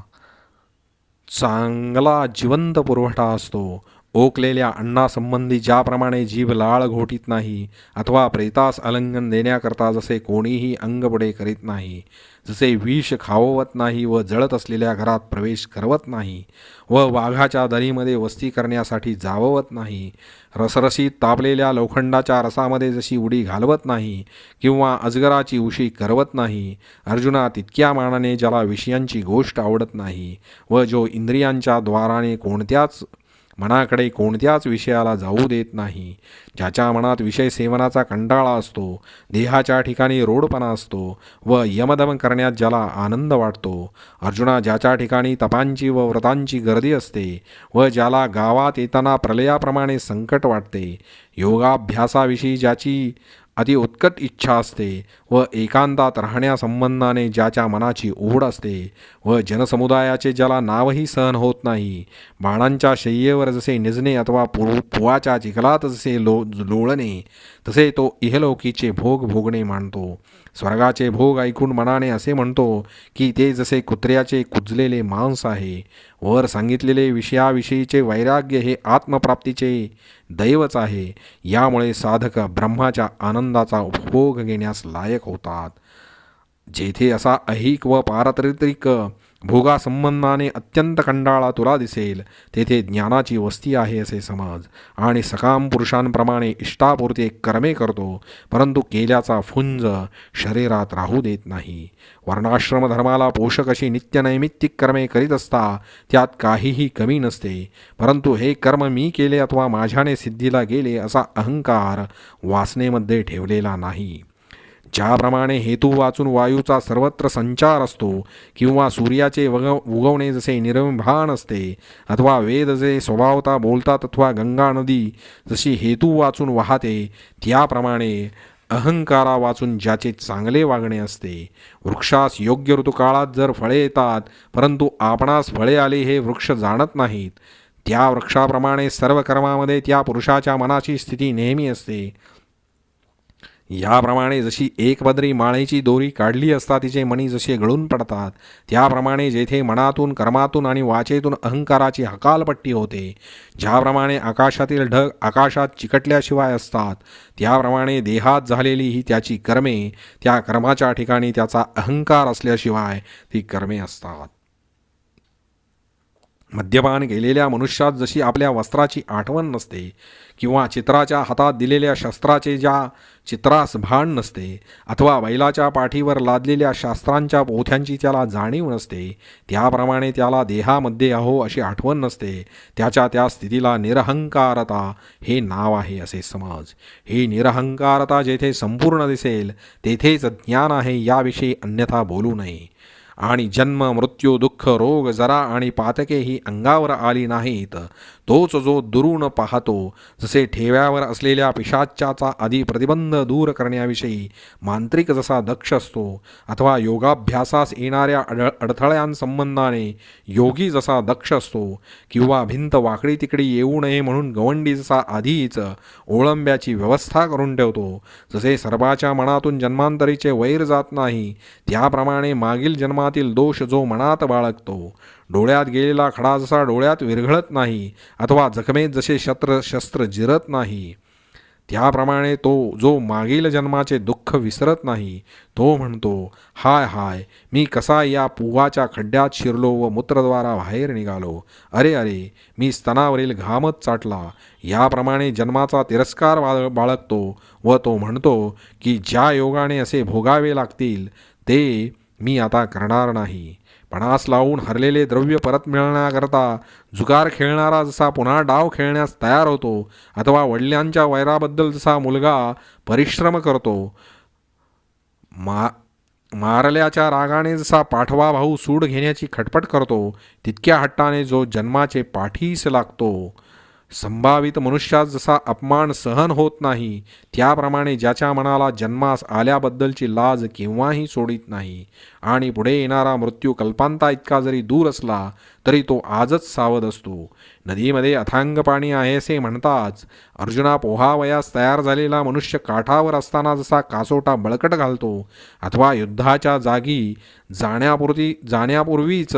चांगला जिवंत पुरवठा असतो, ओकलेल्या अन्नासंबंधी ज्याप्रमाणे जीभ लाळ घोटीत नाही अथवा प्रेतास आलिंगन देण्याकरता जसे कोणीही अंग पुढे करीत नाही, जसे विष खाववत नाही व जळत असलेल्या घरात प्रवेश करवत नाही व वाघाच्या दरीमध्ये वस्ती करण्यासाठी जाववत नाही, रसरशीत तापलेल्या लोखंडाच्या रसामध्ये जशी उडी घालवत नाही किंवा अजगराची उशी करवत नाही, अर्जुना तितक्या मानाने ज्याला विषयांची गोष्ट आवडत नाही व जो इंद्रियांच्या द्वाराने मनाकडे कोणत्याच विषयाला जाऊ देत नाही, ज्याच्या मनात विषय सेवनाचा कंटाळा असतो, देहाच्या ठिकाणी रोडपणा असतो व यमदम करण्यात ज्याला आनंद वाटतो, अर्जुना ज्याच्या ठिकाणी तपांची व व्रतांची गर्दी असते व ज्याला गावात येताना प्रलयाप्रमाणे संकट वाटते, योगाभ्यासाविषयी ज्याची अति उत्कट इच्छा असते व एकांतात राहण्यासंबंधाने ज्याच्या मनाची ओढ असते व जनसमुदायाचे ज्याला नावही सहन होत नाही, बाणांच्या शय्येवर जसे निजणे अथवा पुवाच्या चिखलात जसे लोळणे तसे तो इहलोकीचे भोग भोगणे मानतो, स्वर्गाचे भोग ऐकून मनाने असे म्हणतो की ते जसे कुत्र्याचे कुजलेले मांस आहे, वर सांगितलेले विषयाविषयीचे वैराग्य हे आत्मप्राप्तीचे दैवच आहे, यामुळे साधक ब्रह्माच्या आनंदाचा उपभोग घेण्यास लायक होतात. जेथे असा ऐहिक व पारत्रिक भोगासंबंधाने अत्यंत कंटाळा तुला दिसेल, तेथे ज्ञानाची वस्ती आहे असे समज आणि सकाम पुरुषांप्रमाणे इष्टापुरते कर्मे करतो, परंतु केल्याचा फुंज शरीरात राहू देत नाही. वर्णाश्रम धर्माला पोषक अशी नित्यनैमित्तिक कर्मे करीत असता त्यात काहीही कमी नसते, परंतु हे कर्म मी केले अथवा माझ्याने सिद्धीला गेले असा अहंकार वासनेमध्ये ठेवलेला नाही. ज्याप्रमाणे हेतू वाचून वायूचा सर्वत्र संचार असतो किंवा सूर्याचे उगवणे जसे निर्विभान असते अथवा वेद जे स्वभावता बोलतात अथवा गंगा नदी जशी हेतू वाचून वाहते, त्याप्रमाणे अहंकारा वाचून ज्याचे चांगले वागणे असते. वृक्षास योग्य ऋतुकाळात जर फळे येतात, परंतु आपणास फळे आले हे वृक्ष जाणत नाहीत, त्या वृक्षाप्रमाणे सर्व कर्मामध्ये त्या पुरुषाच्या मनाची स्थिती नेहमी असते. याप्रमाणे जशी एकपदरी माळेची दोरी काढली असता तिचे मणी जसे गळून पडतात, त्याप्रमाणे जेथे मनातून कर्मातून आणि वाचेतून अहंकाराची हकालपट्टी होते, ज्याप्रमाणे आकाशातील ढग आकाशात चिकटल्याशिवाय असतात, त्याप्रमाणे देहात झालेली ही त्याची कर्मे त्या कर्माच्या ठिकाणी त्याचा अहंकार असल्याशिवाय ती कर्मे असतात. मद्यपान केलेल्या मनुष्यात जशी आपल्या वस्त्राची आठवण नसते किंवा चित्राच्या हातात दिलेल्या शस्त्राचे ज्या चित्रास भान नसते अथवा बैलाच्या पाठीवर लादलेल्या शास्त्रांच्या पोथ्यांची त्याला जाणीव नसते, त्याप्रमाणे त्याला देहामध्ये अहो अशी आठवण नसते, त्याच्या त्या स्थितीला निरहंकारता हे नाव आहे असे समज. ही निरहंकारता जेथे संपूर्ण दिसेल तेथेच ज्ञान आहे, याविषयी अन्यथा बोलू नये. आणि जन्म मृत्यू दुःख रोग जरा आणि पातके ही अंगावर आली नाहीत, तोच जो दुरून पाहतो, जसे ठेव्यावर असलेल्या पिशाच्याचा आधी प्रतिबंध दूर करण्याविषयी मांत्रिक जसा दक्ष असतो अथवा योगाभ्यासास येणाऱ्या अडथळ्यांसंबंधाने योगी जसा दक्ष असतो किंवा भिंत वाकडी तिकडी येऊ नये म्हणून गवंडी जसा आधीच ओळंब्याची व्यवस्था करून ठेवतो, जसे सर्पाच्या मनातून जन्मांतरीचे वैर जात नाही, त्याप्रमाणे मागील जन्मातील दोष जो मनात बाळगतो, डोळ्यात गेलेला खडा जसा डोळ्यात विरघळत नाही अथवा जखमेत जसे शस्त्र जिरत नाही, त्याप्रमाणे तो जो मागील जन्माचे दुःख विसरत नाही, तो म्हणतो, हाय हाय मी कसा या पुवाच्या खड्ड्यात शिरलो व मूत्रद्वारा बाहेर निघालो, अरे अरे मी स्तनावरील घामच चाटला. याप्रमाणे जन्माचा तिरस्कार बाळगतो व तो म्हणतो की ज्या योगाने असे भोगावे लागतील ते मी आता करणार नाही. पणास लावून हरलेले द्रव्य परत मिळण्याकरता जुगार खेळणारा जसा पुन्हा डाव खेळण्यास तयार होतो अथवा वडिलांच्या वैराबद्दल जसा मुलगा परिश्रम करतो, मारल्याच्या रागाने जसा पाठवा भाऊ सूड घेण्याची खटपट करतो, तितक्या हट्टाने जो जन्माचे पाठीस लागतो, संभावित मनुष्यास जसा अपमान सहन होत नाही, त्याप्रमाणे ज्याच्या मनाला जन्मास आल्याबद्दलची लाज केव्हाही सोडित नाही आणि पुढे येणारा मृत्यू कल्पांता इतका जरी दूर असला तरी तो आजच सावध असतो. नदीमध्ये अथांग पाणी आहे असे म्हणताच अर्जुना, पोहावयास तयार झालेला मनुष्य काठावर असताना जसा कासोटा बळकट घालतो अथवा युद्धाच्या जागी जाण्यापूर्वीच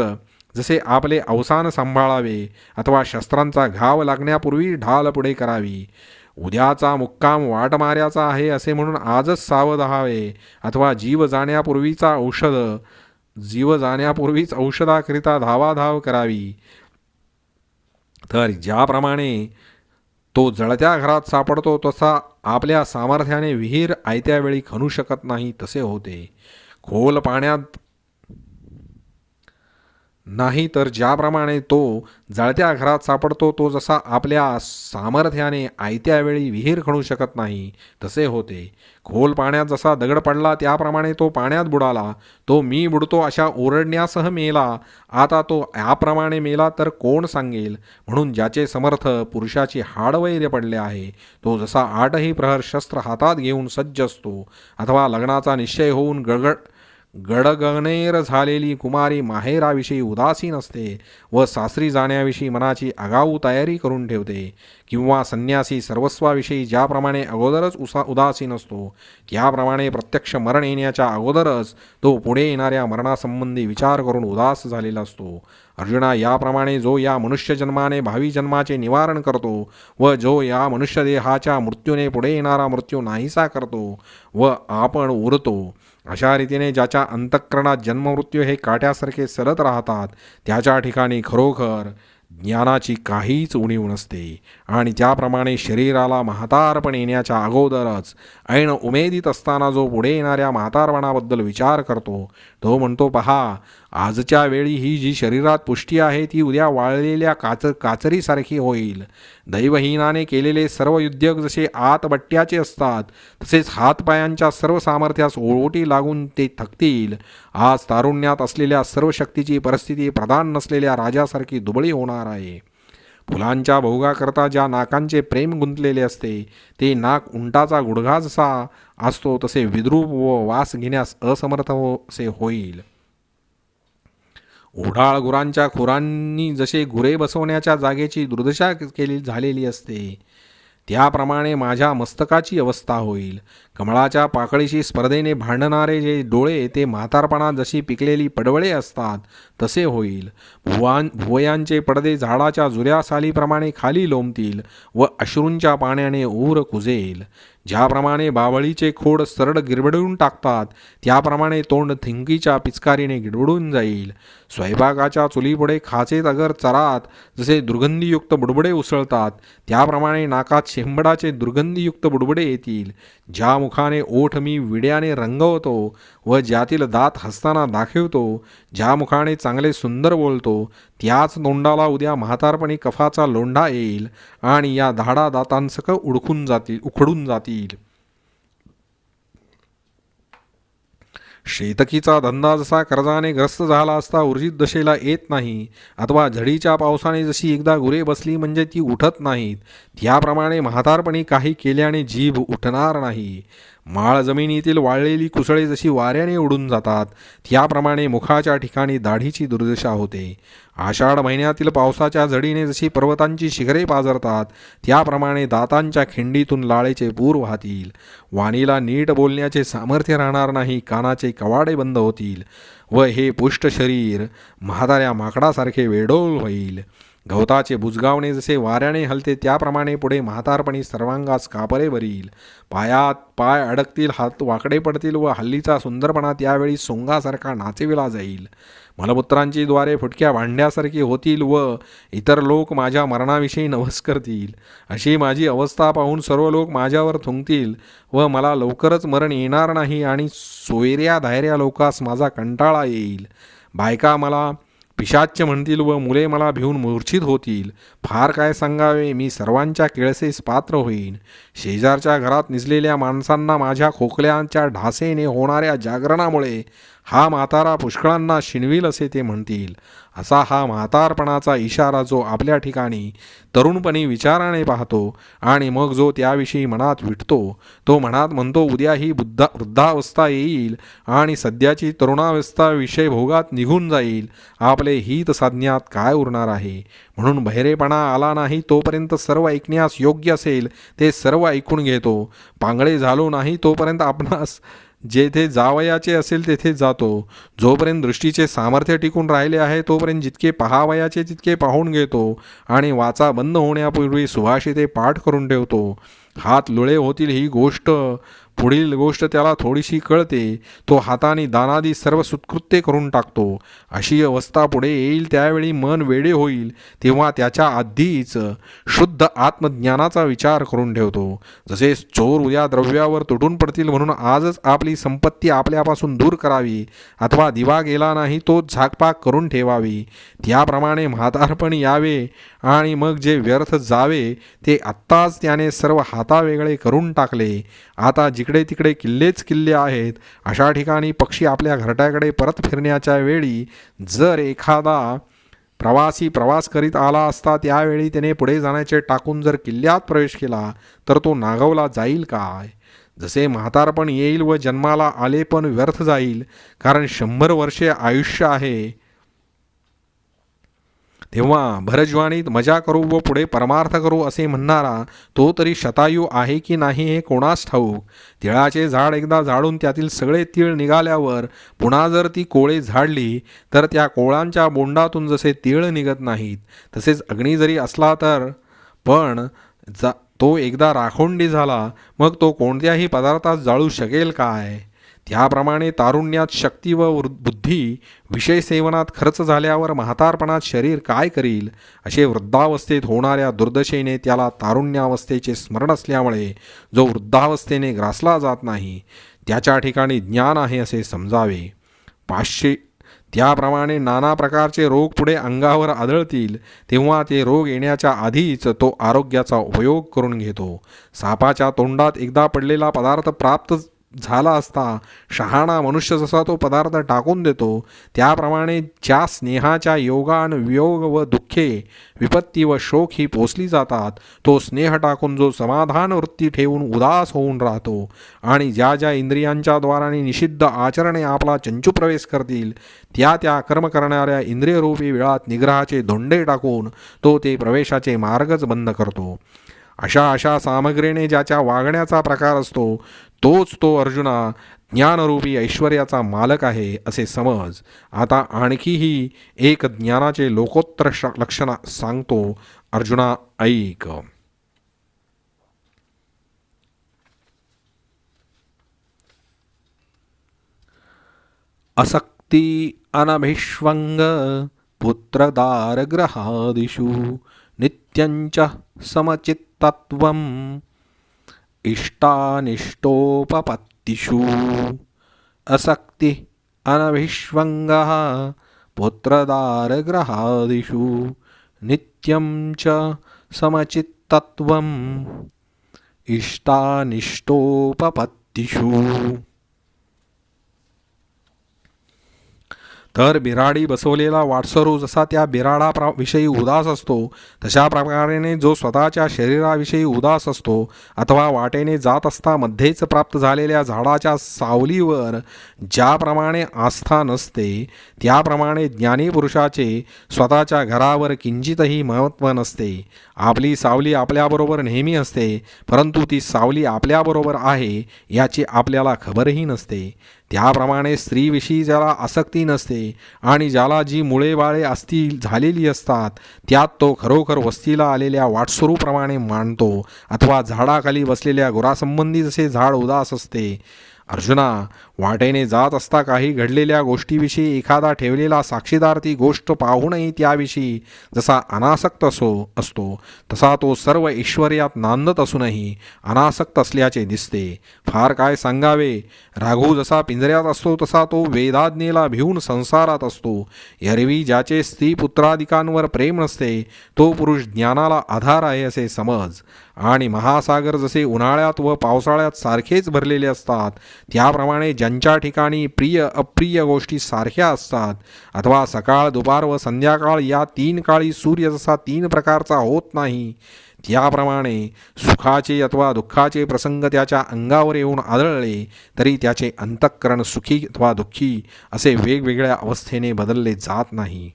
जसे आपले अवसान सांभाळावे अथवा शस्त्रांचा घाव लागण्यापूर्वी ढाल पुढे करावी, उद्याचा मुक्काम वाटमाऱ्याचा आहे असे म्हणून आजच सावध राहावे अथवा जीव जाण्यापूर्वीच औषधाकरिता धावाधाव करावी, तर ज्याप्रमाणे तो जळत्या घरात सापडतो तसा आपल्या सामर्थ्याने विहीर आयत्या वेळी खणू शकत नाही तसे होते. खोल पाण्यात नाही तर ज्याप्रमाणे तो जळत्या घरात सापडतो तो जसा आपल्या सामर्थ्याने आयत्या वेळी विहीर खणू शकत नाही तसे होते. खोल पाण्यात जसा दगड पडला त्याप्रमाणे तो पाण्यात बुडाला. तो मी बुडतो अशा ओरडण्यासह मेला. आता तो याप्रमाणे मेला तर कोण सांगेल. म्हणून ज्याचे समर्थ पुरुषाची हाडवैर्य पडले आहे तो जसा 8ही प्रहर शस्त्र हातात घेऊन सज्ज असतो अथवा लग्नाचा निश्चय होऊन गडगणेर झालेली कुमारी माहेराविषयी उदासीन असते व सासरी जाण्याविषयी मनाची आगाऊ तयारी करून ठेवते, किंवा संन्यासी सर्वस्वाविषयी ज्याप्रमाणे अगोदरच उदासीन असतो त्याप्रमाणे प्रत्यक्ष मरण येण्याच्या अगोदरच तो पुढे येणाऱ्या मरणासंबंधी विचार करून उदास झालेला असतो. अर्जुना, याप्रमाणे जो या मनुष्यजन्माने भावी जन्माचे निवारण करतो व जो या मनुष्यदेहाच्या मृत्यूने पुढे येणारा मृत्यू नाहीसा करतो व आपण उरतो, अशा रीतीने ज्याच्या अंतःकरणात जन्ममृत्यू हे काट्यासारखे सरत राहतात त्याच्या ठिकाणी खरोखर ज्ञानाची काहीच उणीव नसते. आणि त्याप्रमाणे शरीराला म्हातारपण येण्याच्या अगोदरच ऐन उमेदीत असताना जो पुढे येणाऱ्या म्हातारपणाबद्दल विचार करतो तो म्हणतो, पहा, आजच्या वेळी ही जी शरीरात पुष्टी आहे ती उद्या वाळलेल्या काचरीसारखी होईल. दैवहीनाने केलेले सर्व उद्योग जसे आतबट्ट्याचे असतात तसेच हातपायांच्या सर्व सामर्थ्यास ओळवटी लागून ते थकतील. आज तारुण्यात असलेल्या सर्व शक्तीची परिस्थिती प्रधान नसलेल्या राजासारखी दुबळी होणार आहे. फुलांच्या भोगाकरता ज्या नाकांचे प्रेम गुंतलेले असते ते नाक उंटाचा गुडघा जसा असतो तसे विद्रूप व वास घेण्यास असमर्थ असे होईल. ओढाळ गुरांच्या खुरांनी जसे गुरे बसवण्याच्या जागेची दुर्दशा झालेली असते त्याप्रमाणे माझ्या मस्तकाची अवस्था होईल. कमळाच्या पाकळीशी स्पर्धेने भांडणारे जे डोळे ते म्हातारपणात जशी पिकलेली पडवळे असतात तसे होईल. भुवयांचे पडदे झाडाच्या जुऱ्या सालीप्रमाणे खाली लोंबतील व अश्रूंच्या पाण्याने ऊर कुजेल. ज्याप्रमाणे बावळीचे खोड सरड गिरबडून टाकतात त्याप्रमाणे तोंड थिंकीच्या पिचकारीने गिडबडून जाईल. स्वयंपाकाच्या चुलीपुढे खाचेत अगर चरात जसे दुर्गंधीयुक्त बुडबुडे उसळतात त्याप्रमाणे नाकात शेंबडाचे दुर्गंधीयुक्त बुडबुडे येतील. ज्या मुखाने ओठ मी विड्याने रंगवतो व ज्यातील दात हसताना दाखवतो, ज्या मुखाने चांगले सुंदर बोलतो त्याच तोंडाला उद्या म्हातारपणी कफाचा लोंढा येईल आणि या धाडा दातांसकट उखडून जातील. शेतकीचा धंदा जसा कर्जाने ग्रस्त झाला असता उर्जित दशेला येत नाही अथवा झडीच्या पावसाने जशी एकदा गुरे बसली म्हणजे ती उठत नाहीत त्याप्रमाणे म्हातारपणी काही केल्याने जीभ उठणार नाही. माळ जमिनीतील वाळलेली कुसळे जशी वाऱ्याने उडून जातात त्याप्रमाणे मुखाच्या ठिकाणी दाढीची दुर्दशा होते. आषाढ महिन्यातील पावसाच्या झडीने जशी पर्वतांची शिखरे पाजरतात त्याप्रमाणे दातांच्या खिंडीतून लाळेचे पूर वाहतील. वाणीला नीट बोलण्याचे सामर्थ्य राहणार नाही, कानाचे कवाडे बंद होतील व हे पुष्ट शरीर म्हाताऱ्या माकडासारखे वेडोळ होईल. गवताचे बुजगावणे जसे वाऱ्याने हलते त्याप्रमाणे पुढे म्हातारपणी सर्वांगास कापरे भरील. पायात पाय अडकतील, हात वाकडे पडतील व हल्लीचा सुंदरपणा त्यावेळी सोंगासारखा नाचविला जाईल. मलमूत्रांची द्वारे फुटक्या भांड्यासारखी होतील व इतर लोक माझ्या मरणाविषयी नवस करतील. अशी माझी अवस्था पाहून सर्व लोक माझ्यावर थुंकतील व मला लवकरच मरण येणार नाही आणि सोयऱ्या धायऱ्या लोकास माझा कंटाळा येईल. बायका मला पिशाच्य म्हणतील व मुले मला भिवून मूर्छित होतील. फार काय सांगावे, मी सर्वांच्या केळसेस पात्र होईन. शेजारच्या घरात निजलेल्या माणसांना माझ्या खोकल्याच्या ढासेने होणाऱ्या जागरणामुळे हा म्हातारा पुष्कळांना शिणविल असे ते म्हणतील. असा हा म्हातारपणाचा इशारा जो आपल्या ठिकाणी तरुणपणी विचाराने पाहतो आणि मग जो त्याविषयी मनात विटतो, तो मनात म्हणतो उद्या ही वृद्धावस्था येईल आणि सध्याची तरुणावस्था विषयभोगात निघून जाईल, आपले हित साधण्यात काय उरणार आहे. म्हणून बहिरेपणा आला नाही तोपर्यंत सर्व ऐकण्यास योग्य असेल ते सर्व ऐकून घेतो. पांगळे झालो नाही तोपर्यंत आपणास जेथे जावयाचे असेल तेथे जातो. जोपर्यंत दृष्टीचे सामर्थ्य टिकून राहिले आहे तोपर्यंत जितके पहावयाचे तितके पाहून घेतो आणि वाचा बंद होण्यापूर्वी सुभाषिते पाठ करून ठेवतो. हात लुळे होतील ही गोष्ट, पुढील गोष्ट त्याला थोडीशी कळते. तो हाताने दानादी सर्व सुत्कृत्ये करून टाकतो. अशी अवस्था पुढे येईल त्यावेळी मन वेडे होईल, तेव्हा त्याच्या आधीच शुद्ध आत्मज्ञानाचा विचार करून ठेवतो. जसे चोर उद्या द्रव्यावर तुटून पडतील म्हणून आजच आपली संपत्ती आपल्यापासून दूर करावी, अथवा दिवा गेला नाही तोच झाकपाक करून ठेवावी, त्याप्रमाणे म्हातारपण यावे आणि मग जे व्यर्थ जावे ते आत्ताच त्याने सर्व हातावेगळे करून टाकले. आता जिकडे तिकडे किल्लेच किल्ले आहेत. अशा ठिकाणी पक्षी आपल्या घरट्याकडे परत फिरण्याच्या वेळी जर एखादा प्रवासी प्रवास करीत आला असता, त्यावेळी त्याने पुढे जाण्याचे टाकून जर किल्ल्यात प्रवेश केला तर तो नागवला जाईल काय. जसे म्हातारपण येईल व जन्माला आले पण व्यर्थ जाईल, कारण 100 वर्षे आयुष्य आहे, तेव्हा भरजवानीत मजा करू व पुढे परमार्थ करू असे म्हणणारा तो तरी शतायू आहे की नाही हे कोणास ठाऊक. तिळाचे झाड एकदा झाडून त्यातील सगळे तीळ निघाल्यावर पुन्हा जर ती कोळे झाडली तर त्या कोळांच्या बोंडातून जसे तीळ निघत नाहीत, तसेच अग्नी जरी असला तर पण तो एकदा राखोंडी झाला मग तो कोणत्याही पदार्थात जाळू शकेल काय. त्याप्रमाणे तारुण्यात शक्ती व बुद्धी विषय सेवनात खर्च झाल्यावर म्हातारपणात शरीर काय करील. असे वृद्धावस्थेत होणाऱ्या दुर्दशेने त्याला तारुण्यावस्थेचे स्मरण असल्यामुळे जो वृद्धावस्थेने ग्रासला जात नाही त्याच्या ठिकाणी ज्ञान आहे असे समजावे. 500 त्याप्रमाणे नाना प्रकारचे रोग पुढे अंगावर आढळतील, तेव्हा ते रोग येण्याच्या आधीच तो आरोग्याचा उपयोग करून घेतो. सापाच्या तोंडात एकदा पडलेला पदार्थ प्राप्त झाला असता शहाणा मनुष्य जसा तो पदार्थ टाकून देतो, त्याप्रमाणे ज्या स्नेहाच्या योगान वियोग व दुःखे विपत्ती व शोक ही पोचली जातात, तो स्नेह टाकून जो समाधान वृत्ती ठेवून उदास होऊन राहतो आणि ज्या ज्या इंद्रियांच्या द्वाराने निषिद्ध आचरणे आपला चंचू प्रवेश करतील त्या त्या कर्म करणाऱ्या इंद्रियरूपी वेळात निग्रहाचे धोंडे टाकून तो ते प्रवेशाचे मार्गच बंद करतो. अशा अशा सामग्रीने ज्याच्या वागण्याचा प्रकार असतो तोच तो अर्जुना ज्ञानरूपी ऐश्वर्याचा मालक आहे असे समज. आता आणखीही एक ज्ञानाचे लोकोत्तर लक्षण सांगतो. अर्जुना ऐक. असक्ती अनभिष्वंग पुत्रदारग्रहादिषु नित्यंच समचित्तत्वम् इष्टानिष्टोपपत्तिषु. असक्ति अनभिष्वंगः पुत्रदारग्रहादिषु नित्यं च समचित्तत्वम् इष्टानिष्टोपपत्तिषु. तर बिराडी बसवलेला वाटसरू जसा त्या विषयी उदास असतो, तशा प्रकारेने जो स्वतःच्या शरीराविषयी उदास असतो अथवा वाटेने जात असता मध्येच प्राप्त झालेल्या झाडाच्या सावलीवर ज्याप्रमाणे आस्था नसते, त्याप्रमाणे ज्ञानी पुरुषाचे स्वतःच्या घरावर किंचितही महत्त्व नसते. आपली सावली आपल्याबरोबर नेहमी असते, परंतु ती सावली आपल्याबरोबर आहे याची आपल्याला खबरही नसते. त्याप्रमाणे स्त्रीविषयी ज्याला आसक्ती नसते आणि ज्याला जी मुळे बाळे असतील झालेली असतात, त्यात तो खरोखर वस्तीला आलेल्या वाटसरूप्रमाणे मानतो अथवा झाडाखाली बसलेल्या गुरासंबंधी जसे झाड उदास असते. अर्जुना, वाटेने जात असता काही घडलेल्या गोष्टीविषयी एखादा ठेवलेला साक्षीदार ती गोष्ट पाहूनही त्याविषयी जसा अनासक्त असतो तसा तो सर्व ऐश्वर्यात नांदत असूनही अनासक्त असल्याचे दिसते. फार काय सांगावे, राघू जसा पिंजऱ्यात असतो तसा तो वेदाज्ञेला भिवून संसार संसारात असतो. एरवी ज्याचे स्त्री पुत्रादिकांवर प्रेम नसते तो पुरुष ज्ञानाला आधार आहे असे समज. आणि महासागर जसे उन्हाळ्यात व पावसाळ्यात सारखेच भरलेले असतात, त्याप्रमाणे ज्यांच्या ठिकाणी प्रिय अप्रिय गोष्टी सारख्या असतात, अथवा सकाळ दुपार व संध्याकाळ या 3 काळी सूर्य जसा 3 प्रकारचा होत नाही, त्याप्रमाणे सुखाचे अथवा दुःखाचे प्रसंग त्याच्या अंगावर येऊन आदळले तरी त्याचे अंतःकरण सुखी अथवा दुःखी असे वेगवेगळ्या अवस्थेने बदलले जात नाही.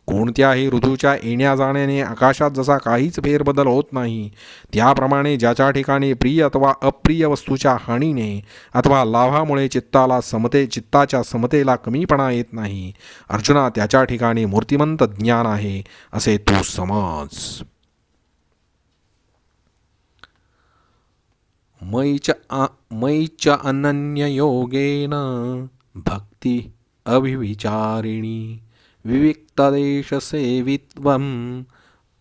कोणत्याही ऋतूच्या येण्या जाण्याने आकाशात जसा काहीच फेरबदल होत नाही, त्याप्रमाणे ज्याच्या ठिकाणी प्रिय अथवा अप्रिय वस्तूच्या हानीने अथवा लाभामुळे चित्ताच्या समतेला कमीपणा येत नाही, अर्जुना त्याच्या ठिकाणी मूर्तिमंत ज्ञान आहे असे तू समज. मयीच अनन्ययोगेन भक्ती अभिविचारिणी विविक्तदेशसेवित्वम्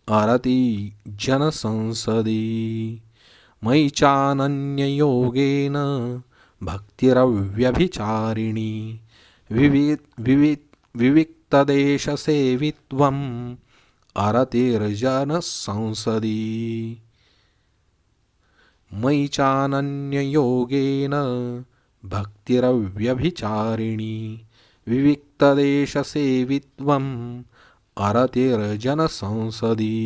अरति जनसंसदि. मयीचानन्ययोगेन भक्तिरव्यभिचारिणी विविक्तदेशसेवित्वम् अरतिर्जनसंसदि. मयीचानन्ययोगेन भक्तिरव्यभिचारिणी विविक्तदेशसेवित्वम् अरतिर्जनसंसदि.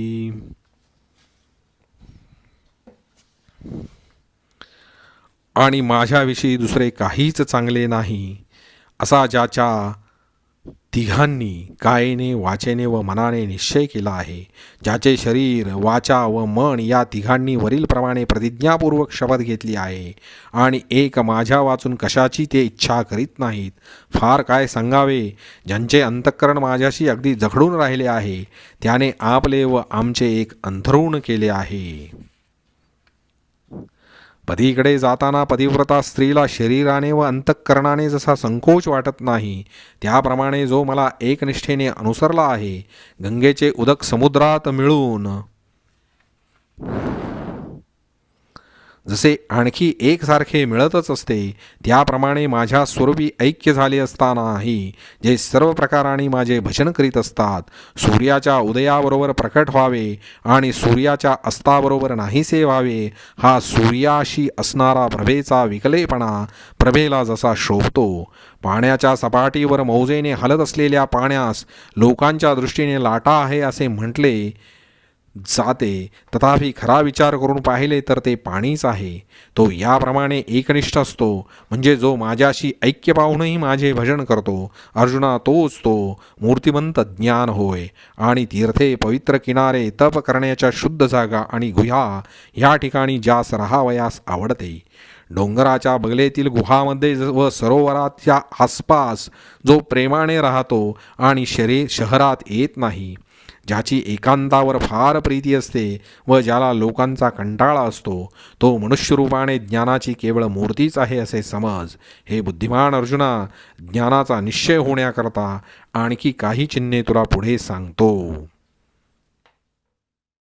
आणि माझ्याविषयी दुसरे काहीच चांगले नाही असा ज्याच्या तिघांनी कायेने वाचेने व मनाने निश्चय केला आहे, ज्याचे शरीर वाचा व मन या तिघांनी वरीलप्रमाणे प्रतिज्ञापूर्वक शपथ घेतली आहे आणि एक माझ्या वाचून कशाची ते इच्छा करीत नाहीत, फार काय सांगावे, ज्यांचे अंतःकरण माझ्याशी अगदी जखडून राहिले आहे, त्याने आपले व आमचे एक अंथरूण केले आहे. पतीकडे जाताना पतिव्रता स्त्रीला शरीराने व अंतःकरणाने जसा संकोच वाटत नाही, त्याप्रमाणे जो मला एकनिष्ठेने अनुसरला आहे, गंगेचे उदक समुद्रात मिळून जसे आणखी एकसारखे मिळतच असते, त्याप्रमाणे माझ्या स्वरूपी ऐक्य झाले असतानाही जे सर्व प्रकाराने माझे भजन करीत असतात, सूर्याच्या उदयाबरोबर प्रकट व्हावे आणि सूर्याच्या अस्ताबरोबर नाहीसे व्हावे, हा सूर्याशी असणारा प्रभेचा विकलेपणा प्रभेला जसा शोभतो, पाण्याच्या सपाटीवर मौजेने हलत असलेल्या पाण्यास लोकांच्या दृष्टीने लाटा आहे असे म्हटले जाते, तथापि खरा विचार करून पाहिले तर ते पाणीच आहे. तो याप्रमाणे एकनिष्ठ असतो, म्हणजे जो माझ्याशी ऐक्य पाहूनही माझे भजन करतो, अर्जुना तोच तो मूर्तिमंत ज्ञान होय. आणि तीर्थे, पवित्र किनारे, तप करण्याच्या शुद्ध जागा आणि गुहा ह्या ठिकाणी ज्यास राहावयास आवडते, डोंगराच्या बगलेतील गुहामध्ये व सरोवराच्या आसपास जो प्रेमाने राहतो आणि शहरात येत नाही, ज्याची एकांतावर फार प्रीती असते व ज्याला लोकांचा कंटाळा असतो, तो मनुष्यरूपाने ज्ञानाची केवळ मूर्तीच आहे असे समज. हे बुद्धिमान अर्जुना, ज्ञानाचा निश्चय होण्याकरता आणखी काही चिन्हे तुला पुढे सांगतो.